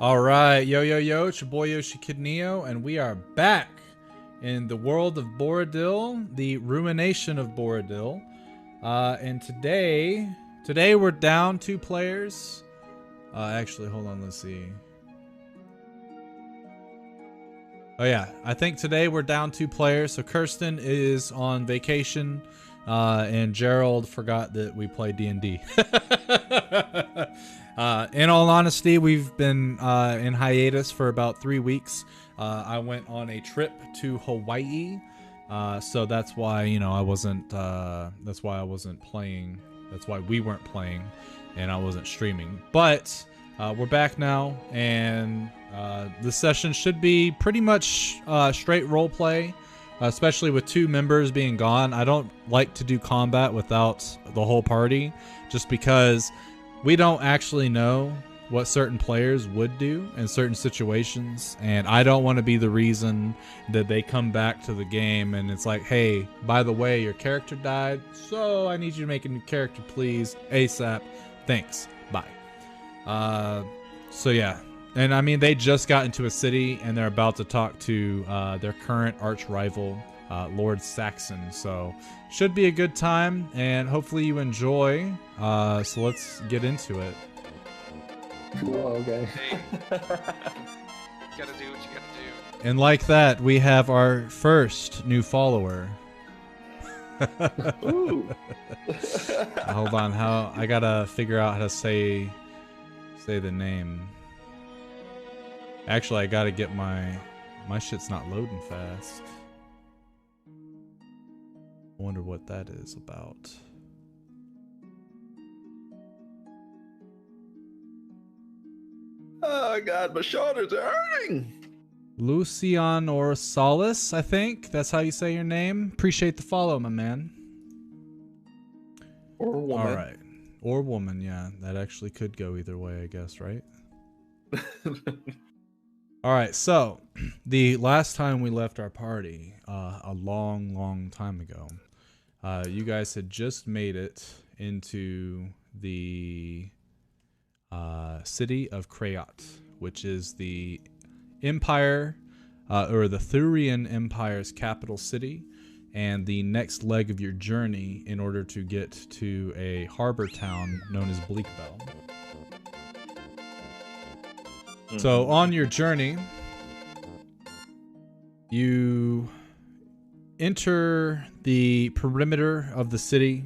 All right, yo, yo, yo, it's your boy Yoshi Kid Neo, and we are back in the world of Boridil, the Ruination of Boridil. And today we're down 2 players. Actually, hold on, let's see. Oh yeah, I think today we're down 2 players. So Kirsten is on vacation, and Gerald forgot that we play D&D. In all honesty, we've been in hiatus for about 3 weeks. I went on a trip to Hawaii, so that's why I wasn't. That's why I wasn't playing. That's why we weren't playing, and I wasn't streaming. But we're back now, and this session should be pretty much straight role play, especially with 2 members being gone. I don't like to do combat without the whole party, just because we don't actually know what certain players would do in certain situations, and I don't want to be the reason that they come back to the game and it's like, hey, by the way, your character died, so I need you to make a new character, please, ASAP. Thanks. Bye. So yeah. And I mean, they just got into a city and they're about to talk to their current arch rival, Lord Saxon. So should be a good time, and hopefully you enjoy. So let's get into it. Cool, okay. Hey, you gotta do what you gotta do. And like that, we have our first new follower. Ooh. Hold on, I gotta figure out how to say the name. Actually, I gotta get my shit's not loading fast. I wonder what that is about. Oh god, my shoulders are hurting. Lucian or Solace, I think that's how you say your name. Appreciate the follow, my man. Or woman. All right, or woman. Yeah, that actually could go either way, I guess, right? All right, so the last time we left our party, a long time ago, you guys had just made it into the city of Krayot, which is the empire, or the Thurian Empire's capital city, and the next leg of your journey in order to get to a harbor town known as Bleakbell. So on your journey, you enter the perimeter of the city,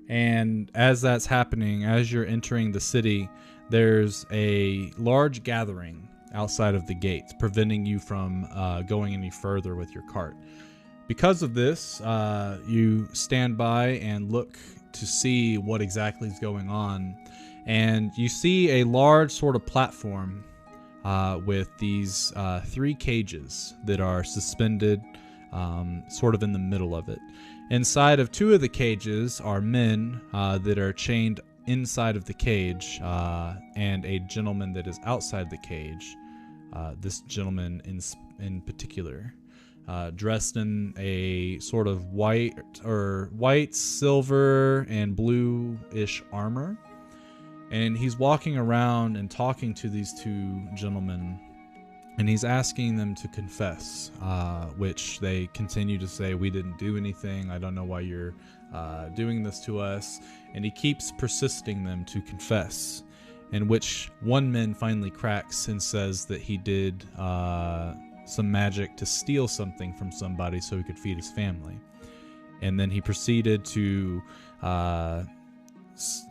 and as that's happening, as you're entering the city, there's a large gathering outside of the gates, preventing you from going any further with your cart. Because of this, you stand by and look to see what exactly is going on, and you see a large sort of platform with these 3 cages that are suspended sort of in the middle of it. Inside of 2 of the cages are men that are chained inside of the cage, and a gentleman that is outside the cage. This gentleman in particular, dressed in a sort of white, silver, and blue-ish armor. And he's walking around and talking to these 2 gentlemen, and he's asking them to confess, which they continue to say, we didn't do anything, I don't know why you're doing this to us. And he keeps persisting them to confess, in which one man finally cracks and says that he did some magic to steal something from somebody so he could feed his family. And then he proceeded to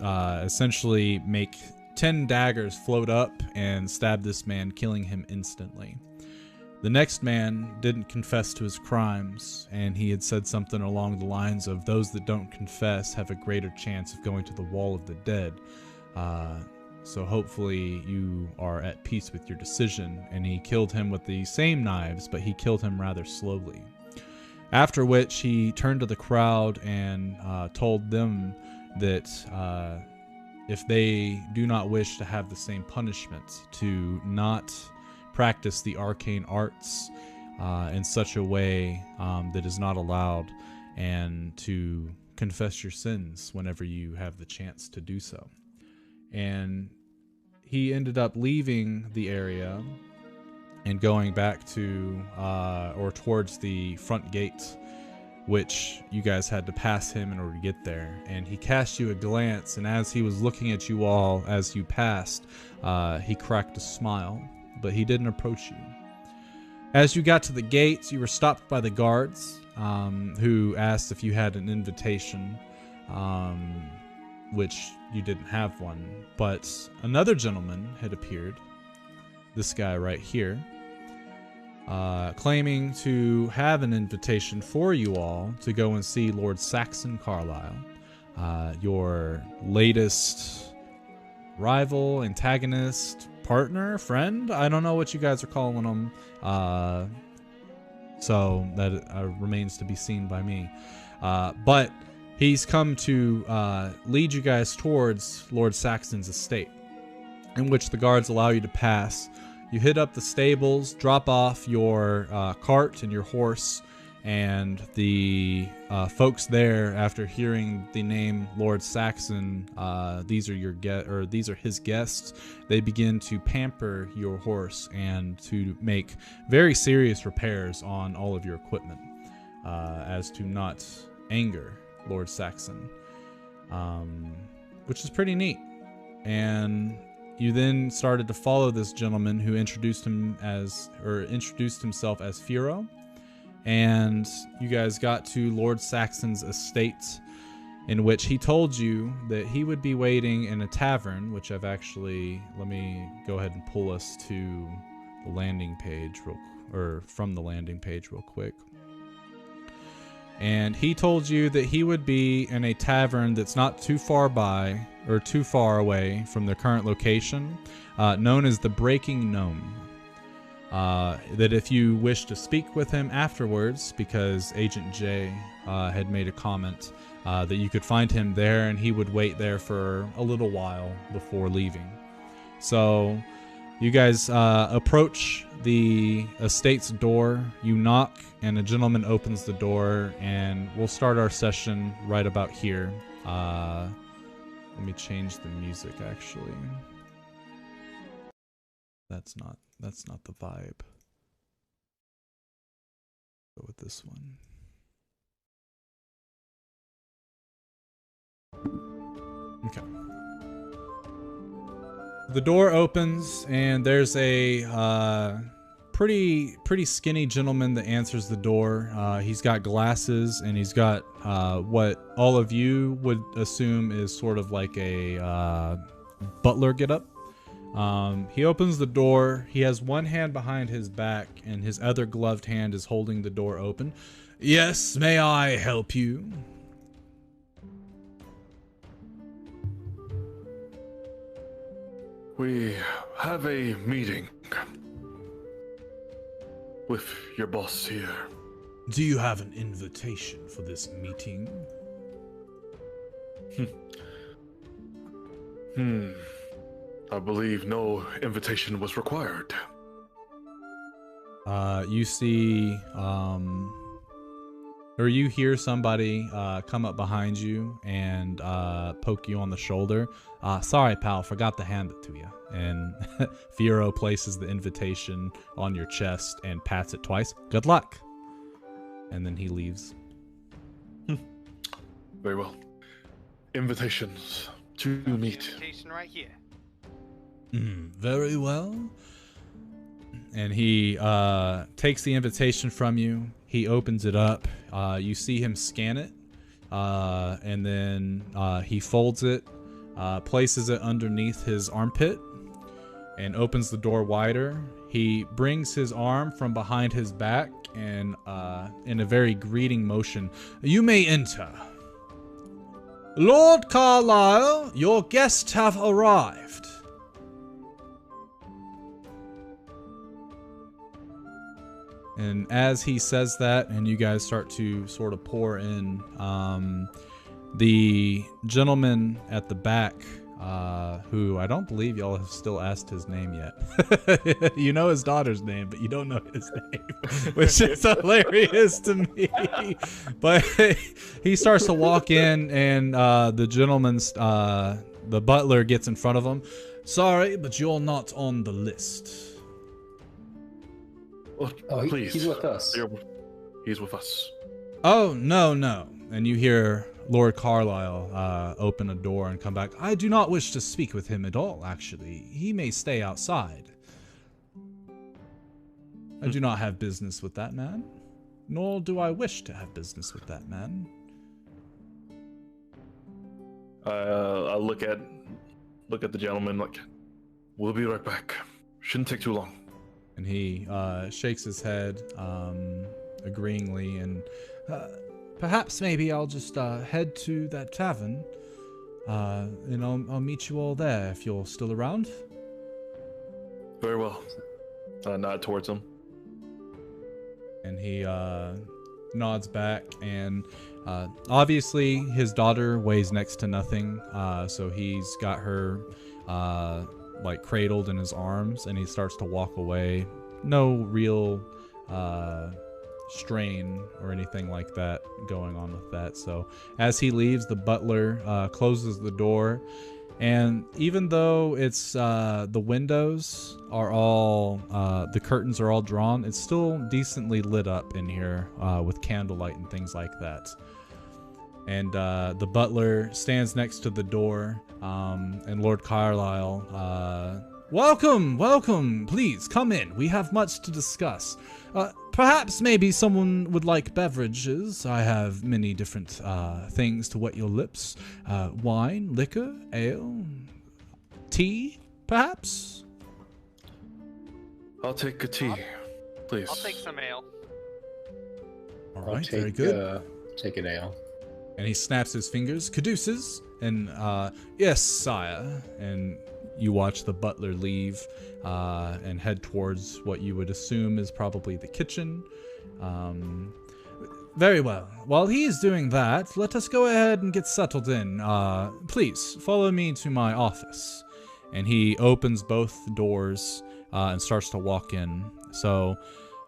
essentially make 10 daggers float up and stab this man, killing him instantly. The next man didn't confess to his crimes, and he had said something along the lines of, those that don't confess have a greater chance of going to the wall of the dead. So hopefully you are at peace with your decision. And he killed him with the same knives, but he killed him rather slowly. After which he turned to the crowd and told them that if they do not wish to have the same punishment, to not practice the arcane arts in such a way that is not allowed, and to confess your sins whenever you have the chance to do so. And he ended up leaving the area and going back to or towards the front gate, which you guys had to pass him in order to get there. And he cast you a glance, and as he was looking at you all as you passed, he cracked a smile, but he didn't approach you. As you got to the gates, you were stopped by the guards, who asked if you had an invitation, which you didn't have one. But another gentleman had appeared, this guy right here, claiming to have an invitation for you all to go and see Lord Saxon Carlisle, your latest rival, antagonist, partner, friend. I don't know what you guys are calling him. So that remains to be seen by me. But he's come to lead you guys towards Lord Saxon's estate, in which the guards allow you to pass. You hit up the stables, drop off your cart and your horse, and the folks there, after hearing the name Lord Saxon, these are his guests. They begin to pamper your horse and to make very serious repairs on all of your equipment, as to not anger Lord Saxon, which is pretty neat. And you then started to follow this gentleman who introduced himself as Firo, and you guys got to Lord Saxon's estate, in which he told you that he would be waiting in a tavern, which let me go ahead and pull us to the landing page from the landing page real quick. And he told you that he would be in a tavern that's not too far away from their current location, known as the Breaking Gnome. That if you wish to speak with him afterwards, because Agent J had made a comment, that you could find him there, and he would wait there for a little while before leaving. So you guys approach the estate's door. You knock, and a gentleman opens the door, and we'll start our session right about here. Let me change the music, actually. That's not the vibe. Go with this one. Okay. The door opens, and there's a pretty skinny gentleman that answers the door. He's got glasses, and he's got what all of you would assume is sort of like a butler getup. He opens the door. He has one hand behind his back, and his other gloved hand is holding the door open. Yes, may I help you? We have a meeting with your boss here. Do you have an invitation for this meeting? I believe no invitation was required. You see, or you hear somebody come up behind you and poke you on the shoulder. Sorry, pal, forgot to hand it to you. And Firo places the invitation on your chest and pats it twice. Good luck. And then he leaves. Very well. Invitations to meet. Invitation right here. Very well. And he takes the invitation from you. He opens it up. You see him scan it. And then he folds it, places it underneath his armpit, and opens the door wider. He brings his arm from behind his back and in a very greeting motion, "You may enter. Lord Carlisle, your guests have arrived." And as he says that, and you guys start to sort of pour in, the gentleman at the back who I don't believe y'all have still asked his name yet. You know his daughter's name, but you don't know his name, which is hilarious to me. But he starts to walk in, and the gentleman's, the butler gets in front of him. Sorry, but you're not on the list. Oh, please. He's with us. He's with us. Oh, no. And you hear Lord Carlisle open a door and come back. I do not wish to speak with him at all, actually. He may stay outside. I do not have business with that man. Nor do I wish to have business with that man. I'll look at the gentleman like, we'll be right back. Shouldn't take too long. And he shakes his head agreeingly, and perhaps maybe I'll just head to that tavern, and I'll meet you all there if you're still around. Very well. Nod towards him. And he nods back, and obviously his daughter weighs next to nothing, so he's got her like cradled in his arms, and he starts to walk away. No real strain or anything like that going on with that. So as he leaves, the butler closes the door, and even though it's the windows are all the curtains are all drawn, it's still decently lit up in here with candlelight and things like that. And the butler stands next to the door, and Lord Carlisle, welcome, please come in. We have much to discuss. Perhaps maybe someone would like beverages. I have many different things to wet your lips. Wine, liquor, ale, tea, perhaps? I'll take a tea, please. I'll take some ale. All right, very good. Take an ale. And he snaps his fingers, caduceus, and yes, sire. And you watch the butler leave and head towards what you would assume is probably the kitchen. Very well. While he is doing that, let us go ahead and get settled in. Please, follow me to my office. And he opens both doors and starts to walk in. So,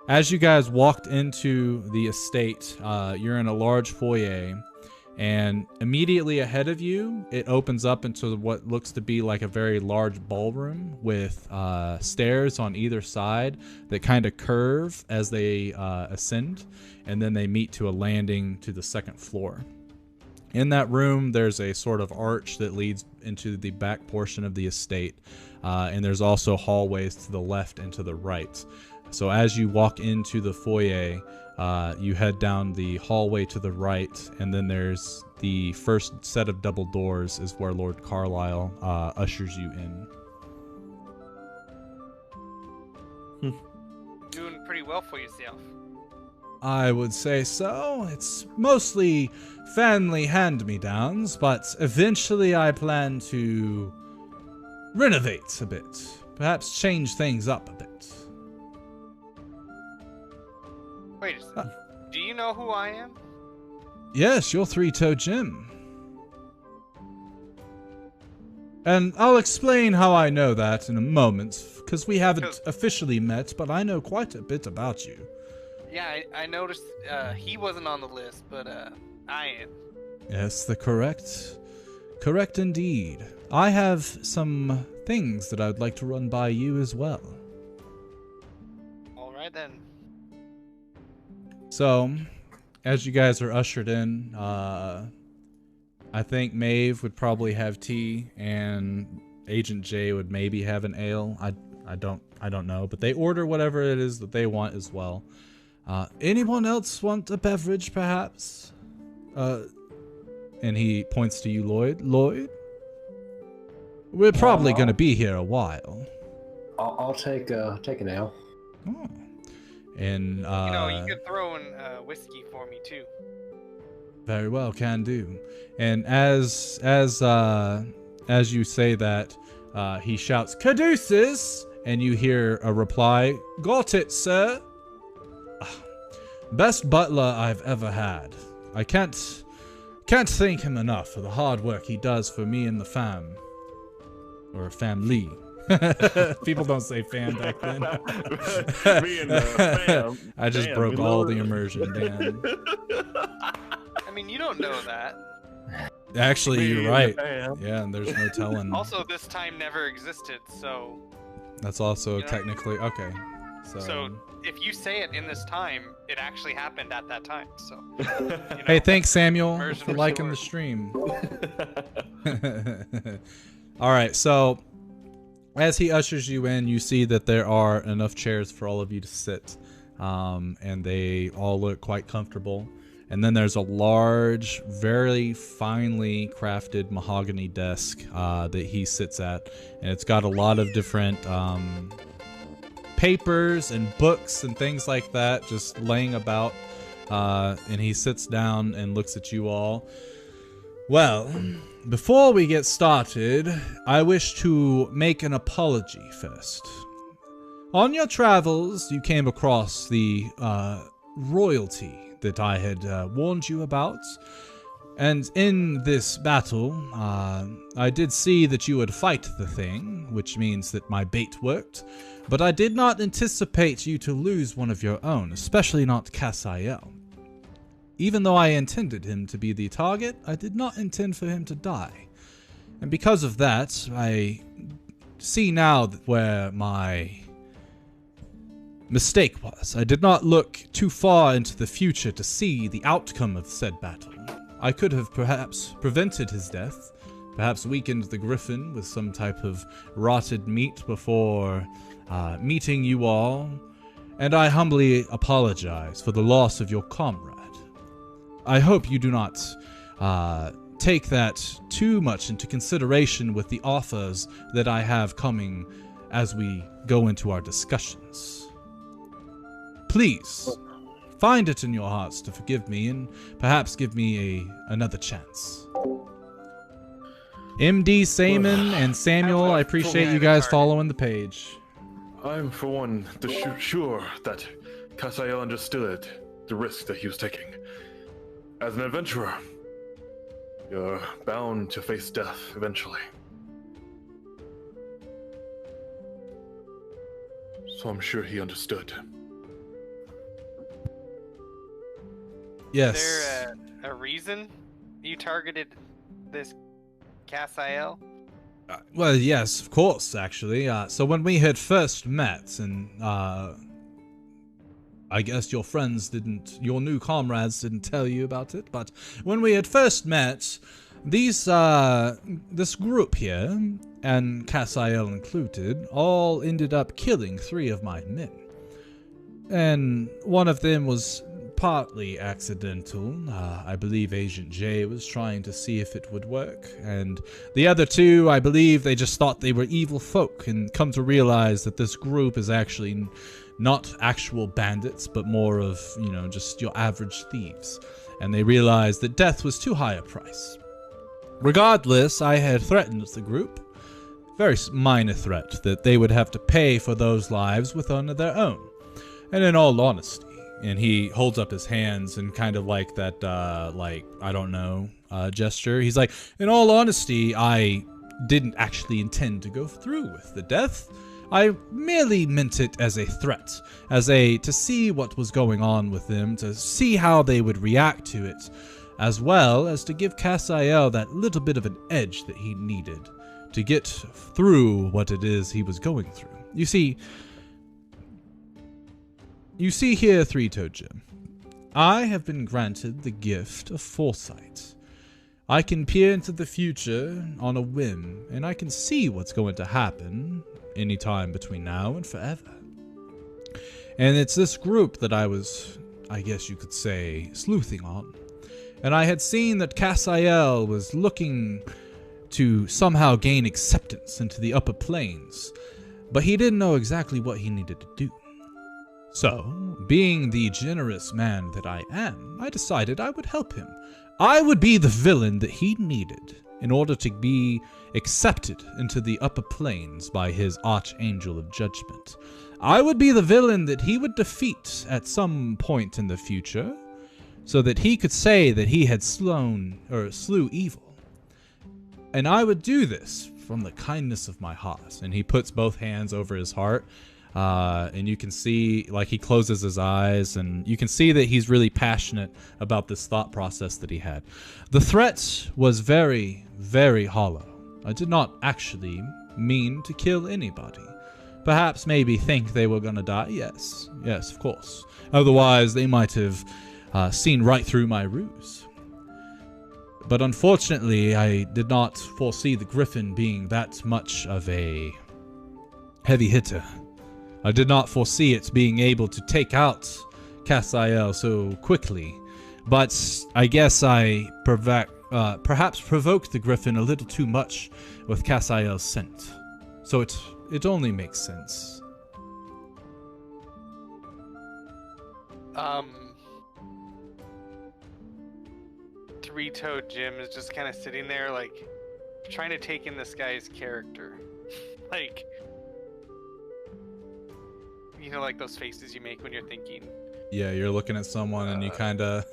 as you guys walked into the estate, you're in a large foyer. And immediately ahead of you, it opens up into what looks to be like a very large ballroom with stairs on either side that kind of curve as they ascend, and then they meet to a landing to the second floor. In that room, there's a sort of arch that leads into the back portion of the estate, and there's also hallways to the left and to the right. So as you walk into the foyer, you head down the hallway to the right, and then there's the first set of double doors is where Lord Carlisle ushers you in. Doing pretty well for yourself. I would say so. It's mostly family hand-me-downs, but eventually I plan to renovate a bit. Perhaps change things up a bit. Wait a second. Do you know who I am? Yes, you're Three-Toe Jim. And I'll explain how I know that in a moment, because we haven't officially met, but I know quite a bit about you. Yeah, I noticed he wasn't on the list, but I am. Yes, correct indeed. I have some things that I would like to run by you as well. All right then. So, as you guys are ushered in, I think Maeve would probably have tea, and Agent J would maybe have an ale. I don't know, but they order whatever it is that they want as well. Anyone else want a beverage, perhaps? And he points to you, Lloyd. Lloyd? We're probably going to be here a while. I'll take an ale. Oh. And you could throw in whiskey for me too. Very well, can do. And as you say that, he shouts, "Caduceus!" And you hear a reply, "Got it, sir." Best butler I've ever had. I can't thank him enough for the hard work he does for me and the fam. or family. People don't say fam back then. Me and fam. I just Damn, broke we all love the it. immersion. Damn. I mean, you don't know that. Actually, Me you're and right. fam. Yeah, and there's no telling. Also, this time never existed, so That's also You know? technically okay. so if you say it in this time, it actually happened at that time. So you know, Hey, thanks Samuel Immersion for liking the restored. stream. All right, so as he ushers you in, you see that there are enough chairs for all of you to sit, and they all look quite comfortable. And then there's a large, very finely crafted mahogany desk that he sits at, and it's got a lot of different papers and books and things like that just laying about. And he sits down and looks at you all. Well, before we get started, I wish to make an apology first. On your travels, you came across the royalty that I had warned you about. And in this battle, I did see that you would fight the thing, which means that my bait worked. But I did not anticipate you to lose one of your own, especially not Cassiel. Even though I intended him to be the target, I did not intend for him to die. And because of that, I see now where my mistake was. I did not look too far into the future to see the outcome of said battle. I could have perhaps prevented his death, perhaps weakened the griffin with some type of rotted meat before meeting you all, and I humbly apologize for the loss of your comrade. I hope you do not take that too much into consideration with the offers that I have coming as we go into our discussions. Please, find it in your hearts to forgive me and perhaps give me another chance. MD Saman and Samuel, I appreciate you guys following the page. I'm, for one, sure that Cassiel understood the risk that he was taking. As an adventurer, you're bound to face death eventually. So I'm sure he understood. Yes. Is there a reason you targeted this Cassiel? Well, yes, of course, actually. So when we had first met, and I guess your new comrades didn't tell you about it, but when we had first met, this group here, and Cassiel included, all ended up killing 3 of my men. And one of them was partly accidental. I believe Agent J was trying to see if it would work, and the other 2, I believe they just thought they were evil folk and come to realize that this group is actually not actual bandits, but more of, just your average thieves. And they realized that death was too high a price. Regardless, I had threatened the group, very minor threat, that they would have to pay for those lives with on their own. And in all honesty, and he holds up his hands and kind of like that, gesture. He's like, in all honesty, I didn't actually intend to go through with the death. I merely meant it as a threat, to see what was going on with them, to see how they would react to it, as well as to give Cassiel that little bit of an edge that he needed to get through what it is he was going through. You see here, Three-Toed Jim, I have been granted the gift of foresight. I can peer into the future on a whim, and I can see what's going to happen anytime between now and forever. And it's this group that I was, I guess you could say, sleuthing on. And I had seen that Cassiel was looking to somehow gain acceptance into the upper planes, but he didn't know exactly what he needed to do. So, being the generous man that I am, I decided I would help him. I would be the villain that he needed in order to be accepted into the upper planes by his archangel of judgment. I would be the villain that he would defeat at some point in the future, so that he could say that he had slew evil. And I would do this from the kindness of my heart. And he puts both hands over his heart. And you can see, like, he closes his eyes, and you can see that he's really passionate about this thought process that he had. The threat was very, very hollow. I did not actually mean to kill anybody. Perhaps maybe think they were gonna die. Yes, of course. Otherwise, they might have seen right through my ruse. But unfortunately, I did not foresee the Griffin being that much of a heavy hitter. I did not foresee it being able to take out Cassiel so quickly. But I guess I perhaps provoked the Griffin a little too much with Cassiel's scent. So it only makes sense. Three-toed Jim is just kind of sitting there, like, trying to take in this guy's character. Like, you know, like those faces you make when you're thinking. Yeah, you're looking at someone and you kind of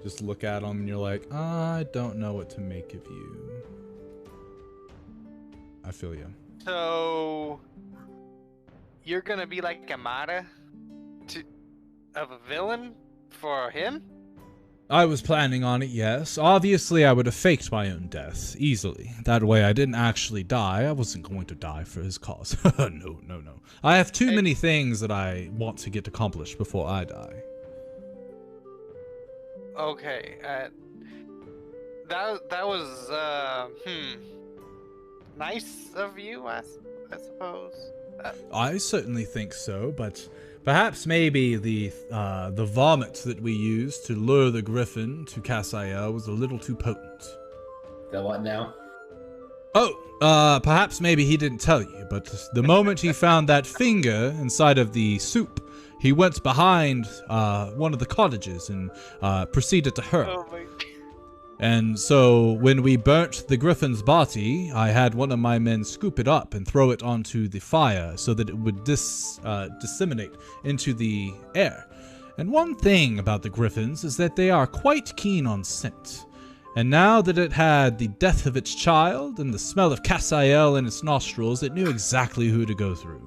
just look at them and you're like, I don't know what to make of you. I feel you. So, you're gonna be like a martyr of a villain for him? I was planning on it, yes. Obviously, I would have faked my own death, easily. That way I didn't actually die. I wasn't going to die for his cause. No. I have too many things that I want to get accomplished before I die. Okay, that was, nice of you, I suppose. I certainly think so, but perhaps maybe the vomit that we used to lure the Griffin to Cassiel was a little too potent. The what now? Oh, perhaps maybe he didn't tell you, but the moment he found that finger inside of the soup, he went behind one of the cottages and proceeded to hurl. Oh my God. And so when we burnt the Griffin's body, I had one of my men scoop it up and throw it onto the fire so that it would disseminate into the air. And one thing about the Griffins is that they are quite keen on scent. And now that it had the death of its child and the smell of Cassiel in its nostrils, it knew exactly who to go through.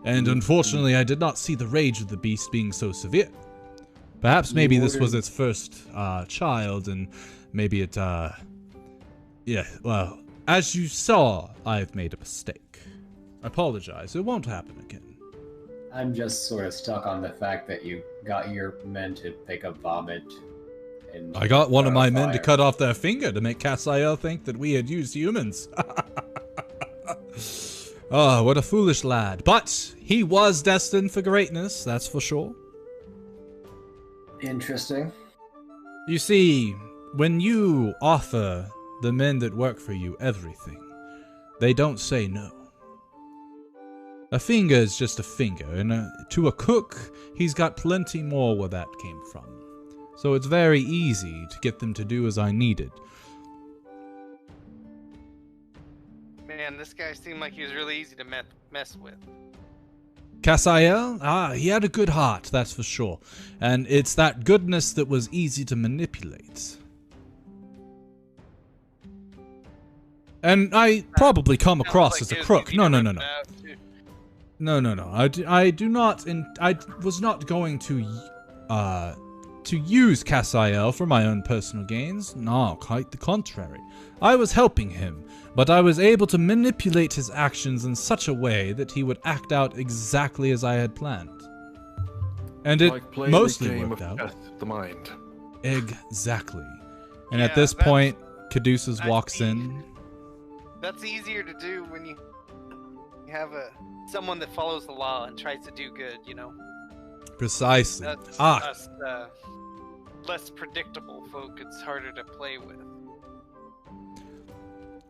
And unfortunately, I did not see the rage of the beast being so severe. Perhaps maybe this was its first child, and maybe it, yeah, well, as you saw, I've made a mistake. I apologize, it won't happen again. I'm just sort of stuck on the fact that you got your men to pick up vomit. And I got one of my men to cut off their finger to make Cassiel think that we had used humans. Oh, what a foolish lad. But he was destined for greatness, that's for sure. Interesting. You see, when you offer the men that work for you everything, they don't say no. A finger is just a finger, and to a cook, he's got plenty more where that came from. So it's very easy to get them to do as I needed. Man, this guy seemed like he was really easy to mess with. Cassiel? He had a good heart, that's for sure. And it's that goodness that was easy to manipulate. And I probably come across as a crook. No. No. I do not, I was not going to use Cassiel for my own personal gains. No, quite the contrary. I was helping him, but I was able to manipulate his actions in such a way that he would act out exactly as I had planned. And it mostly worked out. The mind. Exactly. And at this point, Caduceus walks in. That's easier to do when you have someone that follows the law and tries to do good, you know? Precisely. Us, less predictable folk, it's harder to play with.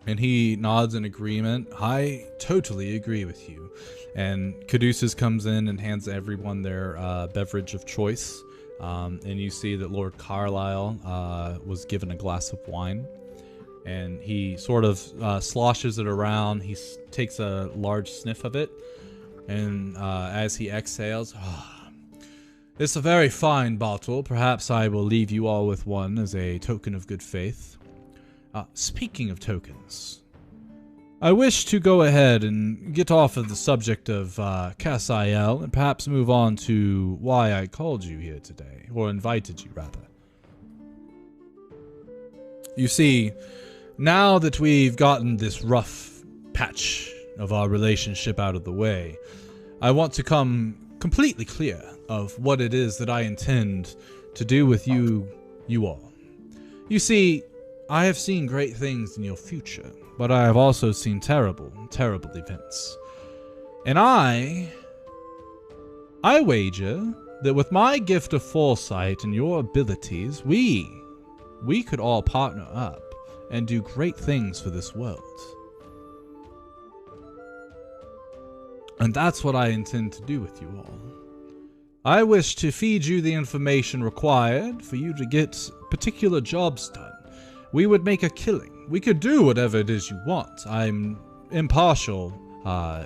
And he nods in agreement. I totally agree with you. And Caduceus comes in and hands everyone their beverage of choice. And you see that Lord Carlisle was given a glass of wine. And he sort of sloshes it around. He takes a large sniff of it. And as he exhales, it's a very fine bottle. Perhaps I will leave you all with one as a token of good faith. Speaking of tokens, I wish to go ahead and get off of the subject of Cassiel and perhaps move on to why I called you here today, or invited you, rather. You see, now that we've gotten this rough patch of our relationship out of the way, I want to come completely clear of what it is that I intend to do with you all. You see, I have seen great things in your future, but I have also seen terrible, terrible events. And I wager that with my gift of foresight and your abilities, we could all partner up and do great things for this world. And that's what I intend to do with you all. I wish to feed you the information required for you to get particular jobs done. We would make a killing. We could do whatever it is you want. I'm impartial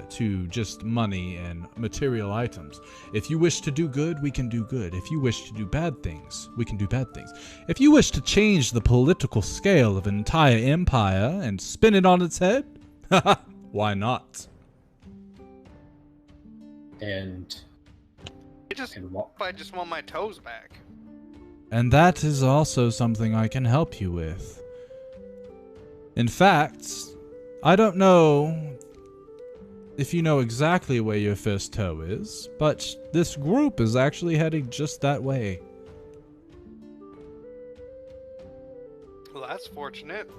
to just money and material items. If you wish to do good, we can do good. If you wish to do bad things, we can do bad things. If you wish to change the political scale of an entire empire and spin it on its head, why not? And I just want my toes back. And that is also something I can help you with. In fact, I don't know if you know exactly where your first toe is, but this group is actually heading just that way. Well, that's fortunate.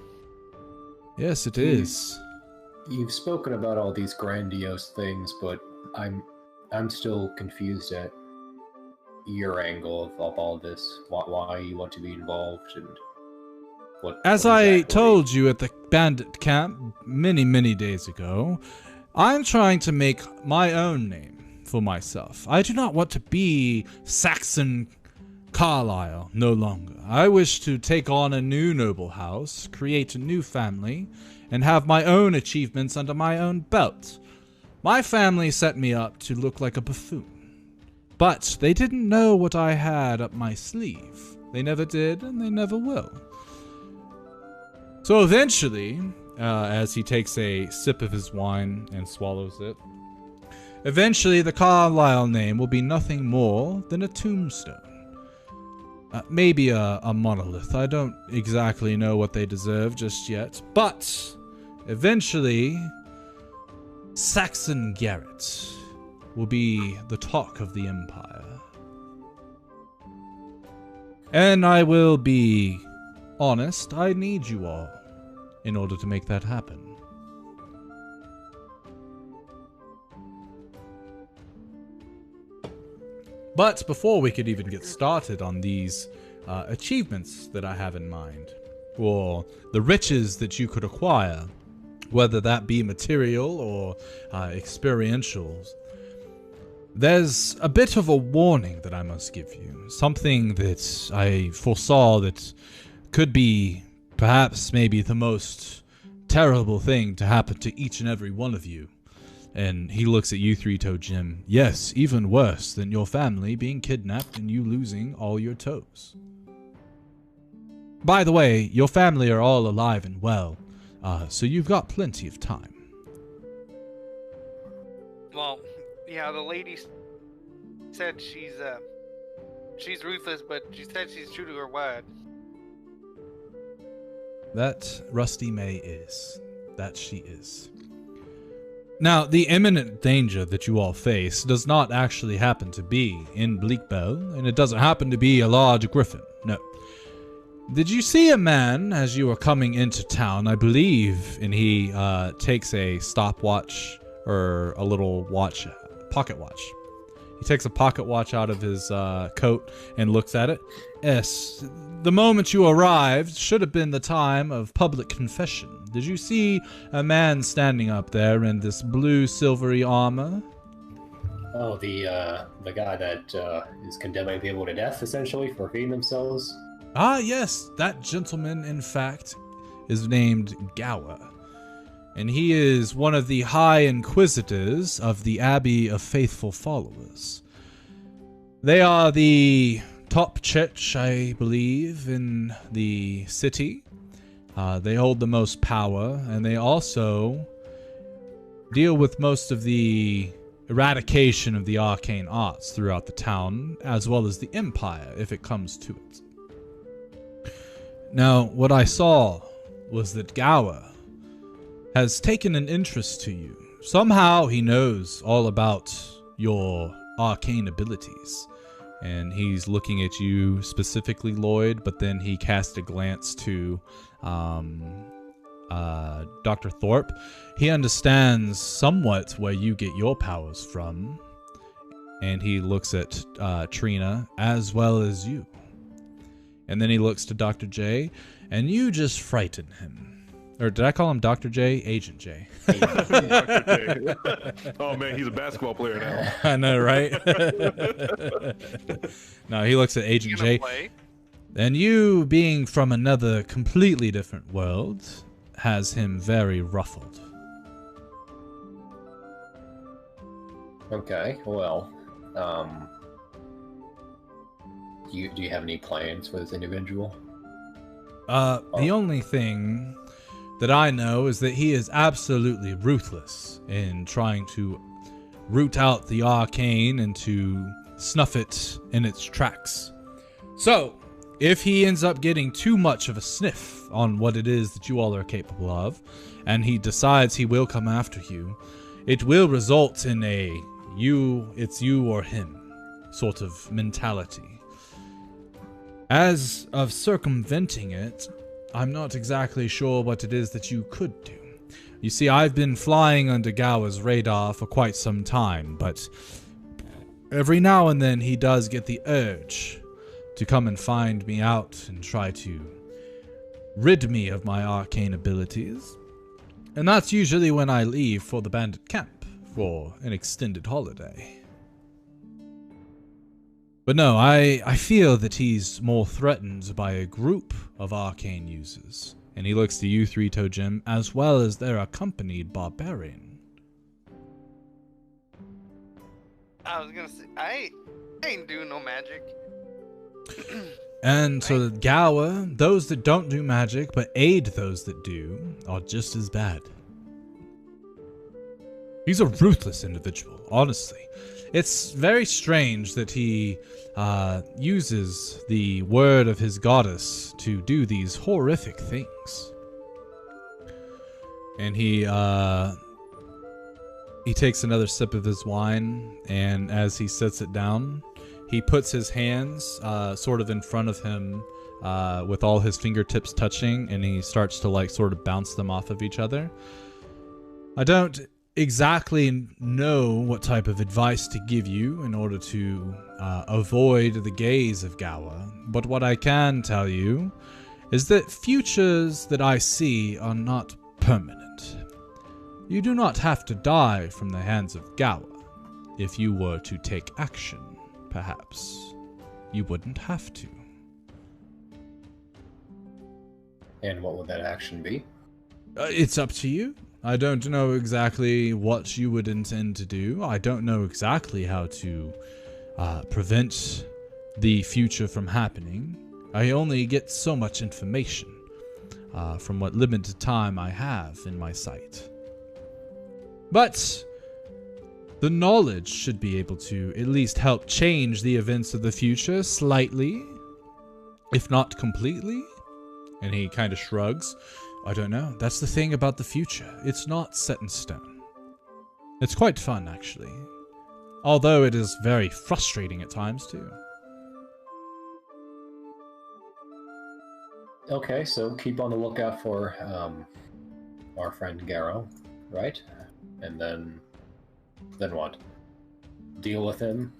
Yes, it is. You've spoken about all these grandiose things, but I'm still confused at your angle of all this. Why you want to be involved and what? As what I exactly? told you at the bandit camp many days ago, I'm trying to make my own name for myself. I do not want to be Saxon Carlisle no longer. I wish to take on a new noble house, create a new family, and have my own achievements under my own belt. My family set me up to look like a buffoon. But they didn't know what I had up my sleeve. They never did, and they never will. So eventually, as he takes a sip of his wine and swallows it, eventually the Carlisle name will be nothing more than a tombstone. Maybe a monolith. I don't exactly know what they deserve just yet. But eventually, Saxon Garrett will be the talk of the Empire. And I will be honest, I need you all in order to make that happen. But before we could even get started on these achievements that I have in mind, or the riches that you could acquire, whether that be material or experientials, there's a bit of a warning that I must give you. Something that I foresaw that could be perhaps maybe the most terrible thing to happen to each and every one of you. And he looks at you, Three-Toe Jim. Yes, even worse than your family being kidnapped and you losing all your toes. By the way, your family are all alive and well, so you've got plenty of time. Well, yeah, the lady said she's ruthless, but she said she's true to her word. That Rusty May is. That she is. Now, the imminent danger that you all face does not actually happen to be in Bleakbell, and it doesn't happen to be a large griffin. No. Did you see a man as you were coming into town, I believe, and he takes a stopwatch or a little watch, pocket watch. He takes a pocket watch out of his coat and looks at it. Yes, the moment you arrived should have been the time of public confession. Did you see a man standing up there in this blue silvery armor? Oh, the guy that is condemning people to death, essentially, for feeding themselves? Ah, yes, that gentleman, in fact, is named Gower. And he is one of the High Inquisitors of the Abbey of Faithful Followers. They are the top church, I believe, in the city. They hold the most power, and they also deal with most of the eradication of the arcane arts throughout the town, as well as the empire, if it comes to it. Now, what I saw was that Gower has taken an interest to you. Somehow he knows all about your arcane abilities. And he's looking at you specifically, Lloyd, but then he cast a glance to Dr. Thorpe. He understands somewhat where you get your powers from. And he looks at Trina as well as you. And then he looks to Dr. J, and you just frighten him. Or did I call him Dr. J? Agent J. Dr. J. Oh man, he's a basketball player now. I know, right? No, he looks at Agent J. Play? And you, being from another completely different world, has him very ruffled. Okay, well, do you have any plans for this individual? The only thing that I know is that he is absolutely ruthless in trying to root out the arcane and to snuff it in its tracks. So, if he ends up getting too much of a sniff on what it is that you all are capable of, and he decides he will come after you, it will result in a it's you or him sort of mentality. As of circumventing it, I'm not exactly sure what it is that you could do. You see, I've been flying under Gower's radar for quite some time, but every now and then he does get the urge to come and find me out and try to rid me of my arcane abilities. And that's usually when I leave for the bandit camp for an extended holiday. But no, I feel that he's more threatened by a group of arcane users. And he looks to you three, Tojim, as well as their accompanied barbarian. I was gonna say, I ain't doing no magic. And so Gower, those that don't do magic but aid those that do, are just as bad. He's a ruthless individual, honestly. It's very strange that he uses the word of his goddess to do these horrific things. And he takes another sip of his wine, and as he sets it down, he puts his hands sort of in front of him with all his fingertips touching, and he starts to like sort of bounce them off of each other. I don't exactly know what type of advice to give you in order to avoid the gaze of Gower, but what I can tell you is that futures that I see are not permanent. You do not have to die from the hands of Gower. If you were to take action, perhaps you wouldn't have to. And what would that action be? It's up to you. I don't know exactly what you would intend to do. I don't know exactly how to prevent the future from happening. I only get so much information from what limited time I have in my sight. But the knowledge should be able to at least help change the events of the future slightly, if not completely. And he kind of shrugs. I don't know. That's the thing about the future. It's not set in stone. It's quite fun, actually. Although it is very frustrating at times, too. Okay, so keep on the lookout for our friend Garrow, right? And then what? Deal with him?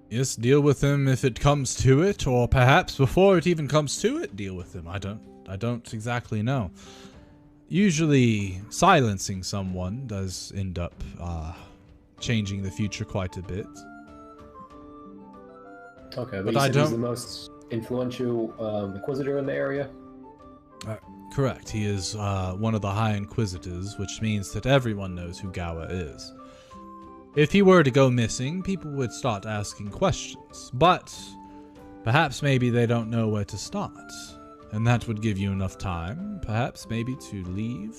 Yes, deal with him if it comes to it, or perhaps before it even comes to it, deal with him. I don't exactly know. Usually, silencing someone does end up changing the future quite a bit. Okay, but you said he's the most influential Inquisitor in the area? Correct. He is one of the High Inquisitors, which means that everyone knows who Gower is. If he were to go missing, people would start asking questions, but perhaps maybe they don't know where to start. And that would give you enough time, perhaps, maybe, to leave.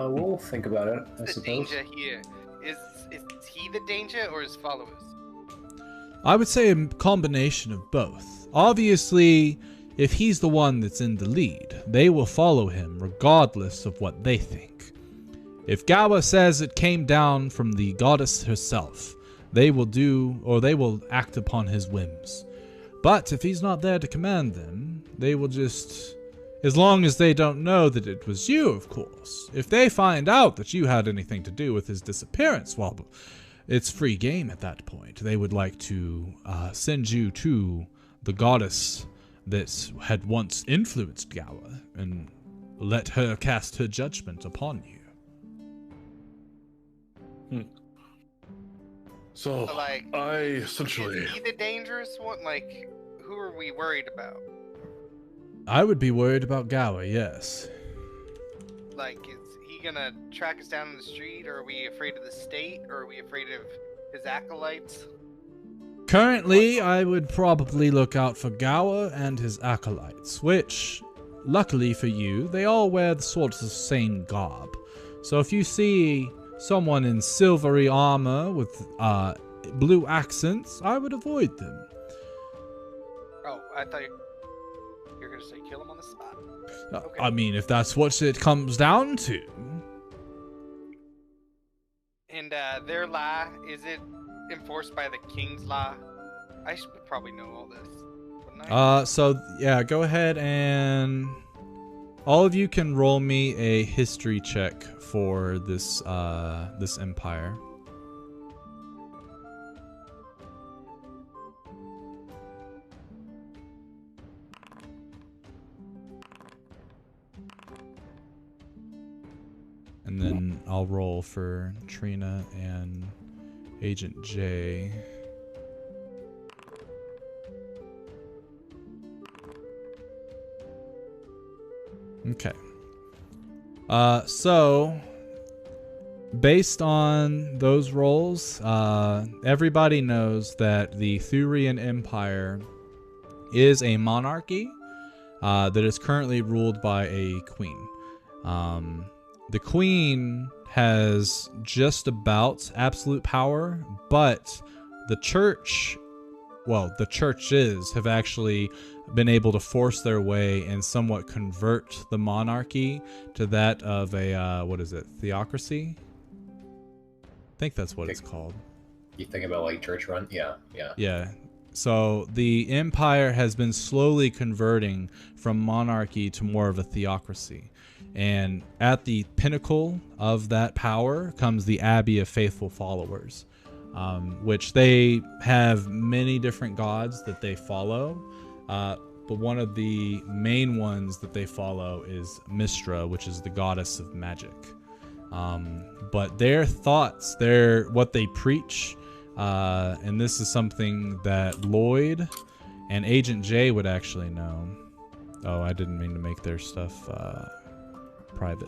We'll think about it, I The suppose. danger here is he the danger or his followers? I would say a combination of both. Obviously, if he's the one that's in the lead, they will follow him regardless of what they think. If Gawa says it came down from the goddess herself, they will do, or they will act upon his whims. But if he's not there to command them, they will just, as long as they don't know that it was you, of course. If they find out that you had anything to do with his disappearance, well, it's free game at that point. They would like to send you to the goddess that had once influenced Gawa and let her cast her judgment upon you. So, Like, I essentially... Is he the dangerous one? Like, who are we worried about? I would be worried about Gawa, yes. Like, is he gonna track us down in the street, or are we afraid of the state, or are we afraid of his acolytes? Currently, I would probably look out for Gawa and his acolytes, which, luckily for you, they all wear the sort of same garb. So if you see someone in silvery armor with blue accents, I would avoid them. Oh, I thought you were gonna say kill him on the spot. Okay. I mean, if that's what it comes down to. And their law, is it enforced by the king's law? I should probably know all this, wouldn't I? So yeah, go ahead and all of you can roll me a history check for this this empire. And then I'll roll for Trina and Agent J. Okay. So based on those rolls, everybody knows that the Thurian Empire is a monarchy that is currently ruled by a queen. The queen has just about absolute power, but the church, well, the churches have actually been able to force their way and somewhat convert the monarchy to that of a, what is it, theocracy? I think that's what it's called. You think about like church run? Yeah. Yeah. So the empire has been slowly converting from monarchy to more of a theocracy. And at the pinnacle of that power comes the Abbey of Faithful Followers, which they have many different gods that they follow. But one of the main ones that they follow is Mistra, which is the goddess of magic. But their thoughts, what they preach, and this is something that Lloyd and Agent J would actually know. Oh, I didn't mean to make their stuff private.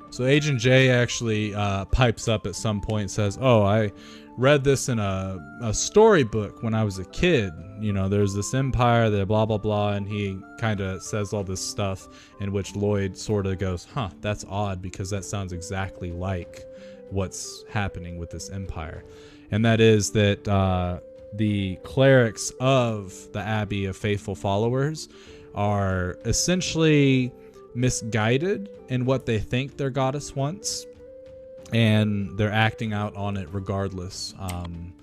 So Agent J actually pipes up at some point and says, oh, I read this in a storybook when I was a kid. You know, there's this empire that blah, blah, blah. And he kind of says all this stuff in which Lloyd sort of goes, huh, that's odd because that sounds exactly like what's happening with this empire. And that is that the clerics of the Abbey of Faithful Followers are essentially misguided in what they think their goddess wants, and they're acting out on it regardless. And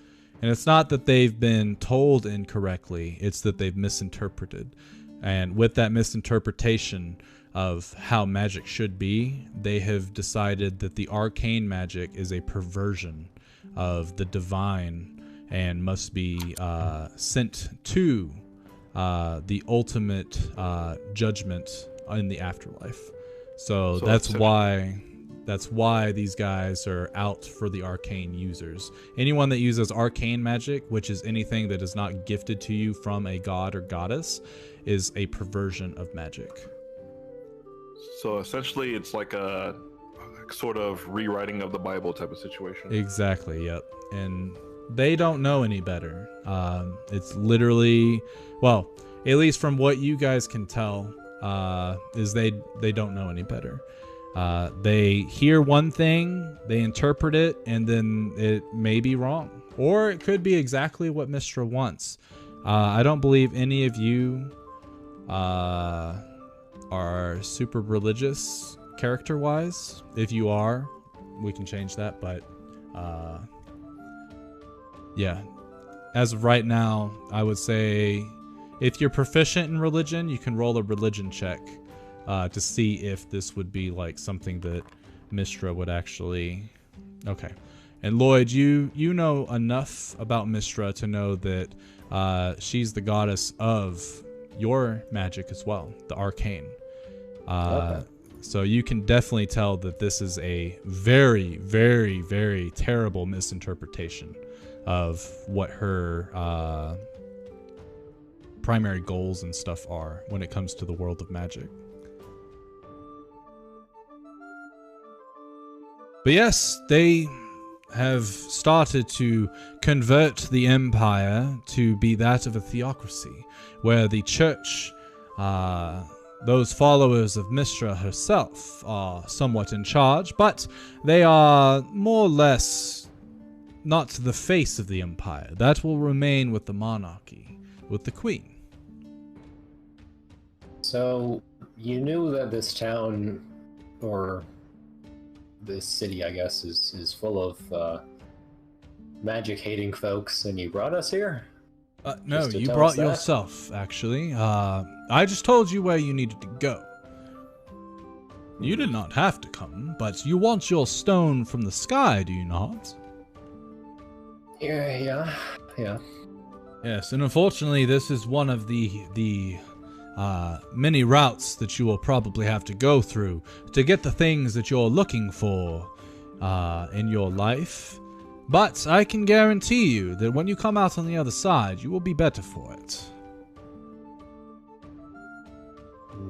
it's not that they've been told incorrectly, it's that they've misinterpreted. And with that misinterpretation of how magic should be, they have decided that the arcane magic is a perversion of the divine and must be sent to the ultimate judgment in the afterlife. So that's why these guys are out for the arcane users. Anyone that uses arcane magic, which is anything that is not gifted to you from a god or goddess, is a perversion of magic. So essentially it's like a sort of rewriting of the Bible type of situation. Exactly, yep. And they don't know any better. It's literally, well, at least from what you guys can tell, is they don't know any better. They hear one thing, they interpret it, and then it may be wrong. Or it could be exactly what Mistra wants. I don't believe any of you are super religious character-wise. If you are, we can change that, but yeah. As of right now, I would say if you're proficient in religion, you can roll a religion check to see if this would be like something that Mistra would actually... Okay. And Lloyd, you know enough about Mistra to know that she's the goddess of your magic as well, the arcane. Okay. So you can definitely tell that this is a very, very, very terrible misinterpretation of what her primary goals and stuff are when it comes to the world of magic. But yes, they have started to convert the empire to be that of a theocracy, where the church, those followers of Mistra herself, are somewhat in charge, but they are more or less not the face of the empire. That will remain with the monarchy, with the queen. So, you knew that this town, or this city, I guess, is full of magic-hating folks, and you brought us here? No, Just to you tell brought us that? yourself, actually. I just told you where you needed to go. You did not have to come, but you want your stone from the sky, do you not? Yeah. Yes, and unfortunately, this is one of the many routes that you will probably have to go through to get the things that you're looking for in your life. But I can guarantee you that when you come out on the other side, you will be better for it.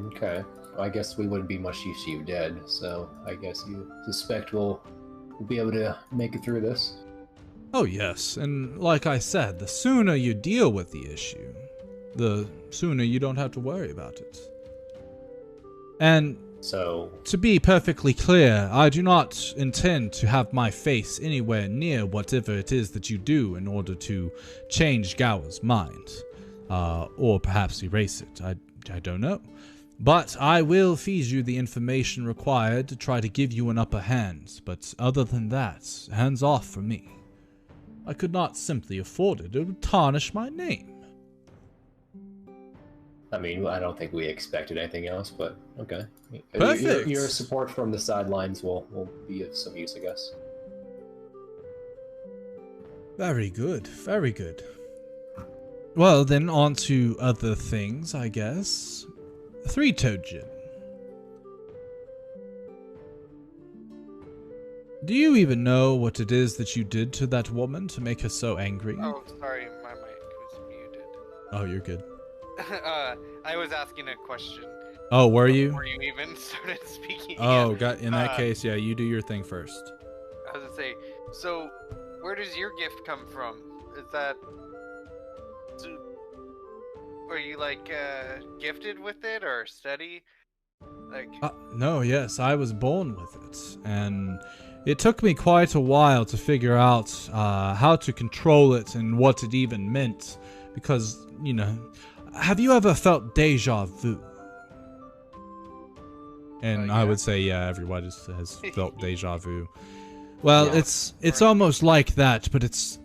Okay. I guess we wouldn't be much use to you dead, so I guess you suspect we'll be able to make it through this. Oh yes, and like I said, the sooner you deal with the issue, the sooner you don't have to worry about it. And So, to be perfectly clear, I do not intend to have my face anywhere near whatever it is that you do in order to change Gower's mind. Or perhaps erase it. I don't know. But I will feed you the information required to try to give you an upper hand. But other than that, hands off from me. I could not simply afford it. It would tarnish my name. I mean, I don't think we expected anything else, but okay. Perfect. Your support from the sidelines will be of some use, I guess. Very good, very good. Well, then on to other things, I guess. Three-toed gin. Do you even know what it is that you did to that woman to make her so angry? Oh, sorry, my mic was muted. Oh, you're good. I was asking a question. Oh, were you? Before you even started speaking. Oh, again. in that case, yeah, you do your thing first. I was gonna say, so where does your gift come from? Is that... Were you like gifted with it or study? Like... No, yes, I was born with it, and it took me quite a while to figure out how to control it and what it even meant, because, you know, have you ever felt deja vu? And yeah. I would say, yeah, everyone has felt deja vu. Well, Yeah. it's almost like that, but it's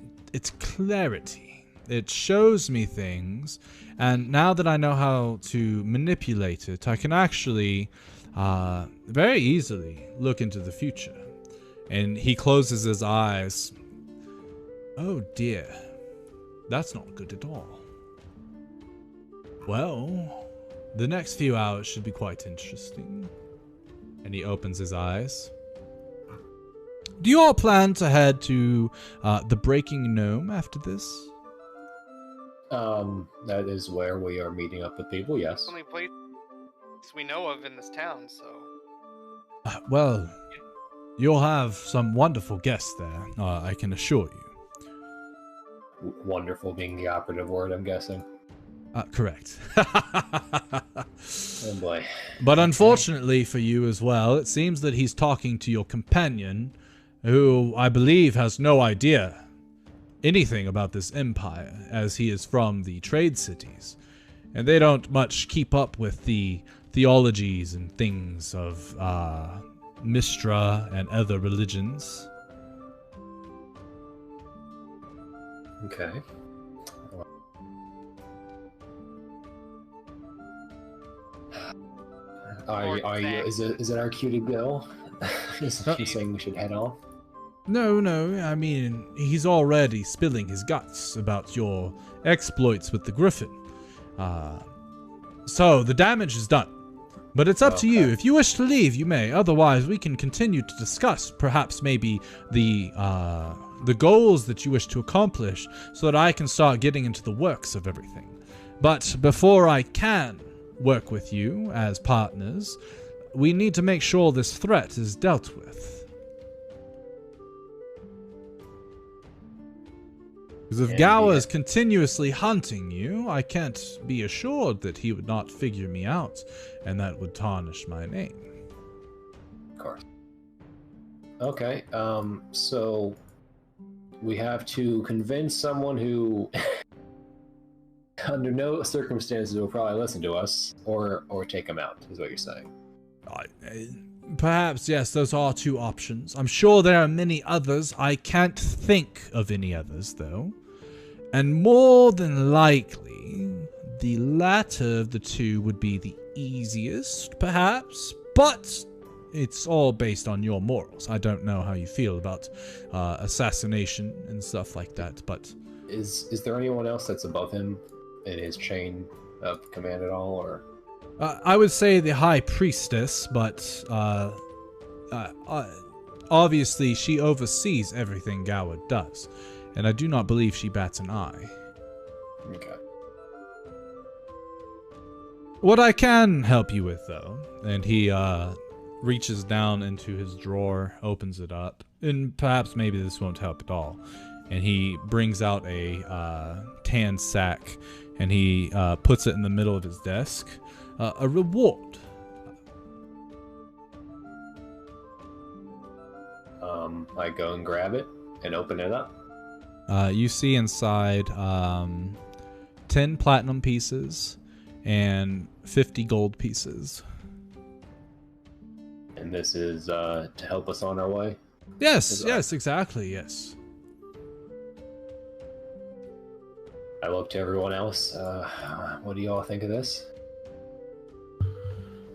clarity. It shows me things, and now that I know how to manipulate it, I can actually very easily look into the future. And he closes his eyes. Oh dear, that's not good at all. Well, the next few hours should be quite interesting. And he opens his eyes. Do you all plan to head to the Breaking Gnome after this? That is where we are meeting up with people, yes. Only place we know of in this town, so... Well, you'll have some wonderful guests there, I can assure you. Wonderful being the operative word, I'm guessing. Correct. Oh boy. But unfortunately for you as well, it seems that he's talking to your companion, who I believe has no idea anything about this empire, as he is from the trade cities. And they don't much keep up with the theologies and things of Mistra and other religions. Okay. Is it our cue to go? Is she saying we should head off? No, I mean, he's already spilling his guts about your exploits with the Griffin. So, the damage is done. But it's up to you. If you wish to leave, you may. Otherwise, we can continue to discuss, perhaps maybe the goals that you wish to accomplish, so that I can start getting into the works of everything. But before I can work with you as partners, we need to make sure this threat is dealt with. Because if Gower is continuously hunting you, I can't be assured that he would not figure me out, and that would tarnish my name. Of course. Okay, so we have to convince someone who under no circumstances will probably listen to us, or take him out, is what you're saying. Perhaps, yes, those are two options. I'm sure there are many others. I can't think of any others, though. And more than likely, the latter of the two would be the easiest, perhaps. But it's all based on your morals. I don't know how you feel about assassination and stuff like that, but... Is there anyone else that's above him in his chain of command at all, or...? I would say the High Priestess, but obviously she oversees everything Gower does, and I do not believe she bats an eye. Okay. What I can help you with, though, and he reaches down into his drawer, opens it up, and perhaps maybe this won't help at all, and he brings out a tan sack, and he puts it in the middle of his desk. A reward. I go and grab it and open it up. You see inside 10 platinum pieces and 50 gold pieces. And this is to help us on our way? Yes, exactly, yes. I look to everyone else. What do you all think of this?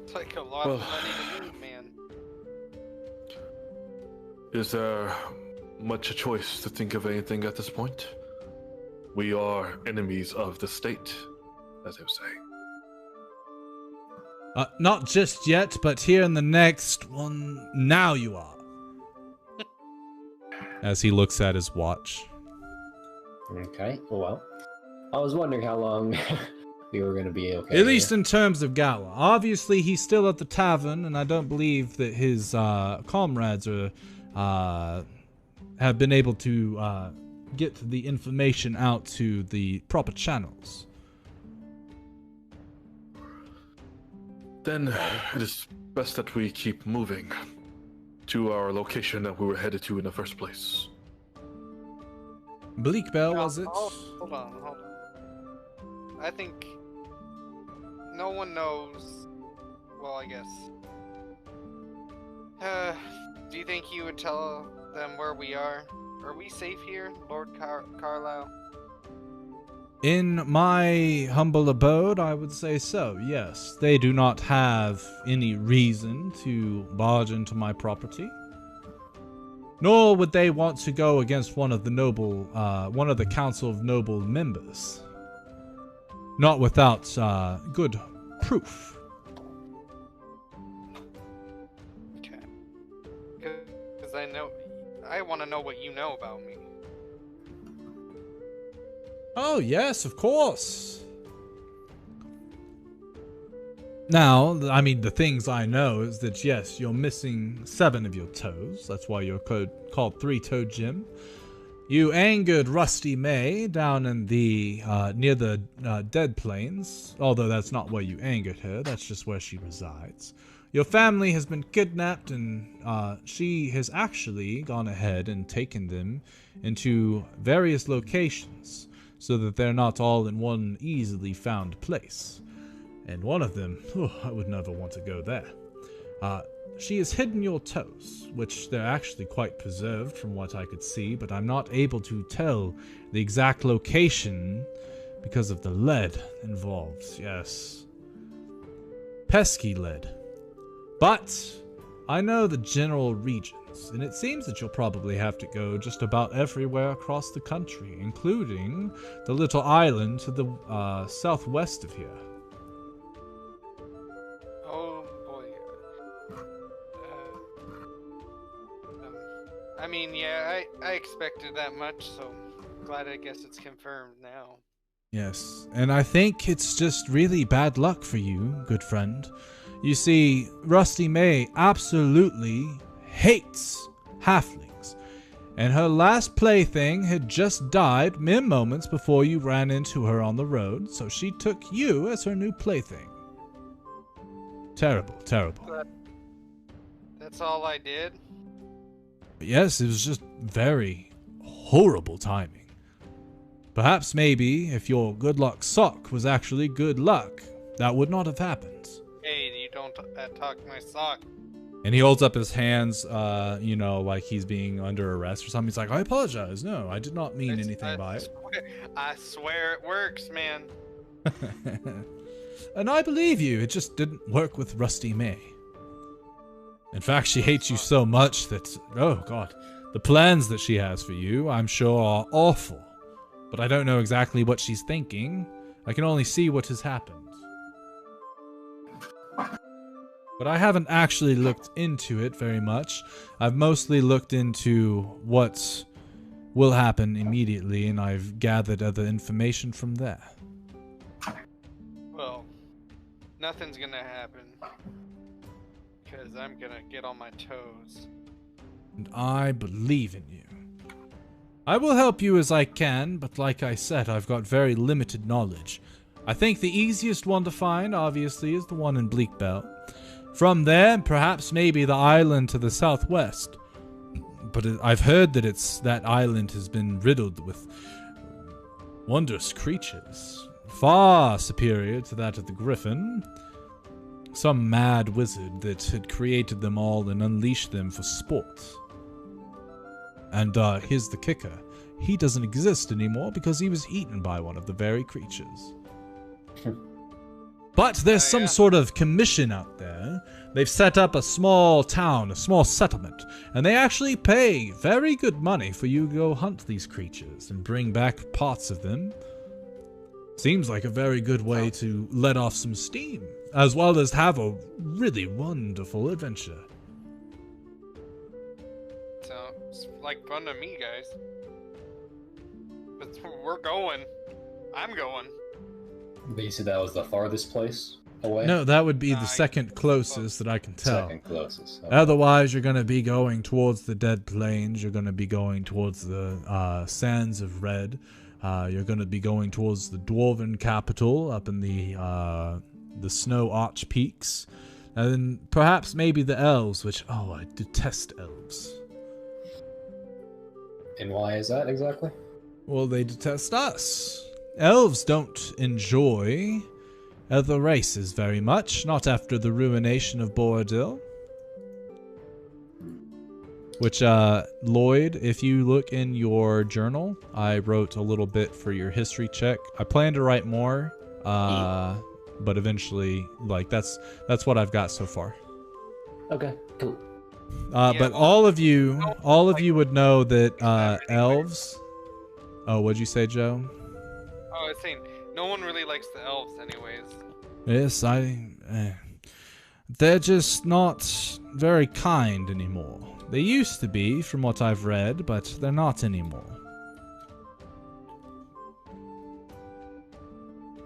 It's like a lot of money to move, man. Is there much a choice to think of anything at this point? We are enemies of the state, as I was saying. Not just yet, but here in the next one, now you are. As he looks at his watch. Okay, well, I was wondering how long we were going to be okay. At least in terms of Gower. Obviously, he's still at the tavern, and I don't believe that his comrades have been able to get the information out to the proper channels. Then it is best that we keep moving to our location that we were headed to in the first place. Bleakbell, was it? Hold on. I think no one knows. Well, I guess. Do you think you would tell them where we are? Are we safe here, Lord Carlisle? In my humble abode, I would say so, yes. They do not have any reason to barge into my property. Nor would they want to go against one of the Council of Noble members. Not without good proof. Okay. Because I want to know what you know about me. Oh, yes, of course. Now, I mean, the things I know is that, yes, you're missing 7 of your toes. That's why you're called Three-Toed Jim. You angered Rusty May down in the near the Dead Plains, although that's not where you angered her, that's just where she resides. Your family has been kidnapped, and she has actually gone ahead and taken them into various locations so that they're not all in one easily found place. And one of them, I would never want to go there. She has hidden your toes, which they're actually quite preserved from what I could see, but I'm not able to tell the exact location because of the lead involved. Yes. Pesky lead. But I know the general regions, and it seems that you'll probably have to go just about everywhere across the country, including the little island to the southwest of here. I mean, yeah, I expected that much, so glad I guess it's confirmed now. Yes, and I think it's just really bad luck for you, good friend. You see, Rusty May absolutely hates halflings, and her last plaything had just died mere moments before you ran into her on the road, so she took you as her new plaything. Terrible, terrible. That's all I did? Yes, it was just very horrible timing. Perhaps maybe if your good luck sock was actually good luck, that would not have happened. Hey, you don't talk my sock. And he holds up his hands, like he's being under arrest or something. He's like, I apologize. No, I did not mean anything by it. I swear it works, man. And I believe you. It just didn't work with Rusty May. In fact, she hates you so much that, oh god, the plans that she has for you, I'm sure, are awful. But I don't know exactly what she's thinking. I can only see what has happened. But I haven't actually looked into it very much. I've mostly looked into what will happen immediately, and I've gathered other information from there. Well, nothing's gonna happen. Because I'm gonna get on my toes. And I believe in you. I will help you as I can, but like I said, I've got very limited knowledge. I think the easiest one to find, obviously, is the one in Bleak Belt. From there, perhaps maybe the island to the southwest. But I've heard that that island has been riddled with wondrous creatures, far superior to that of the Griffin. Some mad wizard that had created them all and unleashed them for sport. And here's the kicker. He doesn't exist anymore because he was eaten by one of the very creatures. But there's some sort of commission out there. They've set up a small town, a small settlement, and they actually pay very good money for you to go hunt these creatures and bring back parts of them. Seems like a very good way to let off some steam, as well as have a really wonderful adventure. Sounds like fun to me, guys. But we're going. I'm going. They said that was the farthest place away? No, that would be the second closest that I can tell. Second closest. Okay. Otherwise, you're going to be going towards the Dead Plains. You're going to be going towards the Sands of Red. You're going to be going towards the Dwarven capital up in the Snow Arch Peaks. And then perhaps maybe the elves, which, I detest elves. And why is that exactly? Well, they detest us. Elves don't enjoy other races very much, not after the ruination of Boridil. Which, Lloyd, if you look in your journal, I wrote a little bit for your history check. I plan to write more, but eventually, that's what I've got so far. Okay, cool. But all of you would know that elves. Oh, what'd you say, Joe? I was saying, no one really likes the elves, anyways. Yes, they're just not very kind anymore. They used to be, from what I've read, but they're not anymore.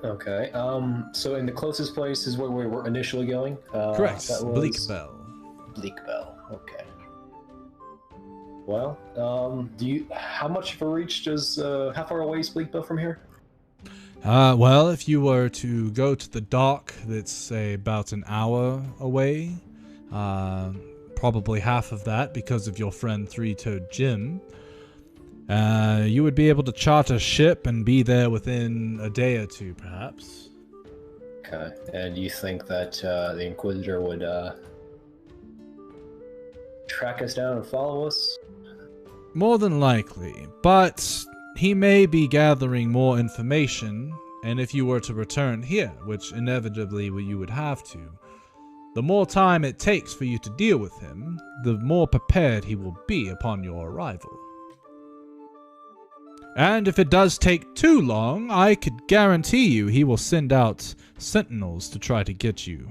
Okay, so in the closest place is where we were initially going? Correct, Bleak Bell. Bleak Bell, okay. Well, how much of a reach does, how far away is Bleakville from here? Well, if you were to go to the dock, that's say about an hour away. Probably half of that because of your friend Three-Toed Jim. You would be able to charter a ship and be there within a day or two, perhaps. Okay, and you think that the Inquisitor would track us down and follow us? More than likely, but he may be gathering more information, and if you were to return here, which inevitably you would have to, the more time it takes for you to deal with him, the more prepared he will be upon your arrival. And if it does take too long, I could guarantee you he will send out sentinels to try to get you.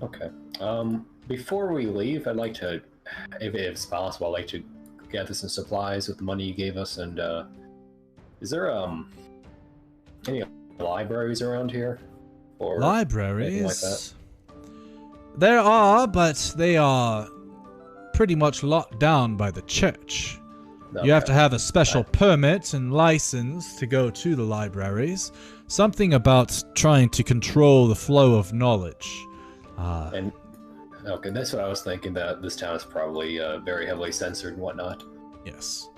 Okay. Before we leave, I'd like to, if it's possible, I'd like to gather some supplies with the money you gave us, and, is there, any libraries around here? Or libraries? anything like that? There are, but they are pretty much locked down by the church. Okay. You have to have a special permit and license to go to the libraries. Something about trying to control the flow of knowledge. And okay, that's what I was thinking, that this town is probably very heavily censored and whatnot. Yes.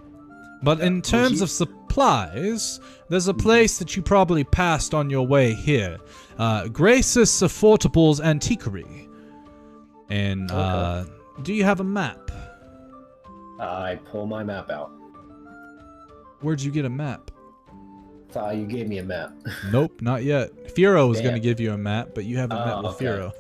But in terms of supplies, there's a place that you probably passed on your way here. Grace's Affortable's Antiquary. And, do you have a map? I pull my map out. Where'd you get a map? You gave me a map. Nope, not yet. Firo was Damn. going to give you a map, but you haven't met with okay. Firo.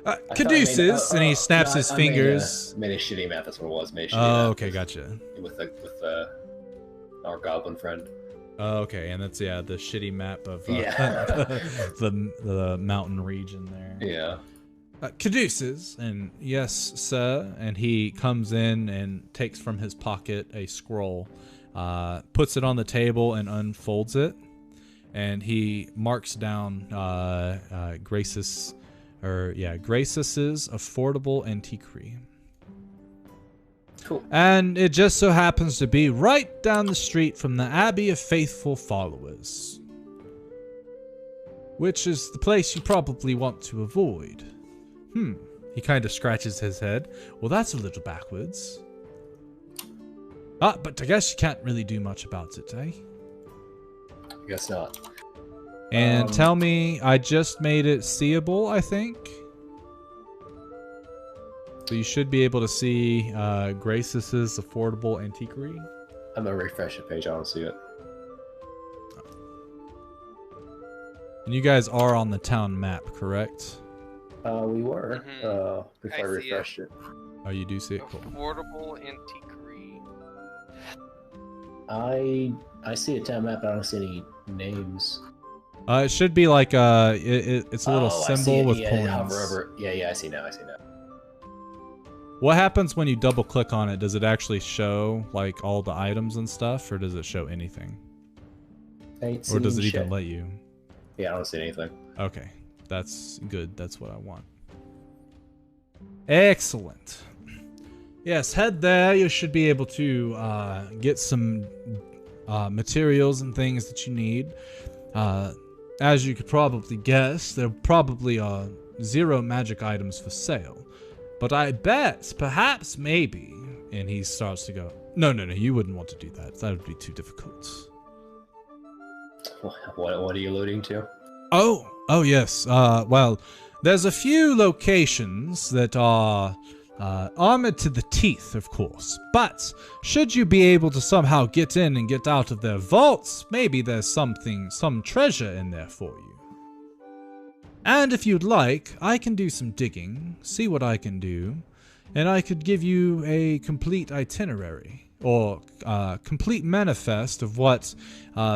Okay. Caduceus, and he snaps his fingers. I made a shitty map, that's what it was. Made a shitty Oh, map okay, gotcha. with our goblin friend. Oh, okay, and that's, the shitty map of Yeah. the mountain region there. Yeah. Caduceus, and yes, sir, and he comes in and takes from his pocket a scroll, puts it on the table and unfolds it, and he marks down Grace's Affordable Antiquary. Cool. And it just so happens to be right down the street from the Abbey of Faithful Followers, which is the place you probably want to avoid. He kind of scratches his head. Well, that's a little backwards. But I guess you can't really do much about it, eh? I guess not. And tell me, I just made it seeable, I think. So you should be able to see Grace's Affordable Antiquary. I'm gonna refresh the page, I don't see it. And you guys are on the town map, correct? We were, before I I see refreshed it. Oh, you do see it? Cool. Affordable Antiquary. I see a town map, but I don't see any names. It should be like it's a little symbol with coins. Hover over. Yeah, I see now. What happens when you double click on it? Does it actually show like all the items and stuff, or does it show anything? Or does it even let you? Yeah, I don't see anything. Okay, that's good. That's what I want. Excellent. Yes, head there. You should be able to get some materials and things that you need. As you could probably guess, there probably are 0 magic items for sale. But I bet, perhaps, maybe, and he starts to go, no, you wouldn't want to do that. That would be too difficult. What are you alluding to? Oh, yes. Well, there's a few locations that are armored to the teeth, of course. But should you be able to somehow get in and get out of their vaults, maybe there's some treasure in there for you. And if you'd like, I can do some digging, see what I can do, and I could give you a complete itinerary, or complete manifest of what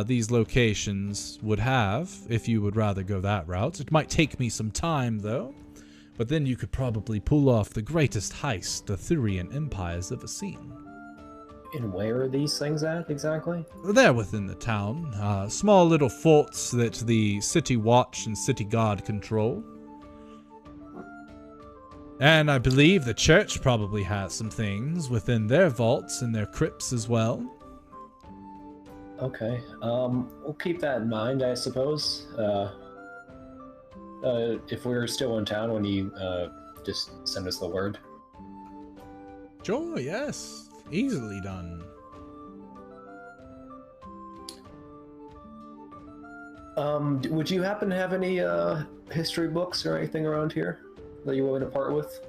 these locations would have, if you would rather go that route. It might take me some time, though, but then you could probably pull off the greatest heist the Thurian Empire's ever seen. And where are these things at, exactly? They're within the town. Small little forts that the City Watch and City Guard control. And I believe the church probably has some things within their vaults and their crypts as well. Okay. We'll keep that in mind, I suppose. If we're still in town, when you just send us the word. Sure, yes. Easily done. Would you happen to have any history books or anything around here that you're willing to part with?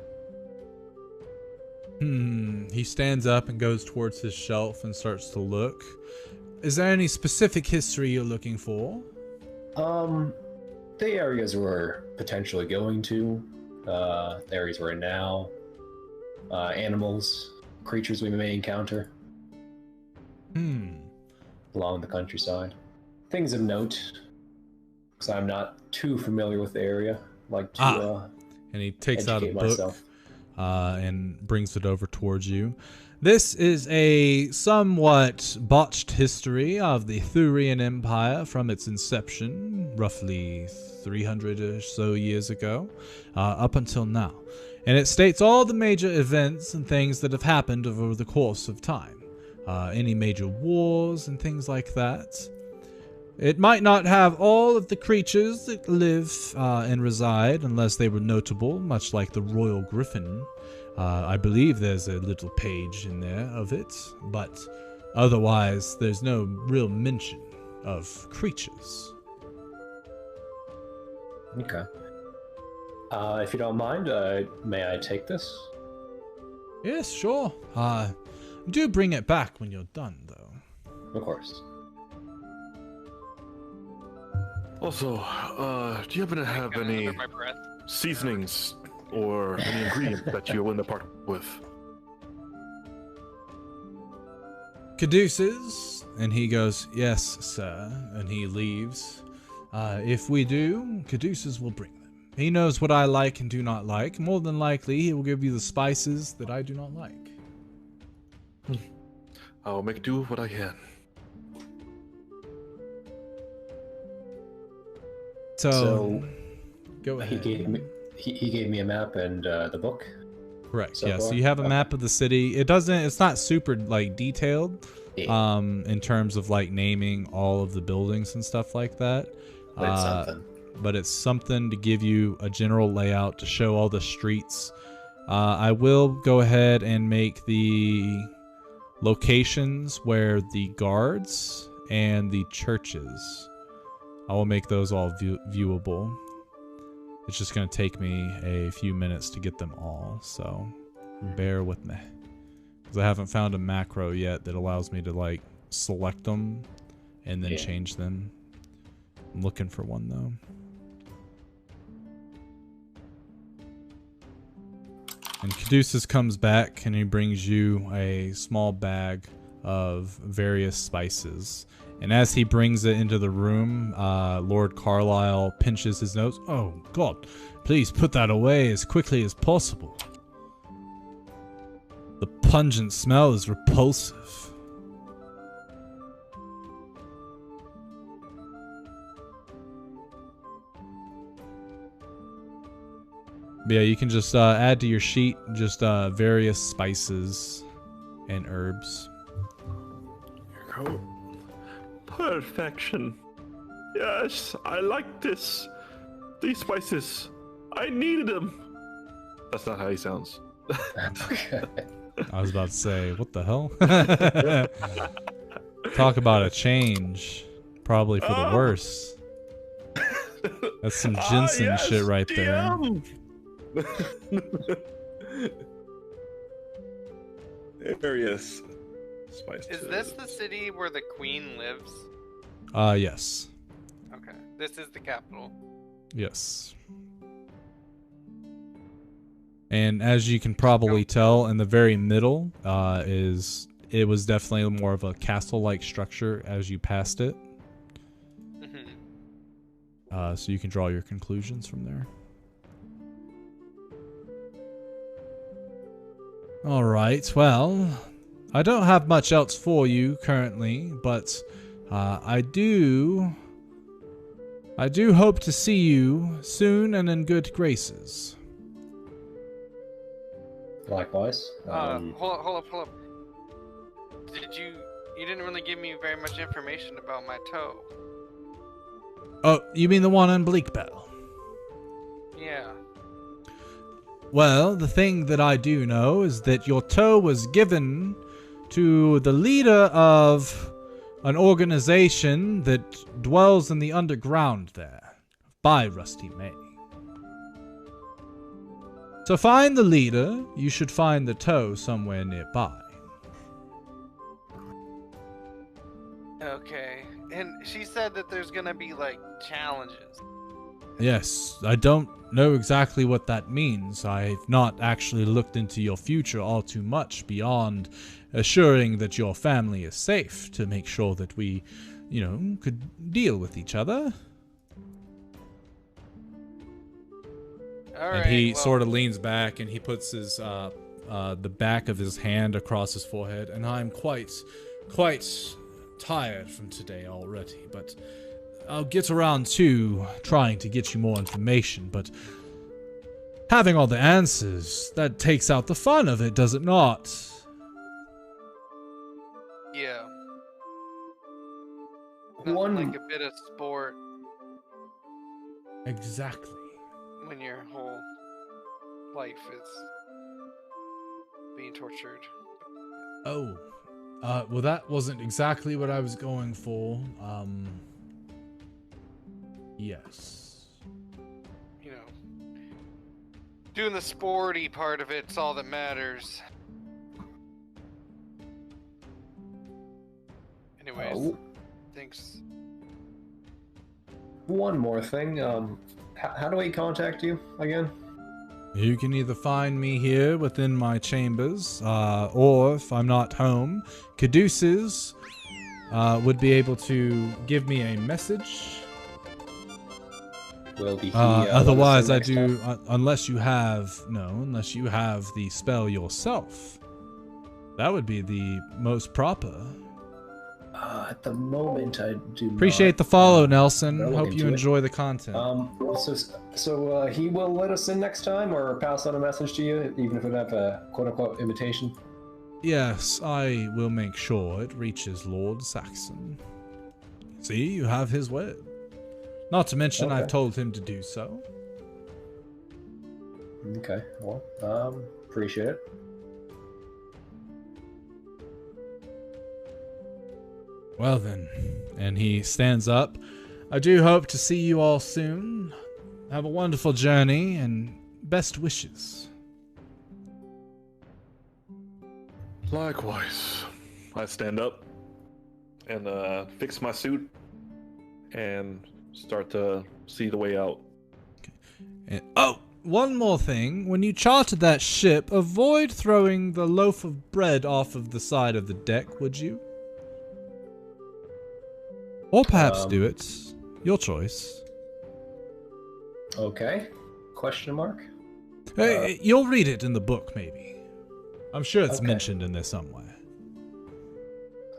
He stands up and goes towards his shelf and starts to look. Is there any specific history you're looking for? The areas we're potentially going to, the areas we're in now, animals, creatures we may encounter. Along the countryside. Things of note, because I'm not too familiar with the area. Like to and he takes out a book myself. And brings it over towards you. This is a somewhat botched history of the Thurian Empire from its inception, roughly 300 or so years ago, up until now. And it states all the major events and things that have happened over the course of time. Any major wars and things like that. It might not have all of the creatures that live and reside unless they were notable, much like the Royal Griffin. I believe there's a little page in there of it, but otherwise there's no real mention of creatures. Okay. If you don't mind, may I take this? Yes, sure. Do bring it back when you're done, though. Of course. Also, do you happen to have any Under my breath. seasonings or any ingredients that you're willing to part with? Caduceus? And he goes, yes, sir. And he leaves. If we do, Caduceus will bring them. He knows what I like and do not like. More than likely, he will give you the spices that I do not like. I'll make do what I can. So go ahead. He gave me a map and the book. Correct. So Yeah. So far? you have a Okay. map of the city. It's not super like detailed, Yeah. in terms of like naming all of the buildings and stuff like that. But it's something. But it's something to give you a general layout to show all the streets. I will go ahead and make the locations where the guards and the churches. I will make those all viewable. It's just going to take me a few minutes to get them all, so bear with me. Because I haven't found a macro yet that allows me to like select them and then change them. I'm looking for one though. And Caduceus comes back and he brings you a small bag of various spices. And as he brings it into the room, Lord Carlisle pinches his nose. Oh, God, please put that away as quickly as possible. The pungent smell is repulsive. But yeah, you can just add to your sheet just various spices and herbs. Here you go. Perfection. Yes, I like this. These spices. I needed them. That's not how he sounds. I was about to say, what the hell? Talk about a change. Probably for the worse. That's some ginseng yes, shit right there. Various spices. Is this the city where the queen lives? Yes. Okay. This is the capital. Yes. And as you can probably tell, in the very middle it was definitely more of a castle-like structure as you passed it. So you can draw your conclusions from there. Alright, well, I don't have much else for you currently, but I do hope to see you soon and in good graces. Likewise. Hold up. You didn't really give me very much information about my toe. Oh, you mean the one on Bleak Bell? Yeah. Well, the thing that I do know is that your toe was given to the leader of an organization that dwells in the underground there, by Rusty May. To find the leader, you should find the toe somewhere nearby. Okay. And she said that there's gonna be, like, challenges. Yes, I don't know exactly what that means. I've not actually looked into your future all too much beyond assuring that your family is safe to make sure that we, could deal with each other. All And right, he well, sort of leans back and he puts his the back of his hand across his forehead. And I'm quite tired from today already, but I'll get around to trying to get you more information. But having all the answers, that takes out the fun of it, does it not? yeah. One- Nothing like a bit of sport Exactly. when your whole life is being tortured. Oh, well, that wasn't exactly what I was going for. Yes. You know, doing the sporty part of it's all that matters. Anyways, thanks. One more thing. How do we contact you again? You can either find me here within my chambers, or if I'm not home, Caduceus would be able to give me a message. Will be Otherwise, I do, unless you have the spell yourself. That would be the most proper. At the moment, I do. Appreciate the follow, Nelson. I'll look Hope you into it. enjoy the content. So he will let us in next time, or pass on a message to you, even if we don't have a quote-unquote invitation. Yes, I will make sure it reaches Lord Saxon. See, you have his word. Not to mention, Okay. I've told him to do so. Okay. Well, appreciate it. Well then, and he stands up. I do hope to see you all soon. Have a wonderful journey and best wishes. Likewise. I stand up and fix my suit and start to see the way out. And, oh, one more thing. When you chartered that ship, avoid throwing the loaf of bread off of the side of the deck, would you? Or perhaps do it. Your choice. Okay. Question mark? Hey, you'll read it in the book, maybe. I'm sure it's Okay. mentioned in there somewhere.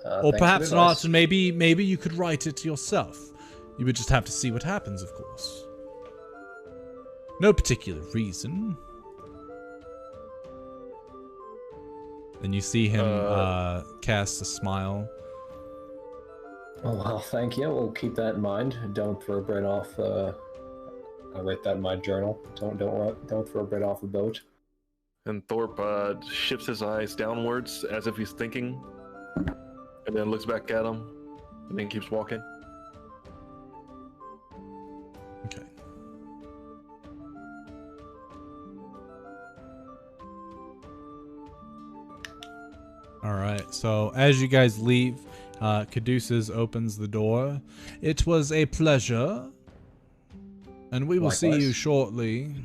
Or Thanks for perhaps the not, advice. and maybe you could write it yourself. You would just have to see what happens, of course. No particular reason. Then you see him cast a smile. Oh, well, thank you. We'll keep that in mind. Don't throw bread off. I write that in my journal. Don't throw bread off a boat. And Thorpe shifts his eyes downwards as if he's thinking, and then looks back at him, and then keeps walking. Okay. Alright, so as you guys leave, Caduceus opens the door. It was a pleasure, and we will see you Likewise. shortly.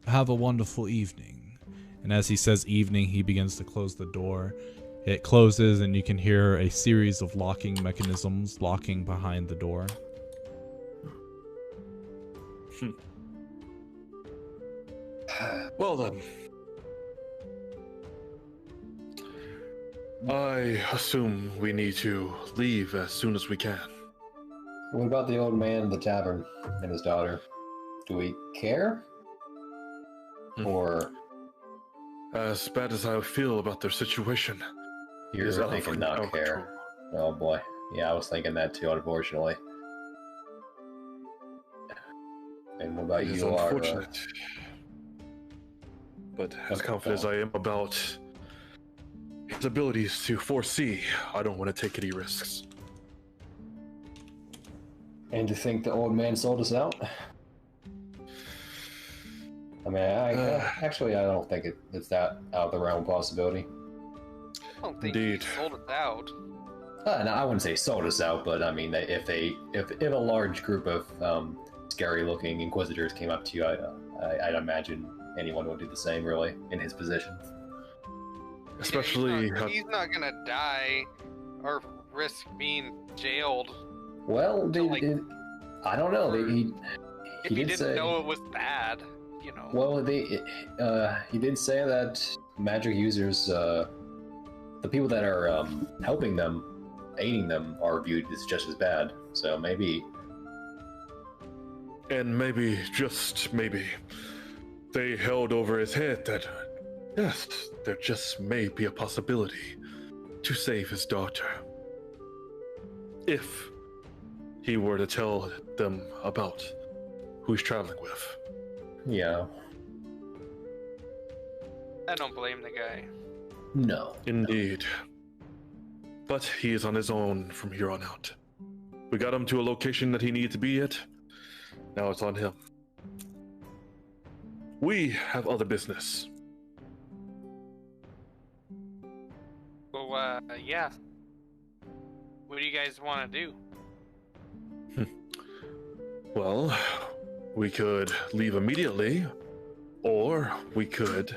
Have a wonderful evening. And as he says evening, he begins to close the door. It closes, and you can hear a series of locking mechanisms locking behind the door. Well then. I assume we need to leave as soon as we can. What about the old man in the tavern and his daughter? Do we care? Hmm. Or As bad as I feel about their situation, You're is out of thinking our not care. control. Oh boy. Yeah, I was thinking that too, unfortunately. And what about It is you, Lara? unfortunate. But as confident as I am about his abilities to foresee, I don't want to take any risks. And to think the old man sold us out? I mean, actually, I don't think it's that out of the realm of possibility. I don't think Indeed. he sold it out. No, I wouldn't say sold us out, but I mean, if a large group of scary-looking inquisitors came up to you, I'd imagine anyone would do the same, really, in his position. Especially, He's not gonna die or risk being jailed. Well, I don't know. If He he did didn't say. know it was bad, you know. Well, he did say that magic users, the people that are helping them, aiding them, are viewed as just as bad. So maybe. and maybe, just maybe, they held over his head that, yes, there just may be a possibility to save his daughter. If he were to tell them about who he's traveling with. Yeah. I don't blame the guy. No. Indeed. But he is on his own from here on out. We got him to a location that he needed to be at. Now it's on him. We have other business. Well, yeah. What do you guys want to do? Well, we could leave immediately, or we could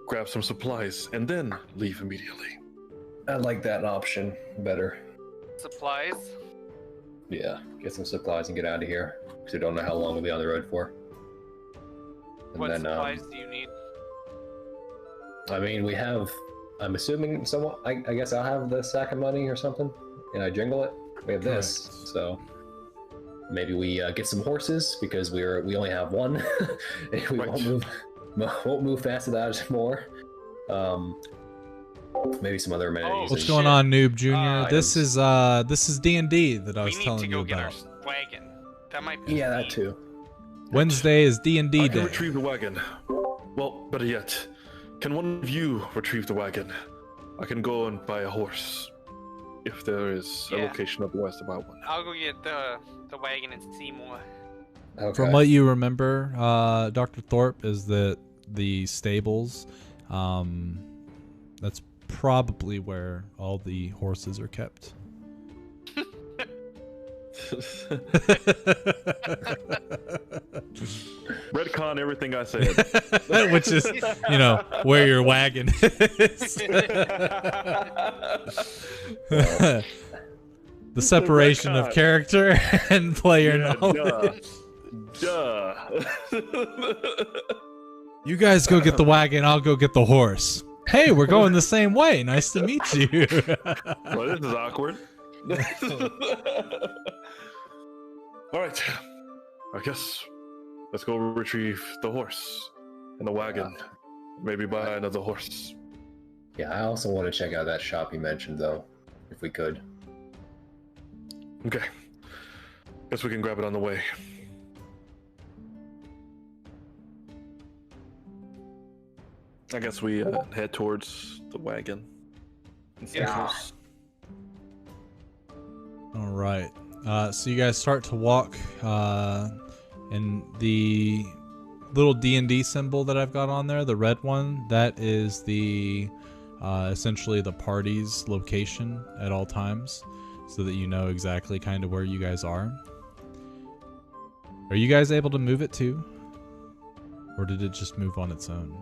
grab some supplies and then leave immediately. I like that option better. Supplies? Yeah, get some supplies and get out of here. Because we don't know how long we'll be on the road for. And What then, supplies do you need? I mean, we have. I'm assuming someone. I guess I'll have the sack of money or something, and I jingle it. We have this, Correct. so maybe we get some horses because we only have one. And we Right. won't move fast without more. Maybe some other amenities. What's and going shit. on, Noob Junior? Items. This is D&D that I We was need telling to you go get about. our wagon. That might be Yeah, that neat. too. Wednesday is D&D I can day. retrieve the wagon. Well, better yet, can one of you retrieve the wagon? I can go and buy a horse. If there is a Yeah. location otherwise to buy one. I'll go get the wagon and Seymour. Okay. From what you remember, Dr. Thorpe, is that the stables, that's probably where all the horses are kept. Redcon everything I said. Which is, you know, where your wagon is. The separation of Retcon. character and player Yeah, knowledge. Duh. You guys go get the wagon, I'll go get the horse. Hey, we're going the same way. Nice to meet you. Well, this is awkward. All right. I guess let's go retrieve the horse and the wagon. Maybe buy another horse. Yeah, I also want to check out that shop you mentioned, though, if we could. Okay. Guess we can grab it on the way. I guess we head towards the wagon. Yeah. All right. So you guys start to walk, and the little D&D symbol that I've got on there, the red one, that is the essentially the party's location at all times, so that you know exactly kind of where you guys are. Are you guys able to move it too, or did it just move on its own?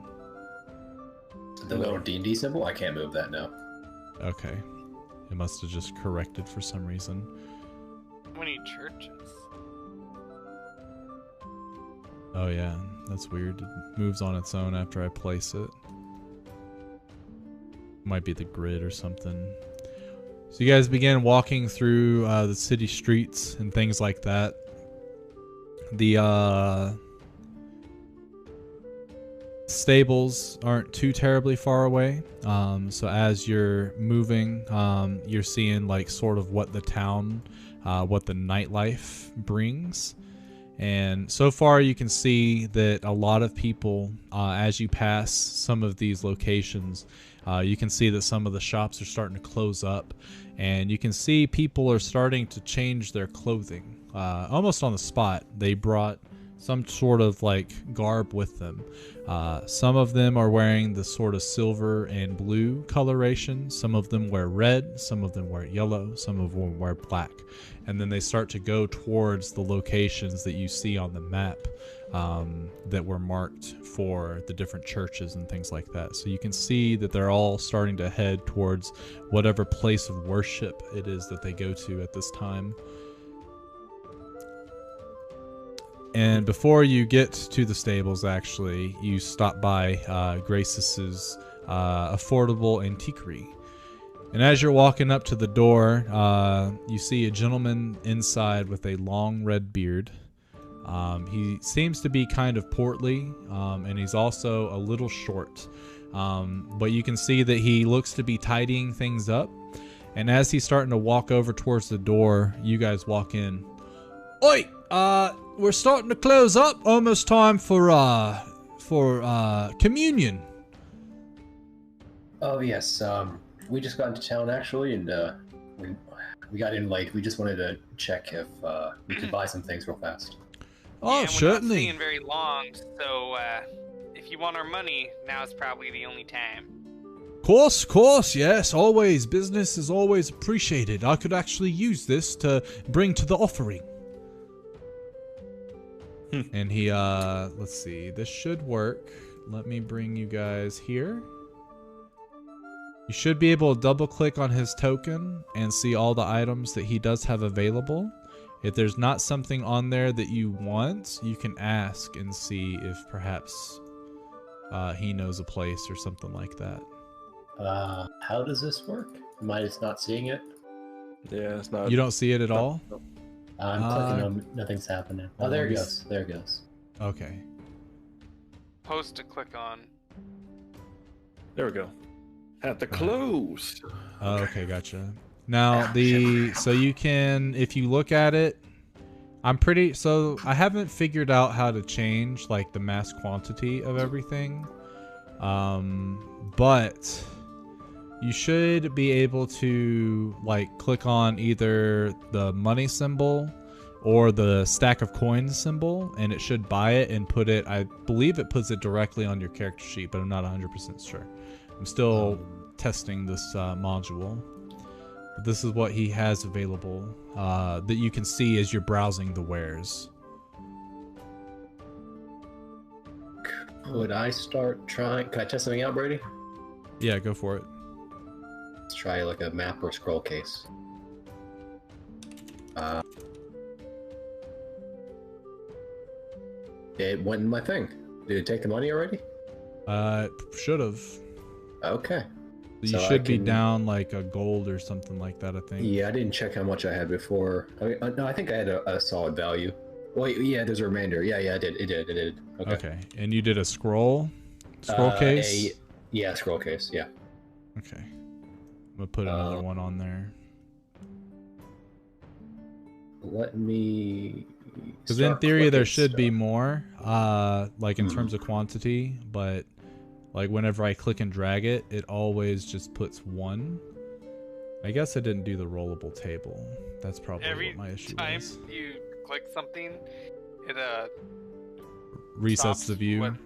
The little D&D symbol? I can't move that now. Okay. It must have just corrected for some reason. We need churches. Oh yeah, that's weird. It moves on its own after I place it. Might be the grid or something. So you guys begin walking through the city streets and things like that. stables aren't too terribly far away. So as you're moving, you're seeing like sort of what the town, what the nightlife brings. And so far you can see that a lot of people, as you pass some of these locations, you can see that some of the shops are starting to close up, and you can see people are starting to change their clothing almost on the spot. They brought some sort of like garb with them. Some of them are wearing the sort of silver and blue coloration. Some of them wear red, some of them wear yellow, some of them wear black. And then they start to go towards the locations that you see on the map that were marked for the different churches and things like that. So you can see that they're all starting to head towards whatever place of worship it is that they go to at this time. And before you get to the stables, actually, you stop by Gracis's affordable antiquary. And as you're walking up to the door, you see a gentleman inside with a long red beard. He seems to be kind of portly, and he's also a little short. But you can see that he looks to be tidying things up. And as he's starting to walk over towards the door, you guys walk in. Oi! We're starting to close up. Almost time for communion. Oh yes, we just got into town actually, and we got in late. We just wanted to check if we could buy some things real fast. Oh, yeah, certainly. We're not staying very long, so if you want our money, now's probably the only time. Course, yes, always. Business is always appreciated. I could actually use this to bring to the offering. And he, let's see, this should work. Let me bring you guys here. You should be able to double click on his token and see all the items that he does have available. If there's not something on there that you want, you can ask and see if perhaps he knows a place or something like that. How does this work? Am I just not seeing it? Yeah, it's not. You don't see it at all? I'm clicking on, nothing's happening. Oh, there it goes. There it goes. Okay. Post to click on. There we go. At the close. Okay, gotcha. Now so you can, if you look at it, so I haven't figured out how to change like the mass quantity of everything. But you should be able to like click on either the money symbol or the stack of coins symbol, and it should buy it and put it, I believe it puts it directly on your character sheet, but I'm not 100% sure. I'm still testing this module. But this is what he has available that you can see as you're browsing the wares. Could I start trying? Can I test something out, Brady? Yeah, go for it. Let's try like a map or scroll case. It went in my thing. Did it take the money already? Should have. Okay. You should be down like a gold or something like that, I think. Yeah, I didn't check how much I had before. No, I think I had a solid value. Wait, yeah, there's a remainder. Yeah, I did. It did. Okay. And you did a scroll case? Yeah, scroll case, yeah. Okay. I'm going to put another one on there. Let me... Because in theory, there should be more, like in terms of quantity, but like whenever I click and drag it, it always just puts one. I guess I didn't do the rollable table. That's probably what my issue was. Every time you click something, it resets the view. With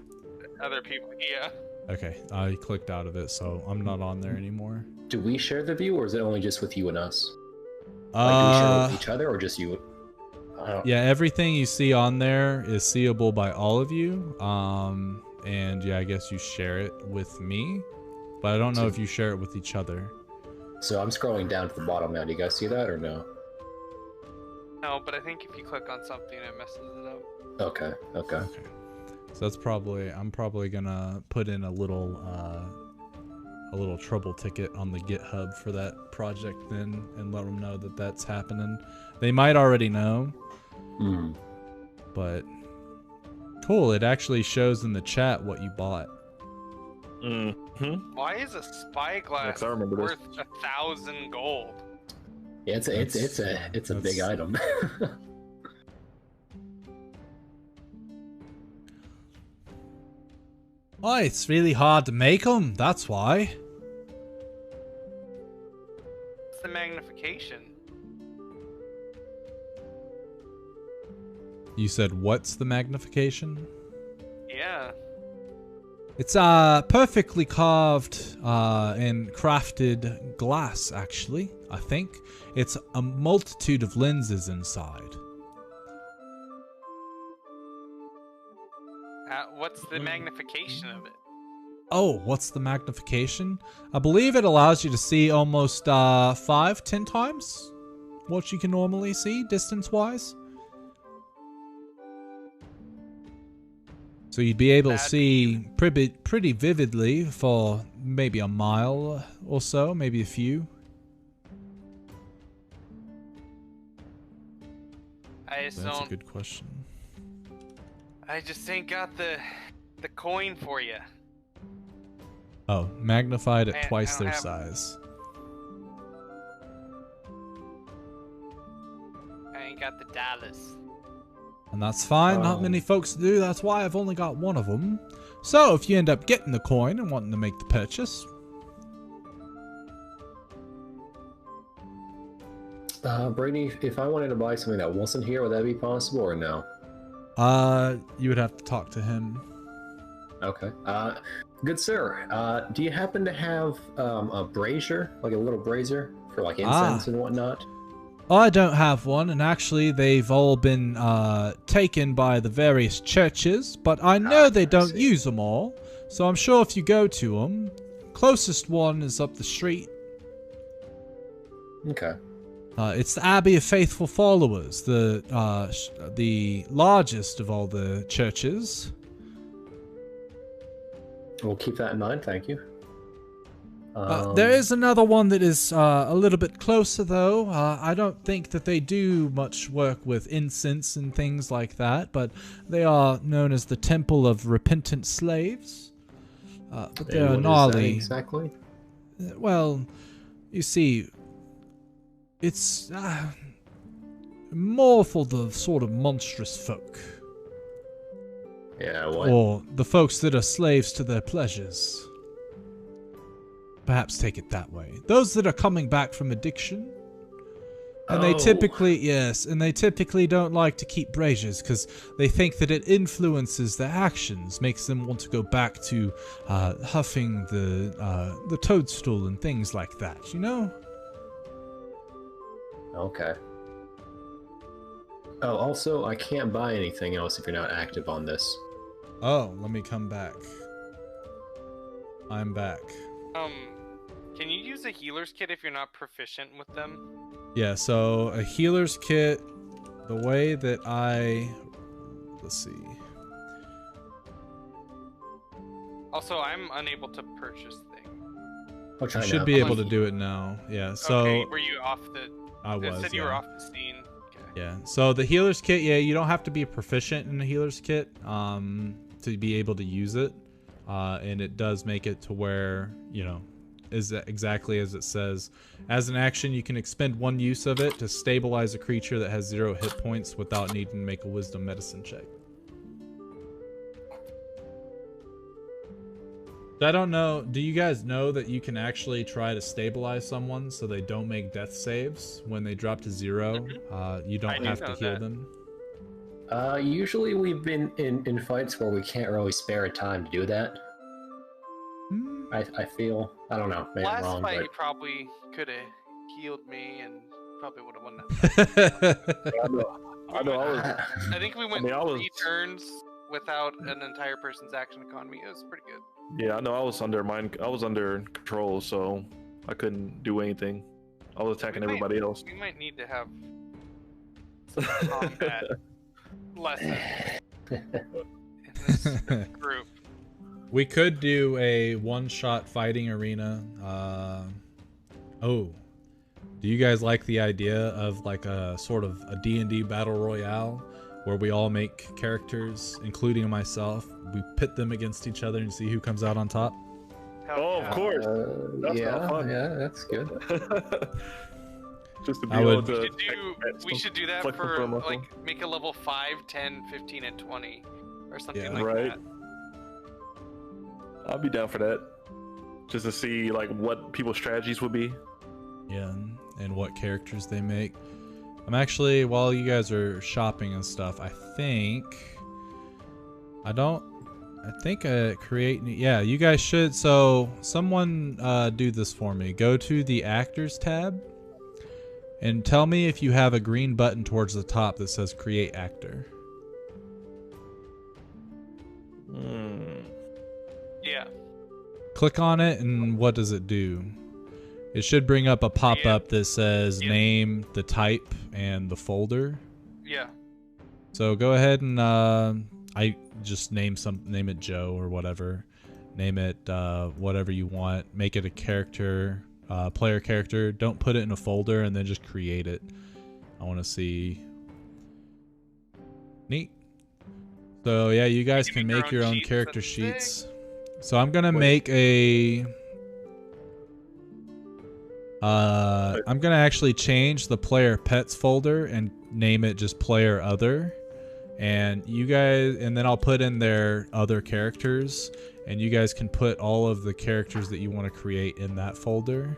other people, yeah. Okay, I clicked out of it, so I'm not on there anymore. Do we share the view, or is it only just with you and us? Like, do we share it with each other, or just you? Yeah, everything you see on there is seeable by all of you. And yeah, I guess you share it with me, but I don't know if you share it with each other. So I'm scrolling down to the bottom now. Do you guys see that or no? No, but I think if you click on something, it messes it up. Okay. So that's I'm probably gonna put in a little trouble ticket on the GitHub for that project then, and let them know that that's happening. They might already know, but cool. It actually shows in the chat what you bought. Mm-hmm. Why is a spyglass Yes, I remember this. worth 1,000 gold? Yeah, it's a big item. Oh, it's really hard to make them. That's why. It's the magnification. You said what's the magnification? Yeah. It's perfectly carved and crafted glass, actually, I think. It's a multitude of lenses inside. What's the magnification of it? Oh, what's the magnification? I believe it allows you to see almost 5-10 times what you can normally see distance-wise. So you'd be able to see pretty vividly for maybe a mile or so, maybe a few. That's a good question. I just ain't got the coin for you. Oh, magnified at I twice don't their have- size. I ain't got the dollars. And that's fine, not many folks do, that's why I've only got one of them. So if you end up getting the coin and wanting to make the purchase... Brady, if I wanted to buy something that wasn't here, would that be possible or no? You would have to talk to him. Okay. Good sir, do you happen to have a brazier, like a little brazier for like incense and whatnot? I don't have one, and actually they've all been taken by the various churches, but I know they don't use them all, so I'm sure if you go to them, closest one is up the street. Okay. It's the Abbey of Faithful Followers, the largest of all the churches. We'll keep that in mind, thank you. There is another one that is a little bit closer, though. I don't think that they do much work with incense and things like that, but they are known as the Temple of Repentant Slaves. But they are gnarly. Exactly. Well, you see, it's more for the sort of monstrous folk. Yeah, what? Or the folks that are slaves to their pleasures. Perhaps take it that way. Those that are coming back from addiction. And they typically don't like to keep braziers because they think that it influences their actions, makes them want to go back to huffing the toadstool and things like that, you know? Okay. Oh, also, I can't buy anything else if you're not active on this. Oh, let me come back. I'm back. Can you use a healer's kit if you're not proficient with them? Yeah, so a healer's kit, the way that let's see. Also, I'm unable to purchase things. You should be able to do it now. Yeah, so... Okay, were you off the... I was, It said you were off the scene. Okay. Yeah, so the healer's kit, yeah, you don't have to be proficient in the healer's kit to be able to use it. And it does make it to where, you know, is exactly as it says. As an action, you can expend one use of it to stabilize a creature that has 0 hit points without needing to make a wisdom medicine check. I don't know, do you guys know that you can actually try to stabilize someone so they don't make death saves when they drop to 0? You don't have to heal them. Usually we've been in fights where we can't really spare time to do that. I feel, I don't know, maybe I'm wrong, Last fight, but... he probably could have healed me and probably would have won that. I know. I think we went 3 turns without an entire person's action economy. It was pretty good. Yeah, I know. I was under control, so I couldn't do anything. I was attacking everybody else. We might need to have some combat lessons in this group. We could do a one-shot fighting arena. Do you guys like the idea of like a sort of a D&D battle royale where we all make characters, including myself? We pit them against each other and see who comes out on top? Hell Oh, yeah. of course. That's yeah, not fun. yeah, that's good. Just to be I able would- to. We should do that flexible for muscle. like make a level 5, 10, 15, and 20 or something Yeah. like Right. that. I'll be down for that. Just to see like what people's strategies would be. Yeah, and what characters they make. I'm actually, while you guys are shopping and stuff, I think create, yeah, you guys should. So someone do this for me. Go to the actors tab and tell me if you have a green button towards the top that says create actor. Yeah. Click on it, and what does it do? It should bring up a pop-up that says Yeah. name, the type, and the folder. Yeah. So go ahead and I just name it Joe or whatever. Name it whatever you want. Make it a character, player character. Don't put it in a folder and then just create it. I want to see. Neat. So yeah, you guys can make your own character sheets. So I'm gonna make a. I'm gonna actually change the player pets folder and name it just player other, and you guys, and then I'll put in their other characters, and you guys can put all of the characters that you want to create in that folder,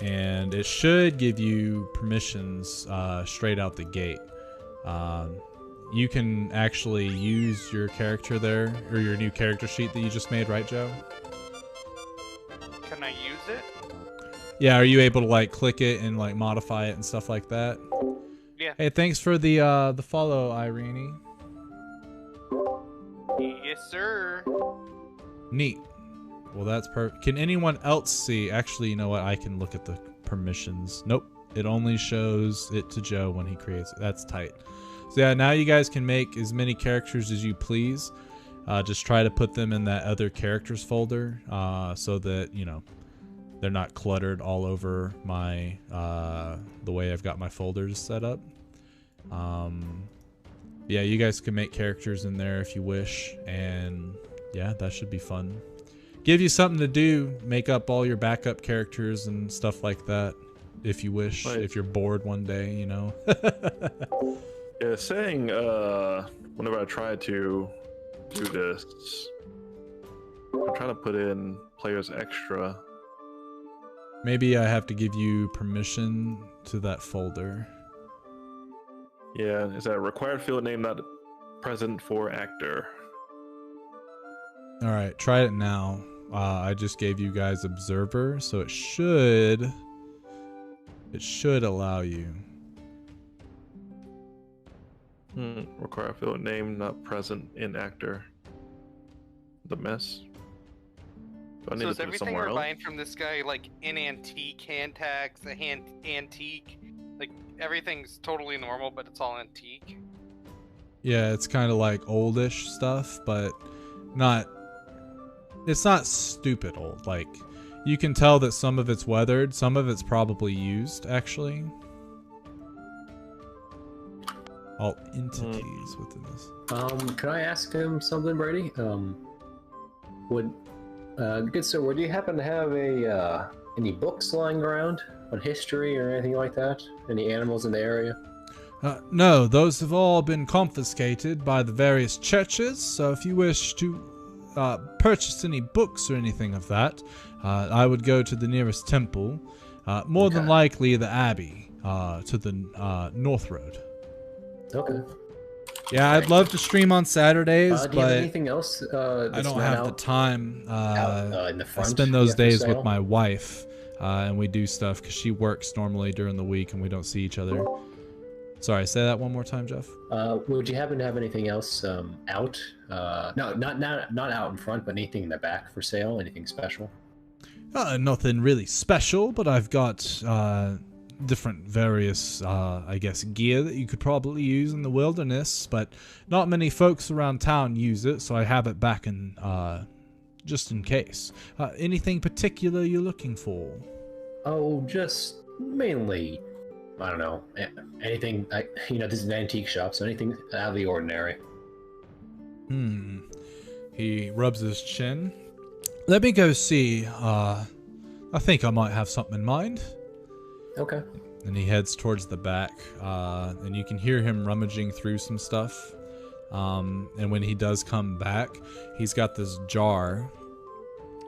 and it should give you permissions straight out the gate. You can actually use your character there, or your new character sheet that you just made, right, Joe? Can I use it? Yeah, are you able to like click it and like modify it and stuff like that? Yeah. Hey, thanks for the follow, Irene. Yes, sir. Neat. Well, that's perfect. Can anyone else see? Actually, you know what? I can look at the permissions. Nope. It only shows it to Joe when he creates it. That's tight. So yeah, now you guys can make as many characters as you please. Just try to put them in that other characters folder so that, you know, they're not cluttered all over my the way I've got my folders set up. Yeah, you guys can make characters in there if you wish, and yeah, that should be fun. Give you something to do, make up all your backup characters and stuff like that if you wish, Right. if you're bored one day, you know. Yeah, saying whenever I try to do this, I'm trying to put in players extra. Maybe I have to give you permission to that folder. Yeah, is that required field name not present for actor? All right, try it now. I just gave you guys observer, so it should allow you. Require field name not present in actor. The mess. Do I need So to is put it everything somewhere we're else? buying from this guy like in antique hand tags, the hand antique? Like everything's totally normal, but it's all antique. Yeah, it's kind of like oldish stuff, but not. It's not stupid old. Like, you can tell that some of it's weathered, some of it's probably used, actually. All entities within this. Can I ask him something, Brady? Good sir, would you happen to have any books lying around on history or anything like that? Any animals in the area? No, those have all been confiscated by the various churches, so if you wish to purchase any books or anything of that, I would go to the nearest temple, more than likely the abbey, to the north road. Okay. Yeah, I'd love to stream on Saturdays, Do you have but anything else? I don't have the time. In the I front. spend those yet for days sale? with my wife, and we do stuff because she works normally during the week and we don't see each other. Sorry, say that one more time, Jeff. Would you happen to have anything else out? No, not out in front, but anything in the back for sale? Anything special? Nothing really special, but I've got different various, I guess, gear that you could probably use in the wilderness, but not many folks around town use it, so I have it back in, just in case. Anything particular you're looking for? Oh, just mainly, I don't know, anything. This is an antique shop, so anything out of the ordinary. He rubs his chin. Let me go see. I think I might have something in mind. Okay. And he heads towards the back, and you can hear him rummaging through some stuff. And when he does come back, he's got this jar.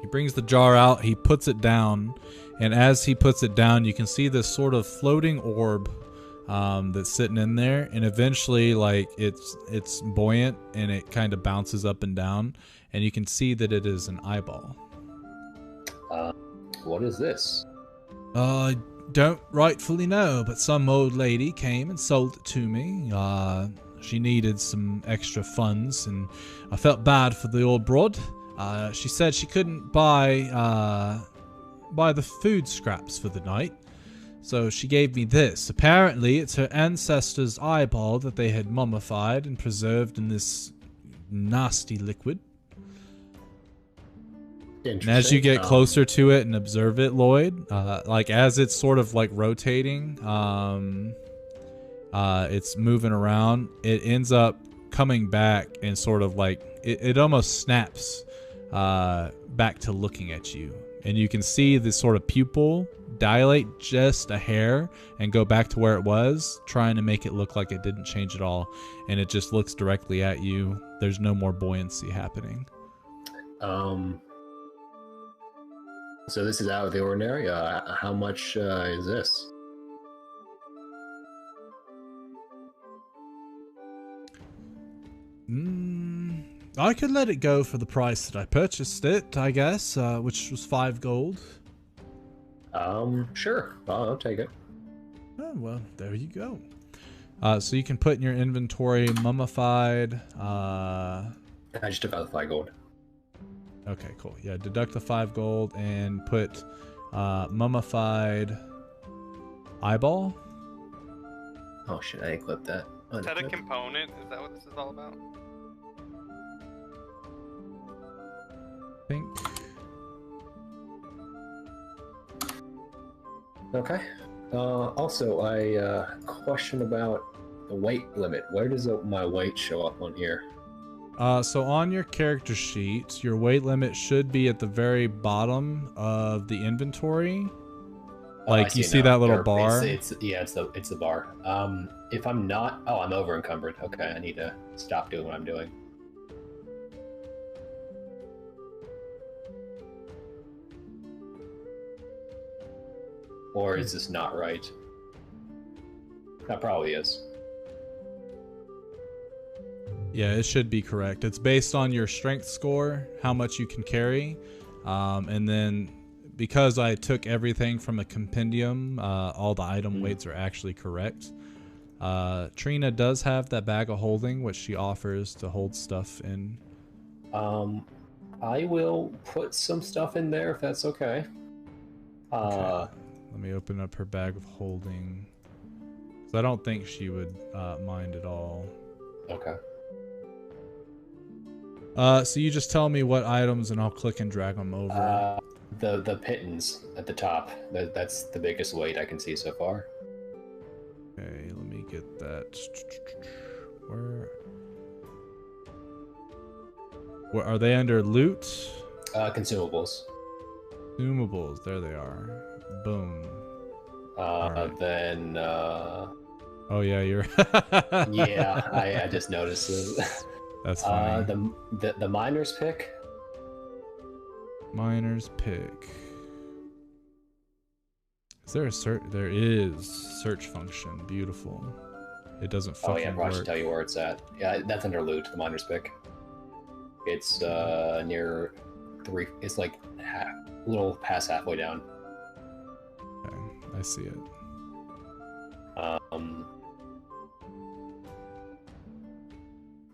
He brings the jar out, he puts it down, and as he puts it down, you can see this sort of floating orb that's sitting in there, and eventually, like, it's buoyant, and it kind of bounces up and down, and you can see that it is an eyeball. What is this? I don't rightfully know, but some old lady came and sold it to me. She needed some extra funds, and I felt bad for the old broad. She said she couldn't buy the food scraps for the night, so she gave me this. Apparently, it's her ancestor's eyeball that they had mummified and preserved in this nasty liquid. And as you get closer to it and observe it, Lloyd, like as it's sort of like rotating, it's moving around, it ends up coming back and sort of like, it almost snaps back to looking at you. And you can see this sort of pupil dilate just a hair and go back to where it was, trying to make it look like it didn't change at all. And it just looks directly at you. There's no more buoyancy happening. So this is out of the ordinary. How much is this? I could let it go for the price that I purchased it, I guess, which was 5 gold. Sure. I'll take it. Oh, well, there you go. So you can put in your inventory mummified. I just took out the 5 gold. Okay, cool. Yeah, deduct the 5 gold and put mummified eyeball. Oh shit, I ain't clipped that. Is that a component? Is that what this is all about? I think. Okay. Also, I question about the weight limit. Where does my weight show up on here? So on your character sheet, your weight limit should be at the very bottom of the inventory. Like you see that little bar? It's the bar. If I'm not, I'm over encumbered. Okay, I need to stop doing what I'm doing. Or is this not right? That probably is. Yeah, it should be correct. It's based on your strength score, how much you can carry. And then because I took everything from a compendium, all the item weights are actually correct. Trina does have that bag of holding, which she offers to hold stuff in. I will put some stuff in there if that's okay. Okay. Let me open up her bag of holding. So I don't think she would mind at all. Okay. So you just tell me what items and I'll click and drag them over. The pittons at the top. That's the biggest weight I can see so far. Okay, let me get that. Where are they under loot? Consumables. Consumables, there they are. Boom. Right. Then. Oh yeah, you're. Yeah, I just noticed this. That's funny. The miner's pick. Miner's pick. Is there a search? There is search function. Beautiful. It doesn't fucking Oh yeah, I probably should work. tell you where it's at. Yeah, that's under loot. The miner's pick. It's near 3. It's like a little past halfway down. Okay, I see it.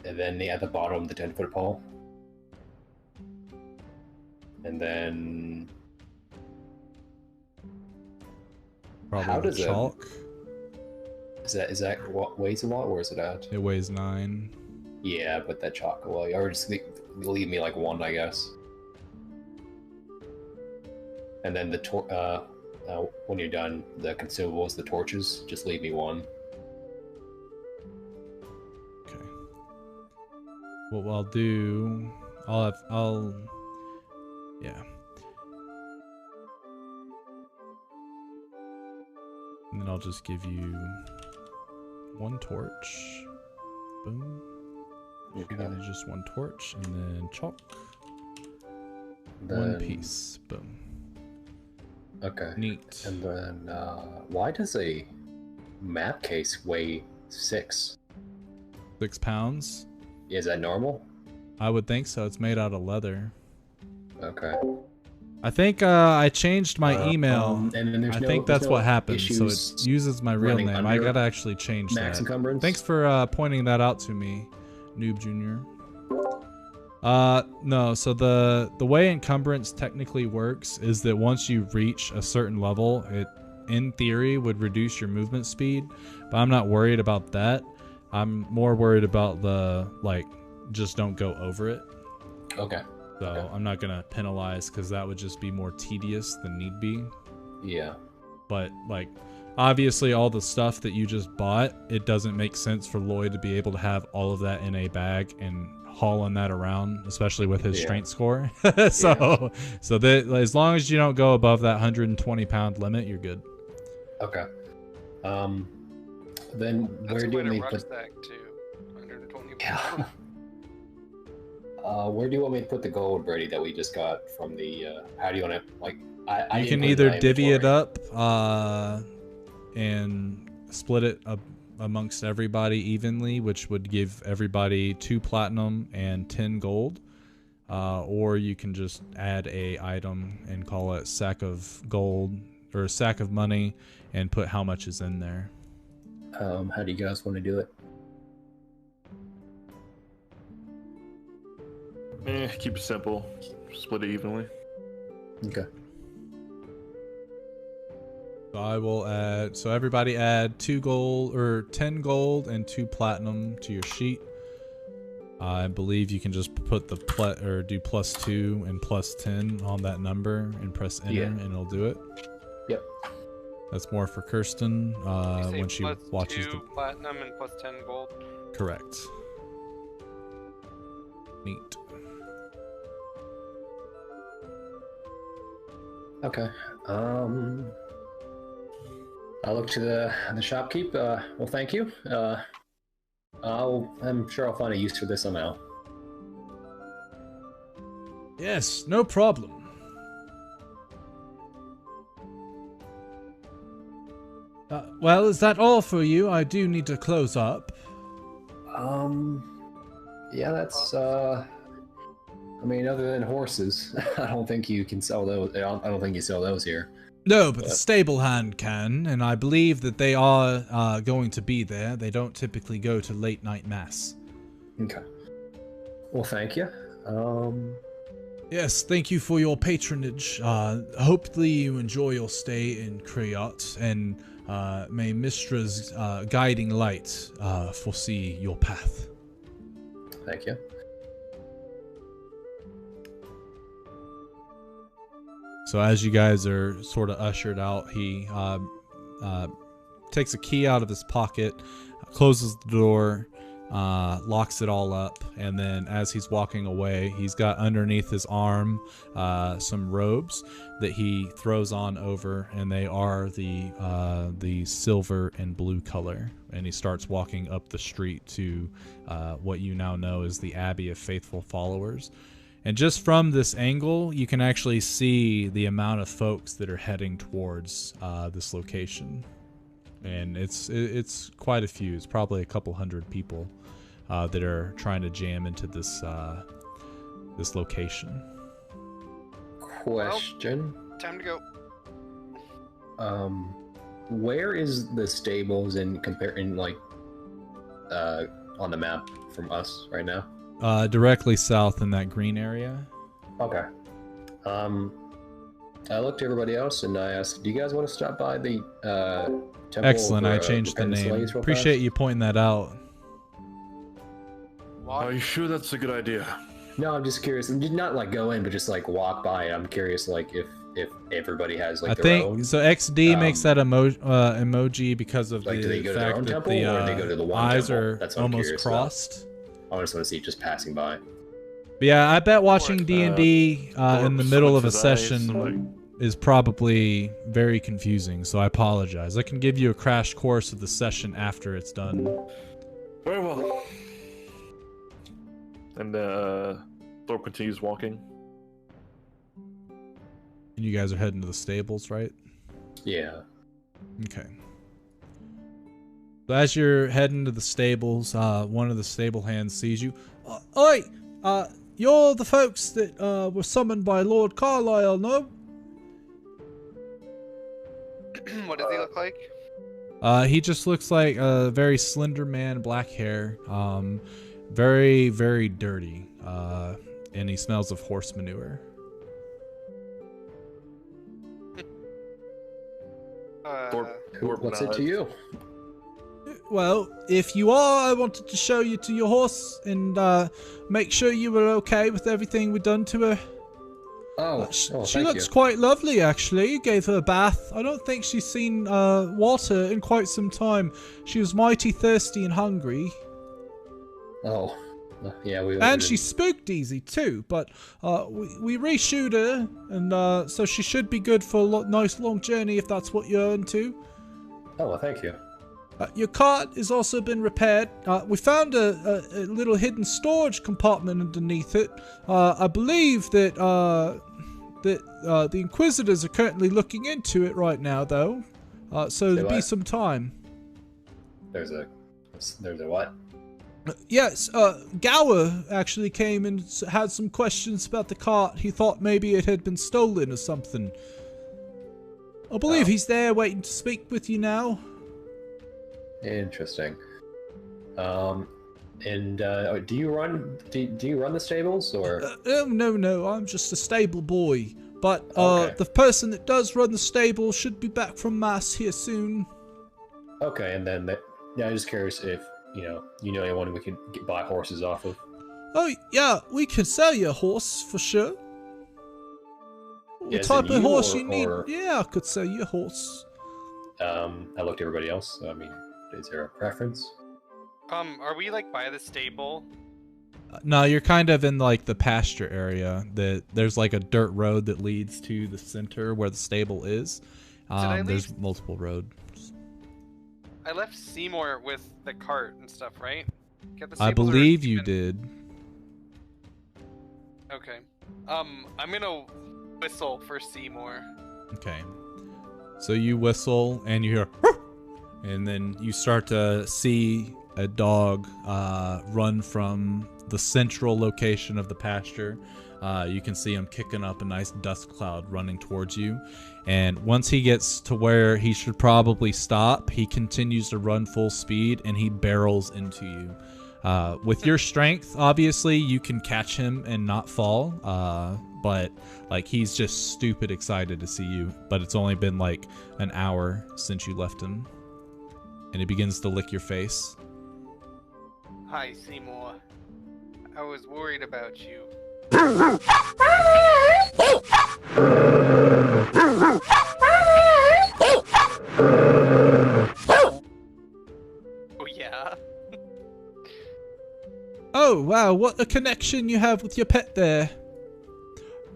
And then at the bottom, the 10-foot pole. And then... Probably how does chalk. Is that what weighs a lot? Where is it at? It weighs 9. Yeah, but that chalk away. Or just leave me like 1, I guess. And then the when you're done, the consumables, the torches, just leave me 1. What I'll do, Yeah. And then I'll just give you 1 torch. Boom. Okay. And then just 1 torch, and then chalk. Then, 1 piece. Boom. Okay. Neat. And then, why does a map case weigh 6? 6 pounds. Is that normal? I would think so. It's made out of leather. Okay. I think I changed my email. And then I think that's what happened. So it uses my real running name. I under gotta actually change max that. encumbrance? Thanks for pointing that out to me, Noob Junior. No. So the way encumbrance technically works is that once you reach a certain level, it in theory would reduce your movement speed. But I'm not worried about that. I'm more worried about the just don't go over it. Okay. So Okay. I'm not gonna penalize because that would just be more tedious than need be. Yeah. But obviously all the stuff that you just bought, it doesn't make sense for Lloyd to be able to have all of that in a bag and hauling that around, especially with his strength score. So that as long as you don't go above that 120-pound limit, you're good. Okay. Then That's where a do way you to want me rush to put? that to 120. Yeah. Where do you want me to put the gold, Brady, that we just got from the? How do you want to I You didn't can put it in either my divvy it inventory. up and split it up amongst everybody evenly, which would give everybody 2 platinum and 10 gold. Or you can just add a item and call it sack of gold or a sack of money and put how much is in there. How do you guys want to do it? Keep it simple. Split it evenly. Okay. So I will add. So everybody add 2 gold or 10 gold and 2 platinum to your sheet. I believe you can just put the do +2 and +10 on that number and press enter, and it'll do it. Yep. That's more for Kirsten when she watches +2 platinum and +10 gold. Correct. Neat. Okay. I'll look to the shopkeep. Well, thank you. I'm sure I'll find a use for this somehow. Yes, no problem. Well, is that all for you? I do need to close up. Yeah, that's I mean, other than horses, I don't think you can sell those. I don't think you sell those here. No, but the stable hand can, and I believe that they are going to be there. They don't typically go to late night mass. Okay. Well, thank you. Yes, thank you for your patronage. Hopefully you enjoy your stay in Krayot, and may Mistra's guiding light foresee your path. Thank you. So as you guys are sort of ushered out, he takes a key out of his pocket, closes the door, locks it all up, and then as he's walking away, he's got underneath his arm some robes that he throws on over, and they are the silver and blue color. And he starts walking up the street to what you now know is the Abbey of Faithful Followers. And just from this angle, you can actually see the amount of folks that are heading towards this location. And it's quite a few. It's probably a couple hundred people that are trying to jam into this this location. Question. Time to go. Where is the stables on the map from us right now? Directly south in that green area. Okay. I looked to everybody else and I asked, "Do you guys want to stop by the temple?" Excellent. I changed the name. Appreciate you pointing that out. Are you sure that's a good idea? No, I'm just curious. Not like go in, but just like walk by. I'm curious, like if everybody has like their own. So. XD makes that emoji because of like, do they the go to their own fact that temple, the or do they go to the one eyes temple? are That's what I'm almost curious about. crossed. I just want to see just passing by. But yeah, I bet watching course. D&D in the middle of a session Like, is probably very confusing, so I apologize. I can give you a crash course of the session after it's done. very well. And Thorpe continues walking. And you guys are heading to the stables, right? Yeah. Okay. So as you're heading to the stables, one of the stable hands sees you. Oi! You're the folks that were summoned by Lord Carlisle, no? What does he look like? He just looks like a very slender man, black hair, very, very dirty, and he smells of horse manure. What's it to you? Well, if you are, I wanted to show you to your horse and make sure you were okay with everything we done to her. She thank looks you. quite lovely, actually. You gave her a bath. I don't think she's seen water in quite some time. She was mighty thirsty and hungry. Oh, yeah, And she spooked easy, too. But we reshoot her, and so she should be good for a nice long journey if that's what you're into. Oh, well, thank you. Your cart has also been repaired. We found a little hidden storage compartment underneath it. I believe that the Inquisitors are currently looking into it right now, though. So there'll be some time. There's a what? Yes, Gower actually came and had some questions about the cart. He thought maybe it had been stolen or something. I believe he's there waiting to speak with you now. Interesting. Do you run the stables or? No, I'm just a stable boy. But Okay. the person that does run the stable should be back from mass here soon. Okay, and then I'm just curious if you know anyone we can buy horses off of. Oh yeah, we can sell you a horse for sure. What Yeah, is type it of you horse you or- need? or- Yeah, I could sell you a horse. I looked at everybody else. So, I mean, is there a preference? Are we like by the stable? No, you're kind of in like the pasture area. There's like a dirt road that leads to the center where the stable is. There's multiple roads. I left Seymour with the cart and stuff, right? Get the I stables, or believe is he you been- did. Okay. I'm gonna whistle for Seymour. Okay. So you whistle and you hear, "Ruff!" And then you start to see a dog run from the central location of the pasture. You can see him kicking up a nice dust cloud running towards you. And once he gets to where he should probably stop, he continues to run full speed and he barrels into you. With your strength, obviously, you can catch him and not fall. But like he's just stupid excited to see you. But it's only been like an hour since you left him. And he begins to lick your face. Hi, Seymour. I was worried about you. Oh yeah. Oh, wow, what a connection you have with your pet there.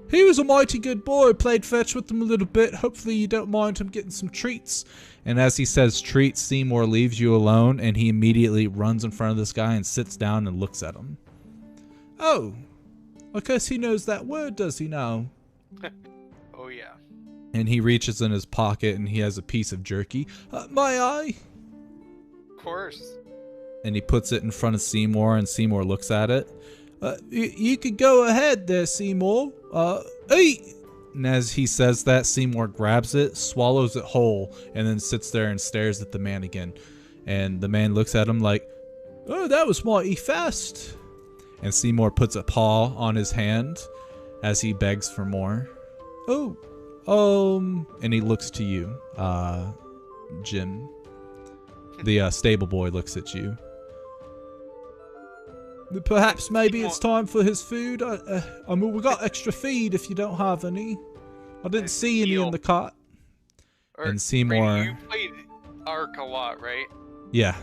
He was a mighty good boy, played fetch with him a little bit. Hopefully you don't mind him getting some treats. And as he says treats, Seymour leaves you alone, and he immediately runs in front of this guy and sits down and looks at him. Oh, I guess he knows that word, does he now? Oh yeah. And he reaches in his pocket and he has a piece of jerky. My eye. Of course. And he puts it in front of Seymour, and Seymour looks at it. You could go ahead there, Seymour. Eat! And as he says that, Seymour grabs it, swallows it whole, and then sits there and stares at the man again. And the man looks at him like, oh, that was mighty fast. And Seymour puts a paw on his hand as he begs for more. And he looks to you, Jim. The stable boy looks at you. Perhaps maybe it's time for his food. I mean, we got extra feed if you don't have any. I didn't see any in the cart. And Seymour... Brady, you played Ark a lot, right? Yeah.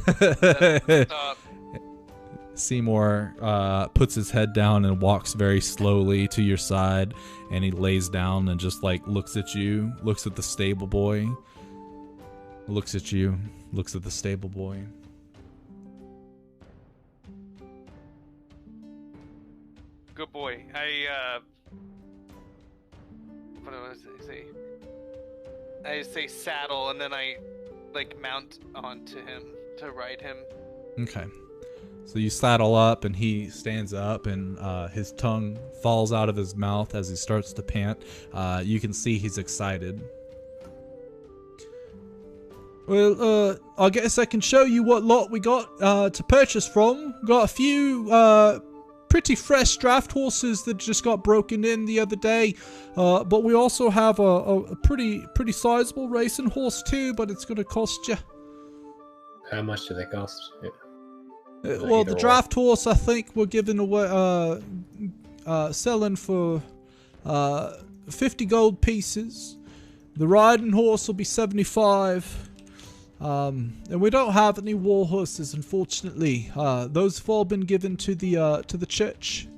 Stop. Seymour puts his head down and walks very slowly to your side, and he lays down and just like looks at you, looks at the stable boy, looks at you, looks at the stable boy. Good boy. What do I say? I say saddle, and then I like mount onto him to ride him. Okay. So you saddle up, and he stands up, and his tongue falls out of his mouth as he starts to pant. You can see he's excited. Well, I guess I can show you what lot we got to purchase from. Got a few pretty fresh draft horses that just got broken in the other day, but we also have a pretty sizable racing horse too, but it's going to cost you. How much do they cost? Yeah. Well, the draft horse I think we're giving away, selling for 50 gold pieces. The riding horse will be 75. And we don't have any war horses, unfortunately. Those have all been given to the church.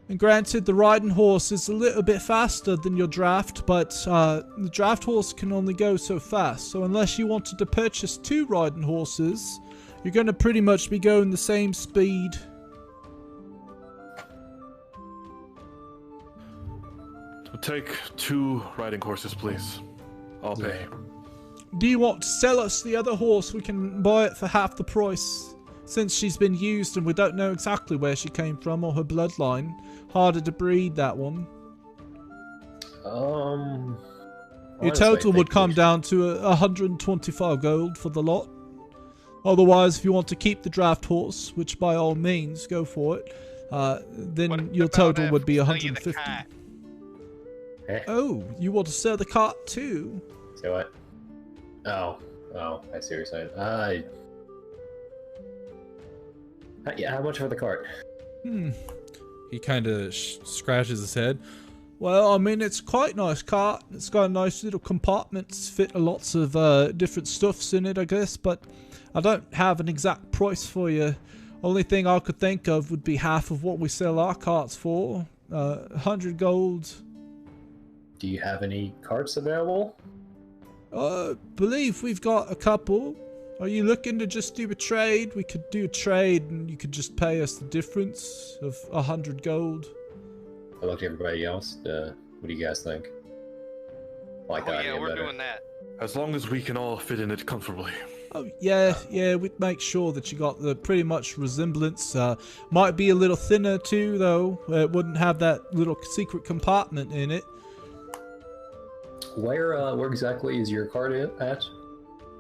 And granted, the riding horse is a little bit faster than your draft, but the draft horse can only go so fast. So unless you wanted to purchase 2 riding horses, you're going to pretty much be going the same speed. We'll take 2 riding horses, please. I'll pay. Do you want to sell us the other horse? We can buy it for half the price. Since she's been used and we don't know exactly where she came from or her bloodline. Harder to breed, that one. Your total would come down to 125 gold for the lot. Otherwise, if you want to keep the draft horse, which by all means, go for it, then your total would be 150. Oh, you want to sell the cart too? Say what? Oh, I see what you're saying. Yeah, how much for the cart? He kind of scratches his head. Well, I mean, it's quite a nice cart. It's got nice little compartments, fit lots of different stuffs in it, I guess, but I don't have an exact price for you. Only thing I could think of would be half of what we sell our carts for. 100 gold. Do you have any carts available? Believe we've got a couple. Are you looking to just do a trade? We could do a trade and you could just pay us the difference of 100 gold. I looked at everybody else. What do you guys think? Like that idea we're better. doing that. As long as we can all fit in it comfortably. Oh, yeah, we'd make sure that you got the pretty much resemblance. Might be a little thinner too, though. It wouldn't have that little secret compartment in it. Where exactly is your cart at?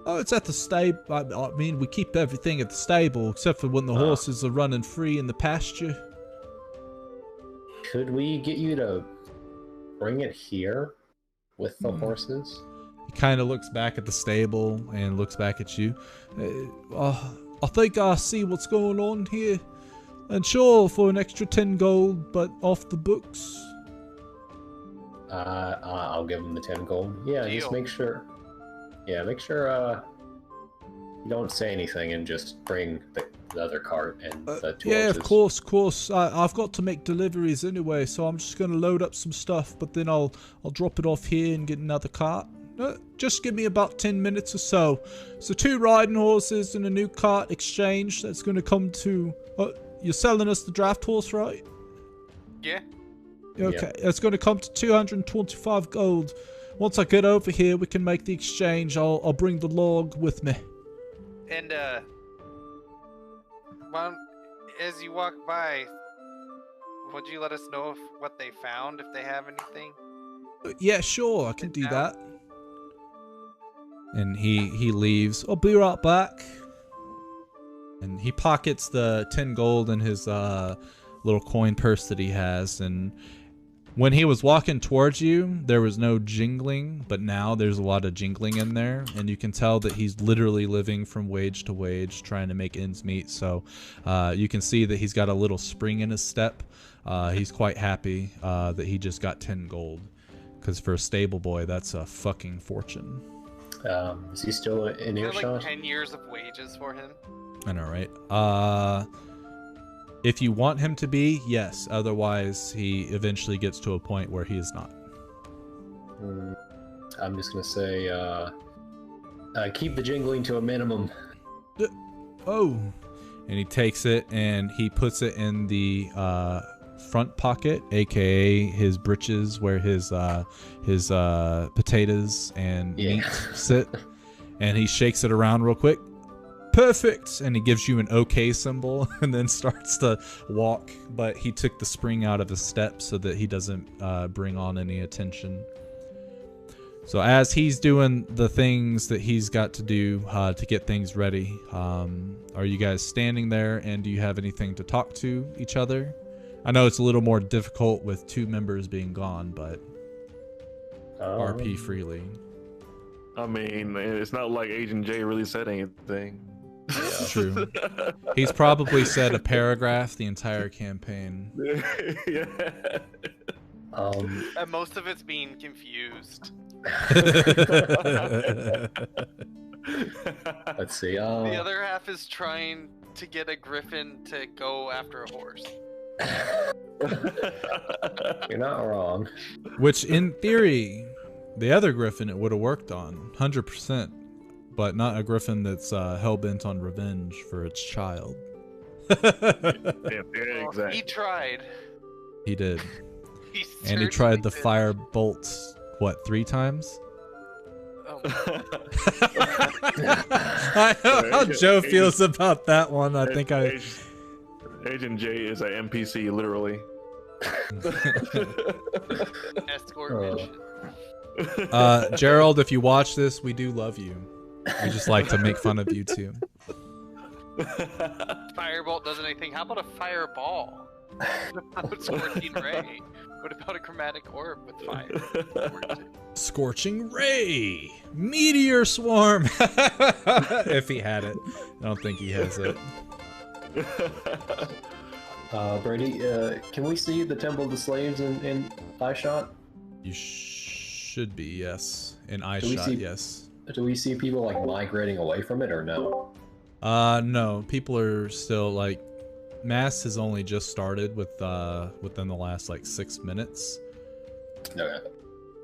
Oh, it's at the stable. I mean, we keep everything at the stable, except for when the horses are running free in the pasture. Could we get you to bring it here with the horses? He kind of looks back at the stable and looks back at you. I think I see what's going on here. And sure, for an extra 10 gold, but off the books. I'll give him the 10 gold. Yeah, Deal. just make sure. Yeah, make sure you don't say anything and just bring the other cart and the 2 yeah, horses. of course. I've got to make deliveries anyway, so I'm just going to load up some stuff, but then I'll drop it off here and get another cart. Just give me about 10 minutes or so. So 2 riding horses and a new cart exchange. That's going to come to... you're selling us the draft horse, right? Yeah. Okay, It's going to come to 225 gold. Once I get over here, we can make the exchange. I'll bring the log with me. And well, as you walk by, would you let us know what they found, if they have anything? Yeah, sure, I can do that. And he leaves. I'll be right back. And he pockets the 10 gold in his little coin purse that he has. And when he was walking towards you, there was no jingling, but now there's a lot of jingling in there, and you can tell that he's literally living from wage to wage, trying to make ends meet. So you can see that he's got a little spring in his step. He's quite happy that he just got 10 gold, because for a stable boy, that's a fucking fortune. Is he still in I have like earshot? 10 years of wages for him. I know, right? If you want him to be, yes. Otherwise, he eventually gets to a point where he is not. I'm just gonna say, keep the jingling to a minimum. Oh, and he takes it and he puts it in the front pocket, aka his britches, where his potatoes and meat sit, and he shakes it around real quick. Perfect, and he gives you an OK symbol, and then starts to walk. But he took the spring out of his step so that he doesn't bring on any attention. So as he's doing the things that he's got to do to get things ready, are you guys standing there, and do you have anything to talk to each other? I know it's a little more difficult with 2 members being gone, but RP freely. I mean, it's not like Agent J really said anything. Yeah. True. He's probably said a paragraph the entire campaign. Yeah. And most of it's being confused. Let's see. The other half is trying to get a griffin to go after a horse. You're not wrong. Which, in theory, the other griffin it would have worked on, 100%. But not a griffin that's hell-bent on revenge for its child. Yeah, exactly. He tried. He did. He And he tried the certainly did. fire bolts, what, 3 times? Oh, I know how Joe feels about that one. I think Agent J is an NPC, literally. escort mission. Gerald, if you watch this, we do love you. We just like to make fun of you too. Firebolt does anything. How about a fireball? What about Scorching Ray? What about a chromatic orb with fire? Scorching Ray! Meteor Swarm! If he had it. I don't think he has it. Brady, can we see the Temple of the Slaves in eye shot? You should be, yes. In eye Do we shot, see- yes. Do we see people like migrating away from it or no? No. People are still like, mass has only just started with within the last like 6 minutes, Okay.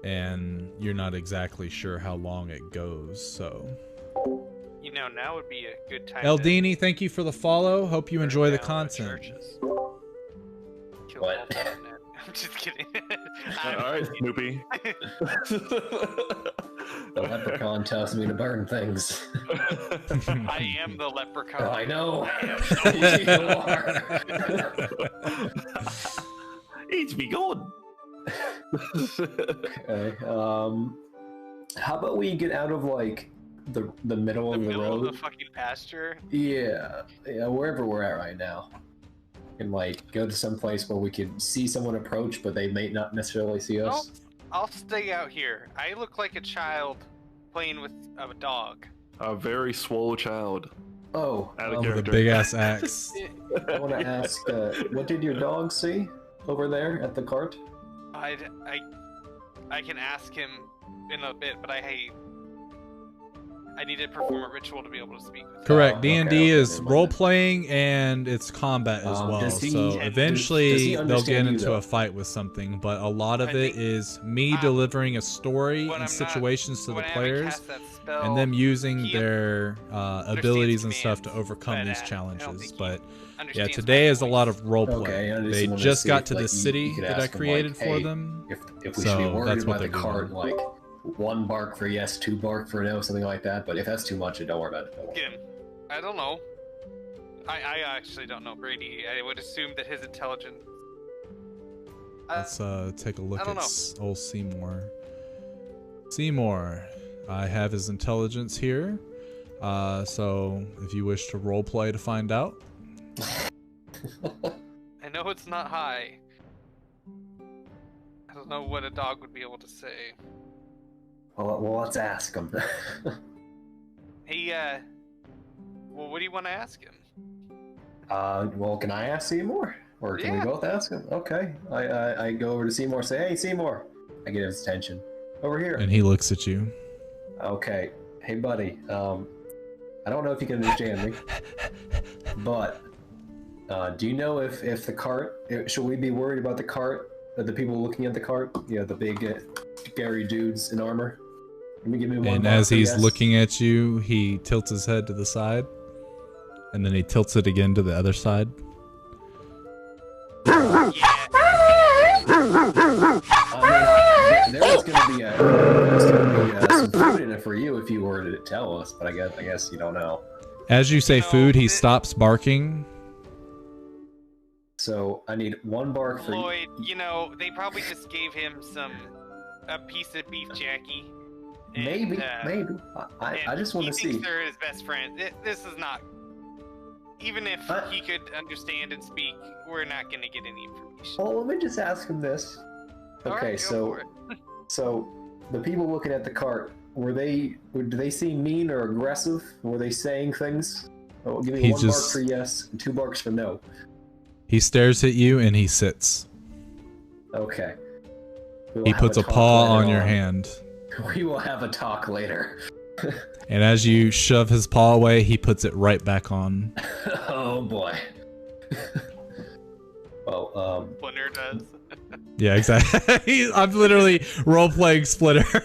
and you're not exactly sure how long it goes. So, You know, now would be a good time. Eldini, thank you for the follow. Hope you burn enjoy the down content. churches. Kill What? all the internet. I'm just kidding. Alright, Snoopy. The leprechaun tells me to burn things. I am the leprechaun. I know. I am Each be good. Okay. How about we get out of like the middle the of the middle road? of the fucking pasture. Yeah, wherever we're at right now. And like go to some place where we can see someone approach, but they may not necessarily see us. I'll stay out here. I look like a child playing with a dog. A very swole child. Oh, Out of With a character. big ass axe. I want to ask, what did your dog see over there at the cart? I can ask him in a bit, but I need to perform a ritual to be able to speak with him. Correct. Oh, D&D okay, is never mind. role playing and it's combat as well. Does he- So does he eventually they'll understand get you, into though? a fight with something, but a lot of I it think- is me delivering a story When and I'm situations to when the I haven't players, cast that spell, and them using he their abilities and stuff to commands, overcome but, these I don't challenges. think he But yeah, understands today my is a voice. lot of role Okay, play. I just They wanted to just see got if, to like, this you city could that I ask them, created like, for hey, them. If we So should be worried that's what about the they're cart, doing. like 1 bark for yes, 2 bark for no, something like that. But if that's too much, don't worry about it. Again, I don't know. I actually don't know Brady. I would assume that his intelligence. Let's take a look I at don't know. old Seymour. Seymour, I have his intelligence here. So if you wish to roleplay to find out. I know it's not high. I don't know what a dog would be able to say. Well, let's ask him. Hey, well, what do you want to ask him? Well, can I ask Seymour? Or can we Yeah. both ask him? Okay. I go over to Seymour, say, hey, Seymour. I get his attention. Over here. And he looks at you. Okay. hey, buddy. I don't know if you can understand me, but do you know if the cart? Should we be worried about the cart? The people looking at the cart? You know, the big, scary dudes in armor. Can you give me one? And bar as for he's yes? looking at you, he tilts his head to the side, and then he tilts it again to the other side. Yeah. I mean, there was gonna be some food in it for you if you were to tell us, but I guess you don't know. As you say No, food, he it- stops barking. So I need one bark for Lloyd, you know, they probably just gave him a piece of beef jerky. and, maybe. I and just want to He see. thinks they're his best friend. This is not. Even if he could understand and speak, we're not going to get any information. Well, let me just ask him this. All Okay, right, go so for it. so the people looking at the cart, did they seem mean or aggressive? Were they saying things? Oh, give me He one bark just- for yes and 2 barks for no. He stares at you and he sits. Okay. We will He have puts a talk paw later on your hand. We will have a talk later. And as you shove his paw away, he puts it right back on. Oh boy. Well, Splinter does. Yeah, exactly. I'm literally role-playing Splinter.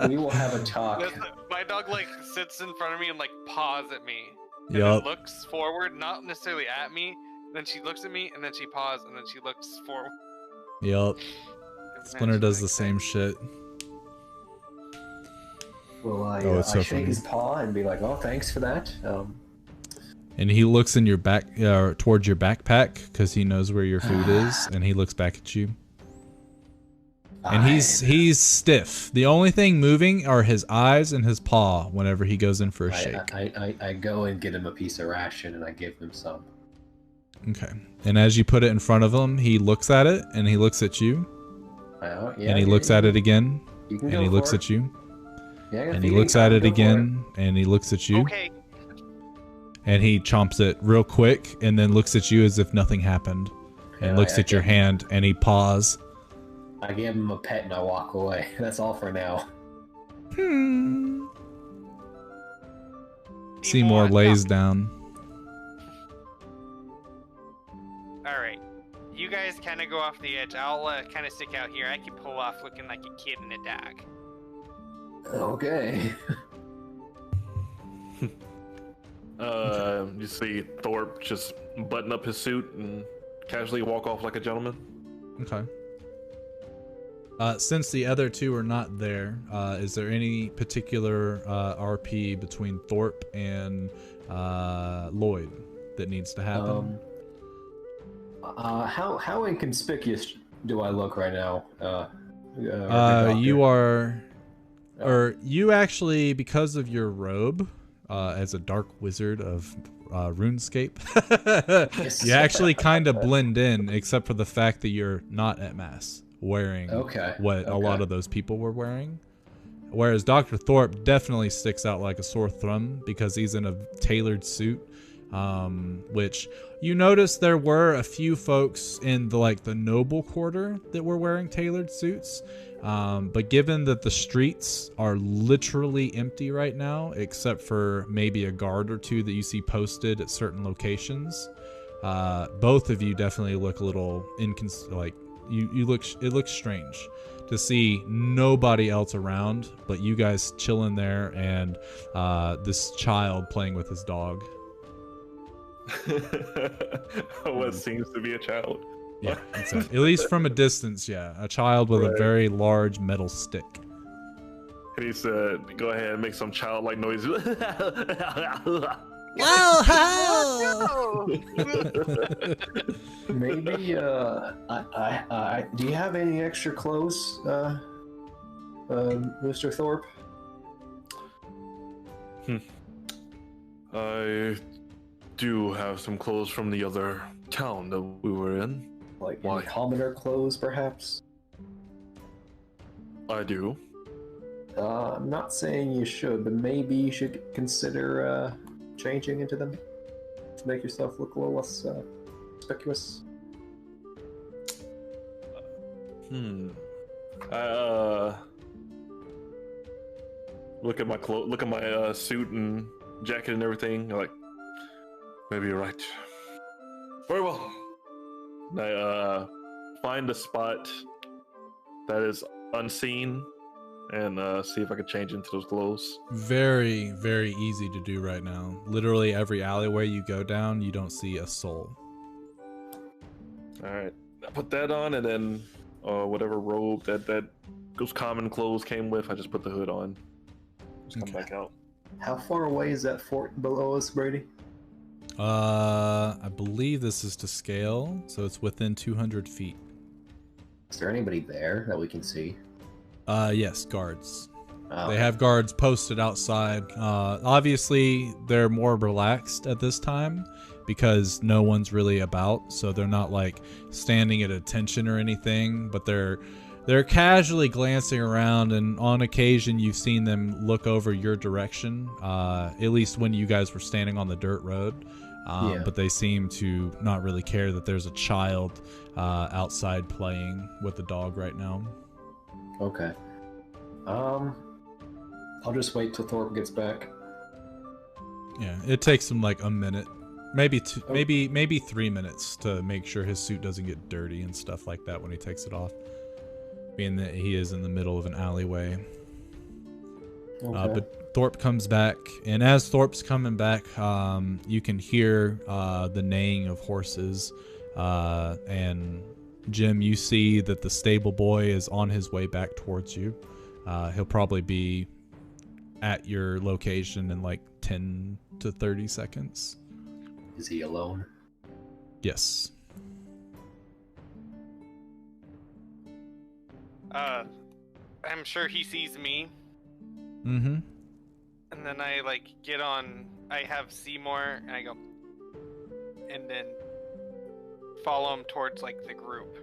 we will have a talk. My dog like sits in front of me and like paws at me. And Yup. then looks forward, not necessarily at me. Then she looks at me, and then she paws, and then she looks forward. Yup. Splinter does the same shit. Will I, Oh, it's I so shake funny. his paw and be like, "Oh, thanks for that." And he looks in your back, towards your backpack, because he knows where your food is, and he looks back at you. And he's stiff. The only thing moving are his eyes and his paw whenever he goes in for a shake. I go and get him a piece of ration and I give him some. Okay. And as you put it in front of him, he looks at it, and he looks at you, and he looks at it again, and he looks at you, and he looks at it again, and he looks at you, Okay. and he chomps it real quick, and then looks at you as if nothing happened, and looks at your hand, and he paws. I give him a pet and I walk away. That's all for now. Seymour lays down. Alright. You guys kind of go off the edge. I'll kind of stick out here. I can pull off looking like a kid in a dog. Okay. You see Thorpe just button up his suit and casually walk off like a gentleman. Okay. Since the other two are not there, is there any particular RP between Thorpe and Lloyd that needs to happen? How inconspicuous do I look right now? You are, or you actually, because of your robe, as a dark wizard of RuneScape, Yes. you actually kind of blend in, except for the fact that you're not at mass wearing what a lot of those people were wearing. Whereas Dr. Thorpe definitely sticks out like a sore thumb because he's in a tailored suit, which you notice there were a few folks in the noble quarter that were wearing tailored suits. But given that the streets are literally empty right now, except for maybe a guard or two that you see posted at certain locations, both of you definitely look a little it looks strange to see nobody else around, but you guys chilling there and this child playing with his dog. What seems to be a child. Yeah, exactly. At least from a distance, yeah. A child with a very large metal stick. And he said, go ahead and make some childlike noises. Wow! Maybe do you have any extra clothes, Mr. Thorpe? I do have some clothes from the other town that we were in. Like Why? commoner clothes, perhaps? I do. I'm not saying you should, but maybe you should consider changing into them to make yourself look a little less conspicuous. look at my look at my suit and jacket and everything. I'm like, maybe you're right. Very well. And I find a spot that is unseen and see if I can change into those clothes. Very, very easy to do right now. Literally every alleyway you go down, you don't see a soul. All right, I put that on, and then whatever robe that those common clothes came with, I just put the hood on. Just come back out. How far away is that fort below us, Brady? I believe this is to scale, so it's within 200 feet. Is there anybody there that we can see? Yes, guards. Oh. They have guards posted outside. Obviously, they're more relaxed at this time because no one's really about, so they're not like standing at attention or anything, but they're casually glancing around, and on occasion you've seen them look over your direction, at least when you guys were standing on the dirt road. But they seem to not really care that there's a child outside playing with the dog right now. Okay. I'll just wait till Thorpe gets back. Yeah, it takes him like a minute, maybe two, maybe 3 minutes to make sure his suit doesn't get dirty and stuff like that when he takes it off, being that he is in the middle of an alleyway. Okay. But Thorpe comes back, and as Thorpe's coming back, you can hear the neighing of horses, and Jim, you see that the stable boy is on his way back towards you. He'll probably be at your location in like 10 to 30 seconds. Is he alone? Yes. I'm sure he sees me. Mm-hmm. And then I like get on. I have Seymour, and I go, and then follow him towards like the group.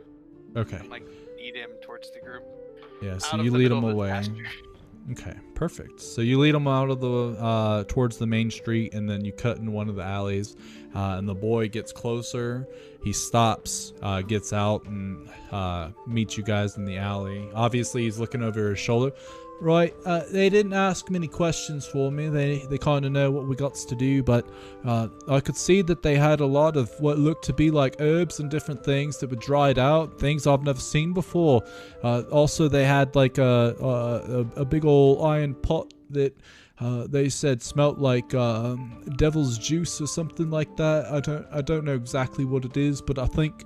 Okay. And like lead him towards the group. Yeah. So you lead him away. Okay, perfect. So you lead him out of the towards the main street, and then you cut in one of the alleys, and the boy gets closer. He stops, gets out, and meets you guys in the alley. Obviously, he's looking over his shoulder. Right, they didn't ask many questions for me. They kind of know what we got to do, but I could see that they had a lot of what looked to be like herbs and different things that were dried out, things I've never seen before. Also, they had like a big old iron pot that they said smelt like devil's juice or something like that. I don't know exactly what it is, but I think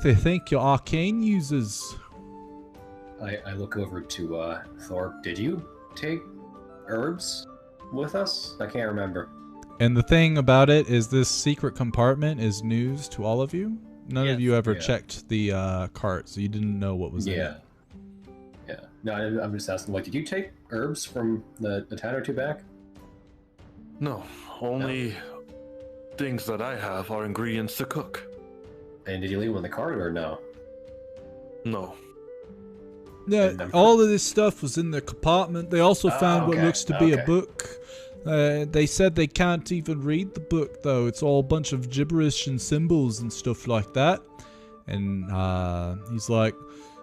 they think you're arcane users. I look over to Thorpe. Did you take herbs with us? I can't remember. And the thing about it is this secret compartment is news to all of you. None of you ever checked the cart, so you didn't know what was in it. Yeah. No, I'm just asking, like, did you take herbs from the town or two back? No, only things that I have are ingredients to cook. And did you leave them in the cart or no? No. Yeah, all of this stuff was in the compartment. They also found what looks to be a book. They said they can't even read the book, though. It's all a bunch of gibberish and symbols and stuff like that. And he's like,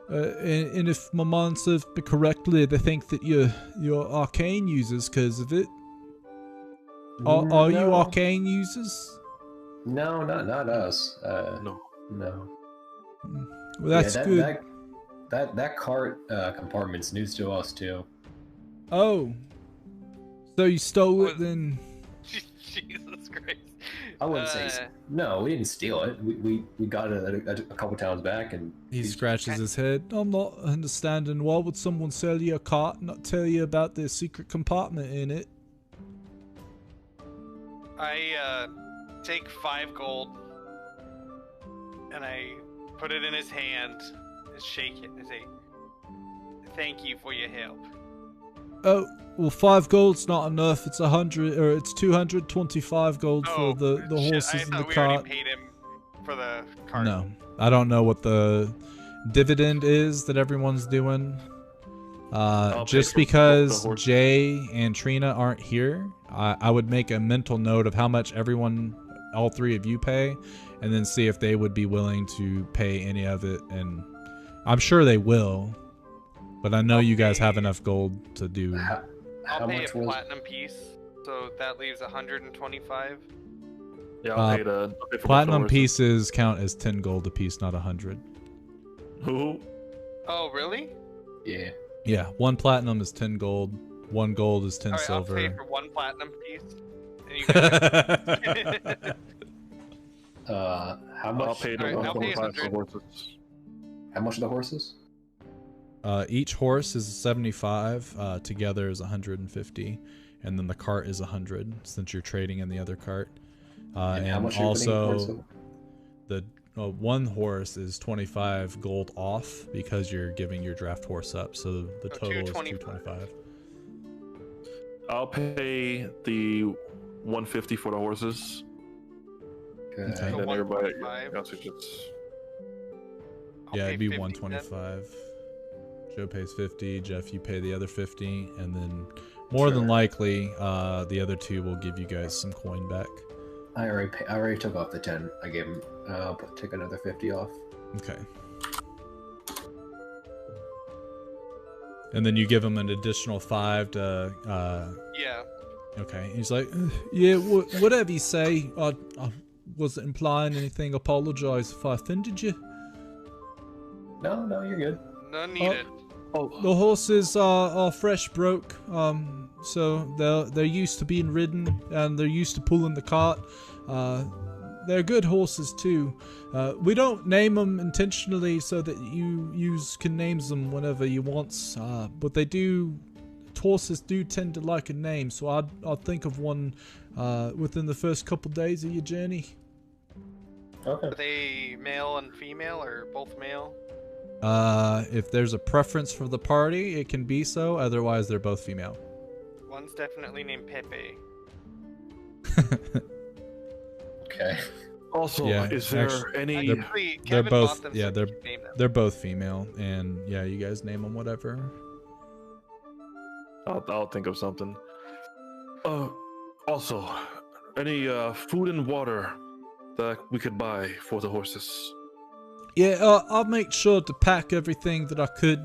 and if my mind serves me correctly, they think that you're arcane users because of it. Are you arcane users? No, not us. No. Well, that's good. That cart compartment's news to us too. Oh, so you stole it then? Jesus Christ! I wouldn't say no. We didn't steal it. We got it a couple towns back, and he scratches his head. I'm not understanding. Why would someone sell you a cart and not tell you about the secret compartment in it? I take 5 gold and I put it in his hand. Shake it and say, "Thank you for your help." Oh, well, 5 gold's not enough. It's 100, or it's 225 gold for the horses in the cart. I thought we already paid him for the cart. No, I don't know what the dividend is that everyone's doing. Just because Jay and Trina aren't here, I would make a mental note of how much all 3 of you pay, and then see if they would be willing to pay any of it. And I'm sure they will, but I know you guys have enough gold to do. I'll pay much a was? platinum piece, so that leaves 125. Yeah, I'll pay for both Platinum horses. pieces count as 10 gold a piece, not 100. Who? Oh, really? Yeah. Yeah, 1 platinum is 10 gold. 1 gold is 10 All right, I'll pay silver. for 1 platinum piece. And you guys How much? I'll pay the Alright, I'll pay 125 for 100. horses. How much are the horses? Each horse is 75. Together is 150, and then the cart is 100 since you're trading in the other cart. And how And much are you putting towards also, the 1 horse is 25 gold off because you're giving your draft horse up. So the So total is 225. 225. I'll pay the 150 for the horses. Okay. Okay. And So then everybody 125. else is just... I'll Yeah, pay it'd be 50 then. 125. Joe pays 50. Jeff, you pay the other 50, and then more than Sure. likely, the other 2 will give you guys some coin back. I already took off the 10. I gave him. Take another 50 off. Okay. And then you give him an additional 5 to. Yeah. Okay. He's like, yeah, whatever you say. I wasn't implying anything. Apologize if I offended you. No, you're good. None needed. The horses are fresh broke, so they're used to being ridden and they're used to pulling the cart. They're good horses too. We don't name them intentionally so that you can name them whenever you want. But they do. Horses do tend to like a name, so I'll think of one within the first couple days of your journey. Okay. Are they male and female, or both male? If there's a preference for the party, it can be so. Otherwise, they're both female. One's definitely named Pepe. Okay. Also, Yeah, is there actually, any... Actually, they're Kevin both- bought them, yeah, so they're- he can name them. They're both female, and yeah, you guys name them whatever. I'll think of something. Also, any food and water that we could buy for the horses? Yeah, I'll make sure to pack everything that I could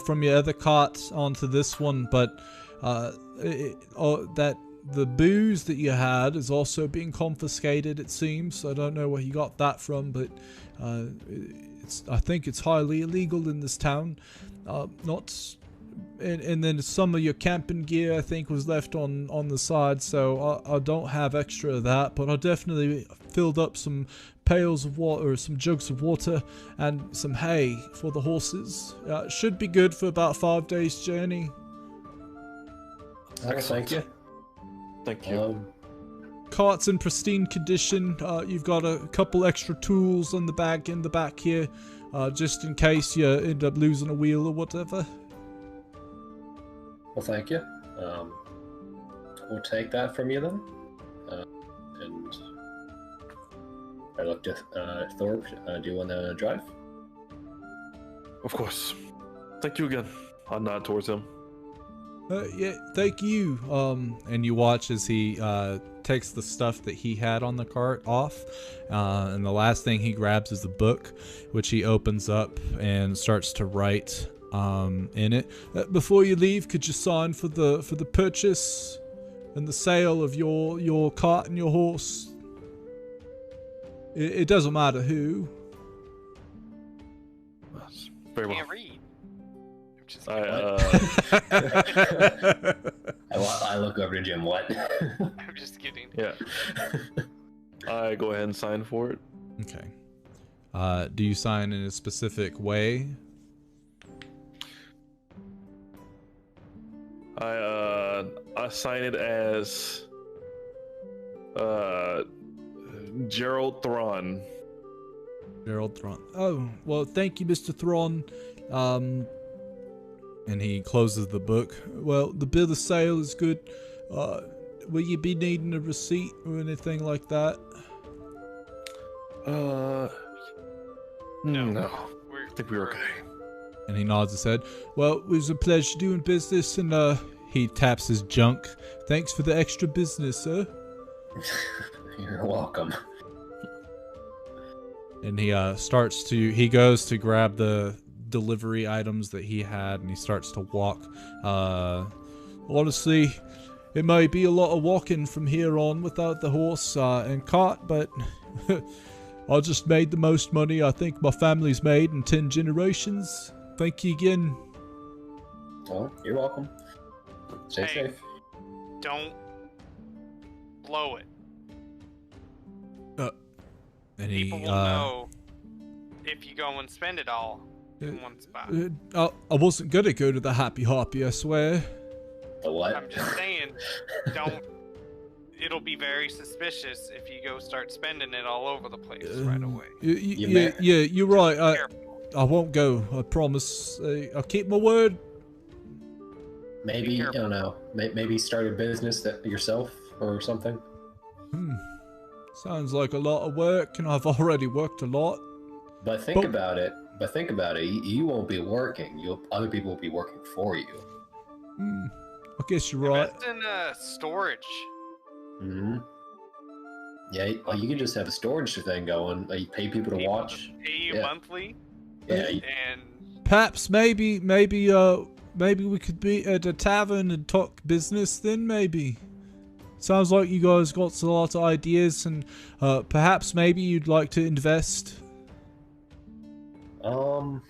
from your other carts onto this one, but that the booze that you had is also being confiscated, it seems. I don't know where you got that from, but I think it's highly illegal in this town. And then some of your camping gear, I think, was left on the side, so I don't have extra of that, but I definitely filled up some pails of water, or some jugs of water, and some hay for the horses. Should be good for about 5 days' journey. Well, thank you. Thank you. Cart's in pristine condition. You've got a couple extra tools in the back here, just in case you end up losing a wheel or whatever. Well, thank you. We'll take that from you then. And I looked at Thorpe. Do you want to drive? Of course. Thank you again. I'll nod towards him. Yeah, thank you. And you watch as he takes the stuff that he had on the cart off, and the last thing he grabs is the book, which he opens up and starts to write in it. Before you leave, could you sign for the purchase and the sale of your cart and your horse? It doesn't matter who. That's very well. Can't read. I'm just I look over to Jim. What? I'm just kidding. Yeah. I go ahead and sign for it. Okay. Do you sign in a specific way? I sign it as Gerald Thrawn. Gerald Thrawn. Oh, well, thank you, Mr. Thrawn. And he closes the book. Well, the bill of sale is good. Will you be needing a receipt or anything like that? No. We're, I think we're okay. And he nods his head. Well, it was a pleasure doing business, and he taps his junk. Thanks for the extra business, sir. You're welcome. And he he goes to grab the delivery items that he had, and he starts to walk honestly, it may be a lot of walking from here on without the horse and cart, but I just made the most money I think my family's made in 10 generations. Thank you again. Oh, you're welcome. Stay safe. Don't blow it. And People will know if you go and spend it all in one spot. I wasn't gonna go to the Happy Hoppy, I swear. The what? I'm just saying, don't. It'll be very suspicious if you go start spending it all over the place right away. Yeah, you're right. Careful. I won't go. I promise. I'll keep my word. Maybe, I don't know, maybe start a business that yourself or something. Sounds like a lot of work, and I've already worked a lot. But think about it. You won't be working. Other people will be working for you. I guess you're right. Invest in storage. Mm-hmm. Yeah, well, you can just have a storage thing going. You pay people to watch. Pay you monthly. Yeah. And Perhaps maybe we could be at a tavern and talk business then, maybe. Sounds like you guys got a lot of ideas, and perhaps maybe you'd like to invest. Nah,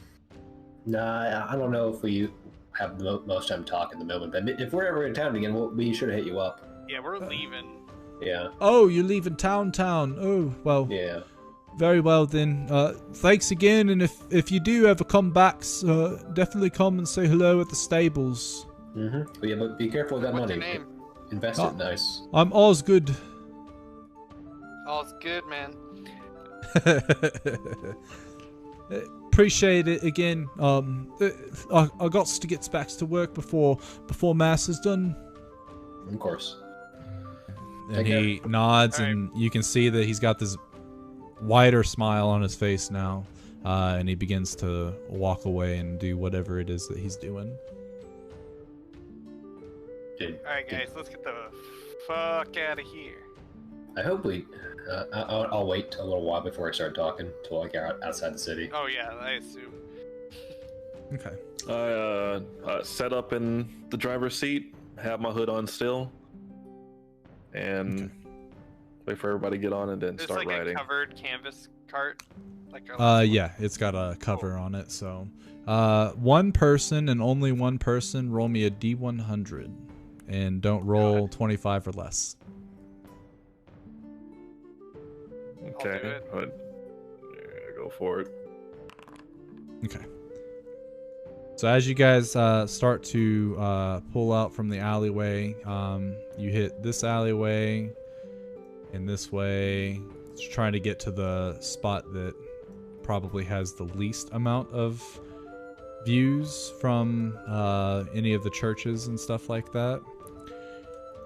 I don't know if we have the most time talking at the moment, but if we're ever in town again, we'll be sure to hit you up. yeah, we're leaving. Yeah. Oh, you're leaving town. Oh, well. Yeah. Very well then. Thanks again, and if you do ever come back, definitely come and say hello at the stables. Mm-hmm. Yeah, but be careful with that What's money. your name? Invest it nice. I'm Osgood. All's good, man. Appreciate it again. I got to get back to work before mass is done. Of course. And he nods, and you can see that he's got this wider smile on his face now, and he begins to walk away and do whatever it is that he's doing. Alright, guys, let's get the fuck out of here. I hope we. I'll wait a little while before I start talking till I get outside the city. Oh, yeah, I assume. Okay. I set up in the driver's seat, have my hood on still, and wait for everybody to get on and then start riding. There's like a covered canvas cart? Yeah, it's got a cover on it, so. One person and only one person, roll me a D100. And don't roll 25 or less. Okay, but go for it. Okay. So as you guys start to pull out from the alleyway, you hit this alleyway and this way, just trying to get to the spot that probably has the least amount of views from any of the churches and stuff like that.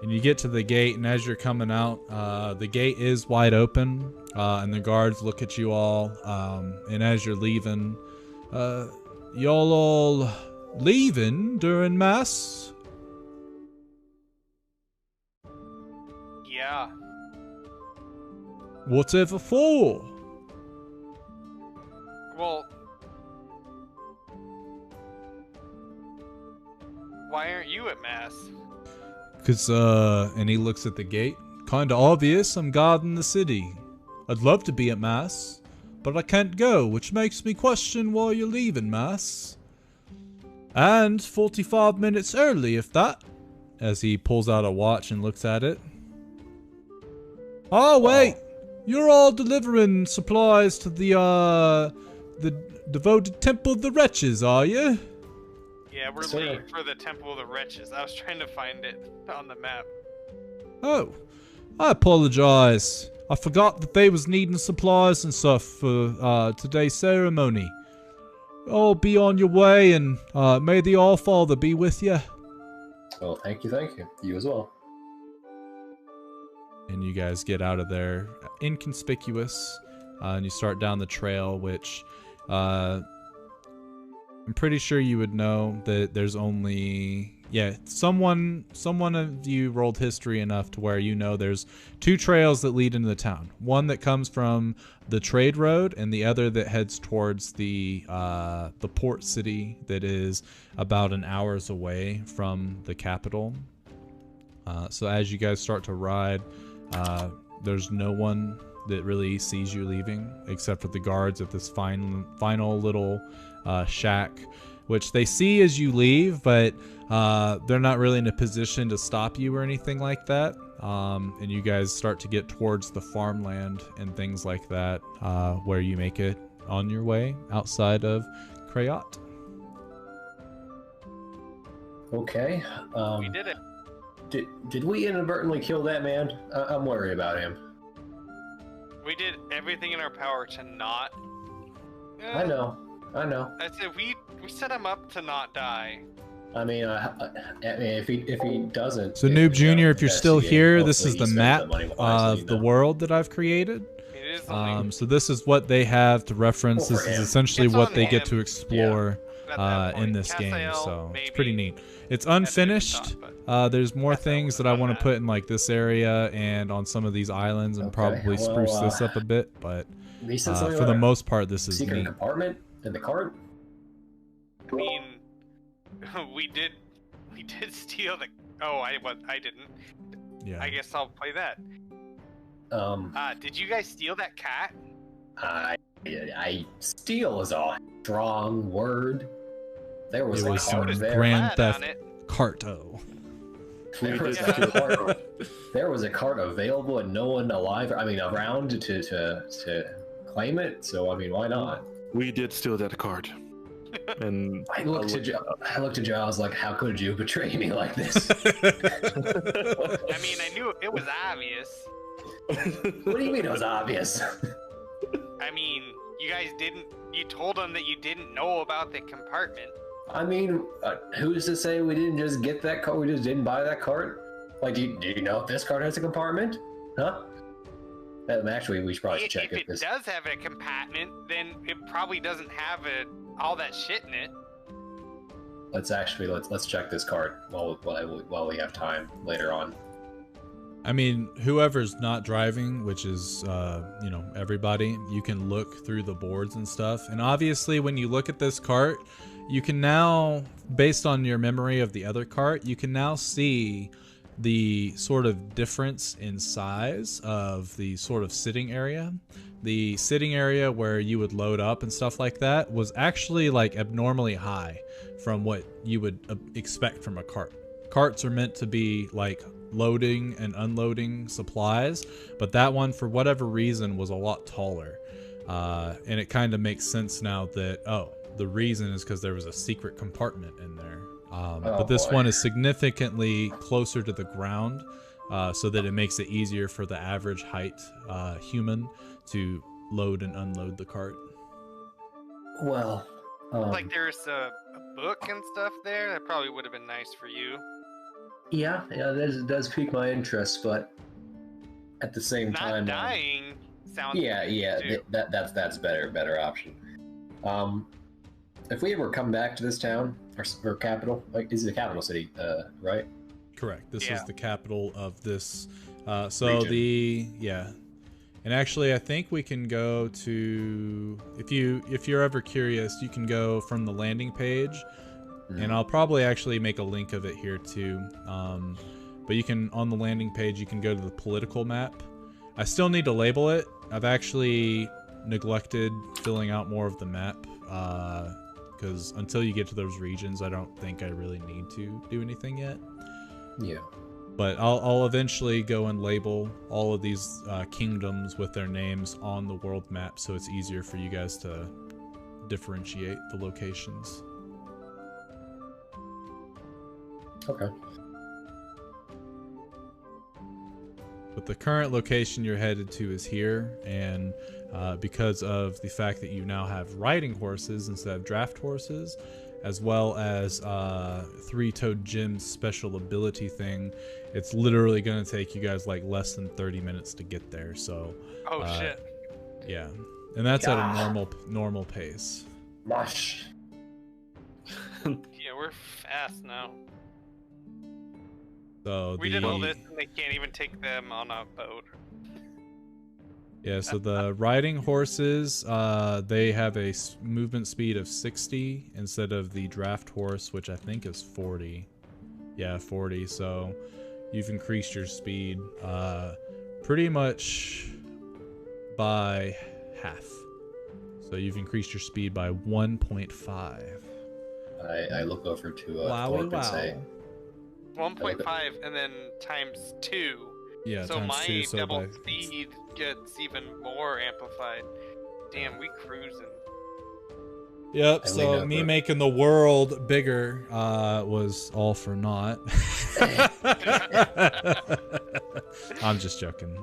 And you get to the gate, and as you're coming out, the gate is wide open, and the guards look at you all, and as you're leaving, y'all all leaving during mass? Yeah. Whatever for? Well, why aren't you at mass? Cause, and he looks at the gate. Kinda obvious, I'm guarding the city. I'd love to be at mass, but I can't go, which makes me question why you're leaving mass. And 45 minutes early, if that. As he pulls out a watch and looks at it. Oh, wait! You're all delivering supplies to the devoted Temple of the Wretches, are you? Yeah, we're late for the Temple of the Wretches. I was trying to find it on the map. Oh, I apologize. I forgot that they was needing supplies and stuff for today's ceremony. Oh, be on your way, and may the All-Father be with you. Well, thank you. You as well. And you guys get out of there inconspicuous, and you start down the trail, which I'm pretty sure you would know that there's only yeah, someone of you rolled history enough to where you know there's 2 trails that lead into the town. One that comes from the trade road, and the other that heads towards the port city that is about an hour's away from the capital. So as you guys start to ride, there's no one that really sees you leaving except for the guards at this final little shack, which they see as you leave, but they're not really in a position to stop you or anything like that. And you guys start to get towards the farmland and things like that, where you make it on your way outside of Krayot. Okay. We did it. Did we inadvertently kill that man? I'm worried about him. We did everything in our power to not. I know. I said we set him up to not die. I mean, if he doesn't. So Noob Jr., if you're still here, this hopefully is he the spends map money wisely, of the world that I've created. It is only So this is what they have to reference. Well, for This is him. essentially It's what on they get him. to explore at that in point. this game. Cassiel, So it's maybe. pretty neat. It's At the unfinished. top, but There's more Cassiel things that would've I done want to that. put in like this area and on some of these islands, and Okay, probably well, spruce this up a bit. But He said something for the about most part, this a is secret neat. compartment in the cart. I mean, we did steal the. Oh, I didn't. Yeah. I guess I'll play that. Did you guys steal that cat? I steal is a strong word. There was It a was cart some there. grand Glad on theft it. carto. There was, Yeah. a cart, there was a cart available and no one alive. I mean, around to claim it. So I mean, why not? We did steal that card. And I looked at Joe. I looked at Joe. I was like, "How could you betray me like this?" I mean, I knew it was obvious. What do you mean it was obvious? I mean, you guys didn't. You told them that you didn't know about the compartment. I mean, who's to say we didn't just get that cart? We just didn't buy that cart? Like, do you know if this cart has a compartment? Huh? Actually, we should probably check If if it this. does have a compartment, then it probably doesn't have all that shit in it. Let's check this cart while we have time later on. I mean, whoever's not driving, which is, everybody, you can look through the boards and stuff. And obviously, when you look at this cart, you can now, based on your memory of the other cart, you can now see the sort of difference in size of the sort of sitting area. The sitting area where you would load up and stuff like that was actually like abnormally high from what you would expect from a cart. Carts are meant to be like loading and unloading supplies, but that one, for whatever reason, was a lot taller. And it kind of makes sense now that, the reason is because there was a secret compartment in there. But this one is significantly closer to the ground, so that it makes it easier for the average height human to load and unload the cart. Well, Like there's a book and stuff there. That probably would have been nice for you. yeah, that does pique my interest, but at the same Not time, dying sounds. yeah, too. that's better option. If we ever come back to this town or capital, like, is it a capital city, right? Correct. This Yeah. is the capital of this. Region. And actually, I think we can go to, if you're ever curious, you can go from the landing page, and I'll probably actually make a link of it here too. But you can, on the landing page, you can go to the political map. I still need to label it. I've actually neglected filling out more of the map, because until you get to those regions, I don't think I really need to do anything yet. Yeah. But I'll eventually go and label all of these kingdoms with their names on the world map, so it's easier for you guys to differentiate the locations. Okay. But the current location you're headed to is here, and because of the fact that you now have riding horses instead of draft horses, as well as Three-Toed Jim's special ability thing, it's literally going to take you guys like less than 30 minutes to get there. So, Oh shit. yeah, and that's at a normal pace. Mush. Yeah, we're fast now. So We did all this, and they can't even take them on a boat. Yeah, so the riding horses, they have a movement speed of 60 instead of the draft horse, which I think is 40. Yeah, 40. So you've increased your speed pretty much by half. So you've increased your speed by 1.5. I look over to Wowie Thorpe wow. and say, 1.5 and then times 2. Yeah, So times my 2, so double by... speed gets even more amplified. Damn, we cruising. Yep, I lean so over. me making the world bigger was all for naught. I'm just joking.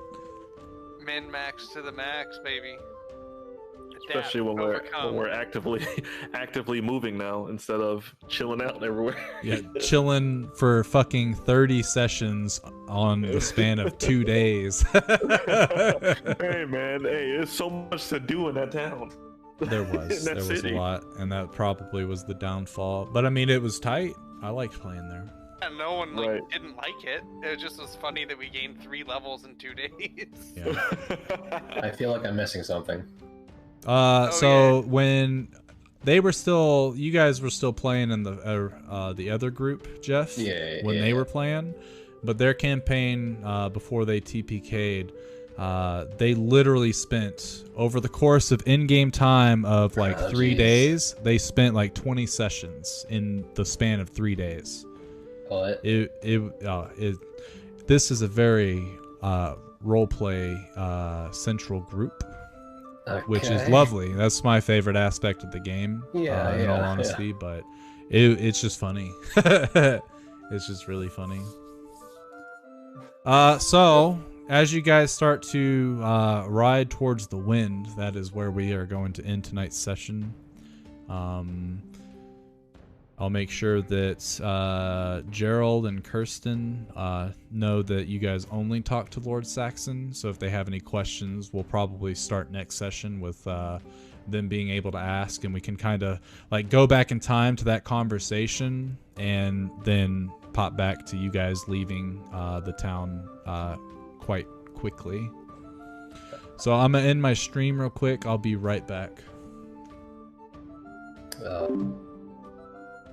Min max to the max, baby. Especially when we're actively moving now instead of chilling out everywhere. Yeah, chilling for fucking 30 sessions on the span of 2 days. Hey man, hey, there's so much to do in that town. There was a lot, and that probably was the downfall. But I mean, it was tight. I liked playing there. And no one didn't like it. It just was funny that we gained 3 levels in 2 days. Yeah. I feel like I'm missing something. When they were still, you guys were still playing in the other group, Jeff. Yeah. When they were playing, but their campaign before they TPK'd, they literally spent over the course of in-game time of like 3 days. They spent like 20 sessions in the span of 3 days. What? This is a very roleplay central group. Okay. Which is lovely. That's my favorite aspect of the game. In all honesty, but it's just funny. It's just really funny. So as you guys start to ride towards the wind, that is where we are going to end tonight's session. I'll make sure that Gerald and Kirsten know that you guys only talk to Lord Saxon. So if they have any questions, we'll probably start next session with them being able to ask, and we can kind of like go back in time to that conversation and then pop back to you guys leaving the town quite quickly. So I'm gonna end my stream real quick. I'll be right back.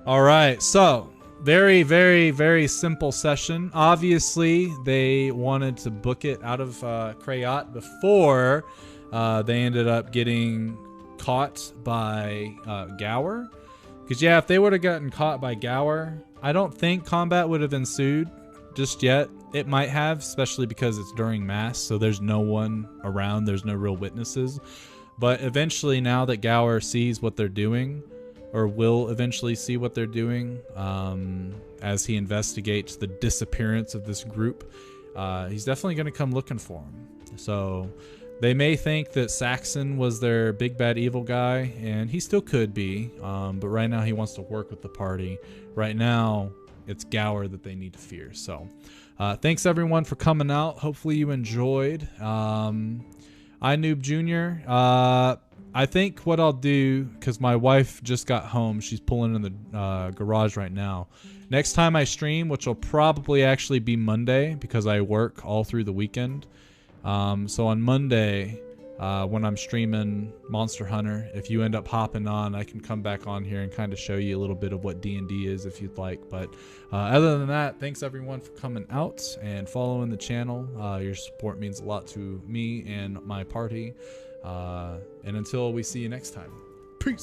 All right, so very, very, very simple session. Obviously, they wanted to book it out of Krayat before they ended up getting caught by Gower. Because, yeah, if they would have gotten caught by Gower, I don't think combat would have ensued just yet. It might have, especially because it's during Mass, so there's no one around. There's no real witnesses. But eventually, now that Gower sees what they're doing, or will eventually see what they're doing as he investigates the disappearance of this group, he's definitely going to come looking for him. So they may think that Saxon was their big bad evil guy, and he still could be, but right now he wants to work with the party. Right now it's Gower that they need to fear. So thanks everyone for coming out. Hopefully you enjoyed. iNoob Jr. I think what I'll do, because my wife just got home, she's pulling in the garage right now. Next time I stream, which will probably actually be Monday, because I work all through the weekend. So on Monday, when I'm streaming Monster Hunter, if you end up hopping on, I can come back on here and kind of show you a little bit of what D&D is if you'd like. But other than that, thanks everyone for coming out and following the channel. Your support means a lot to me and my party. And until we see you next time, peace.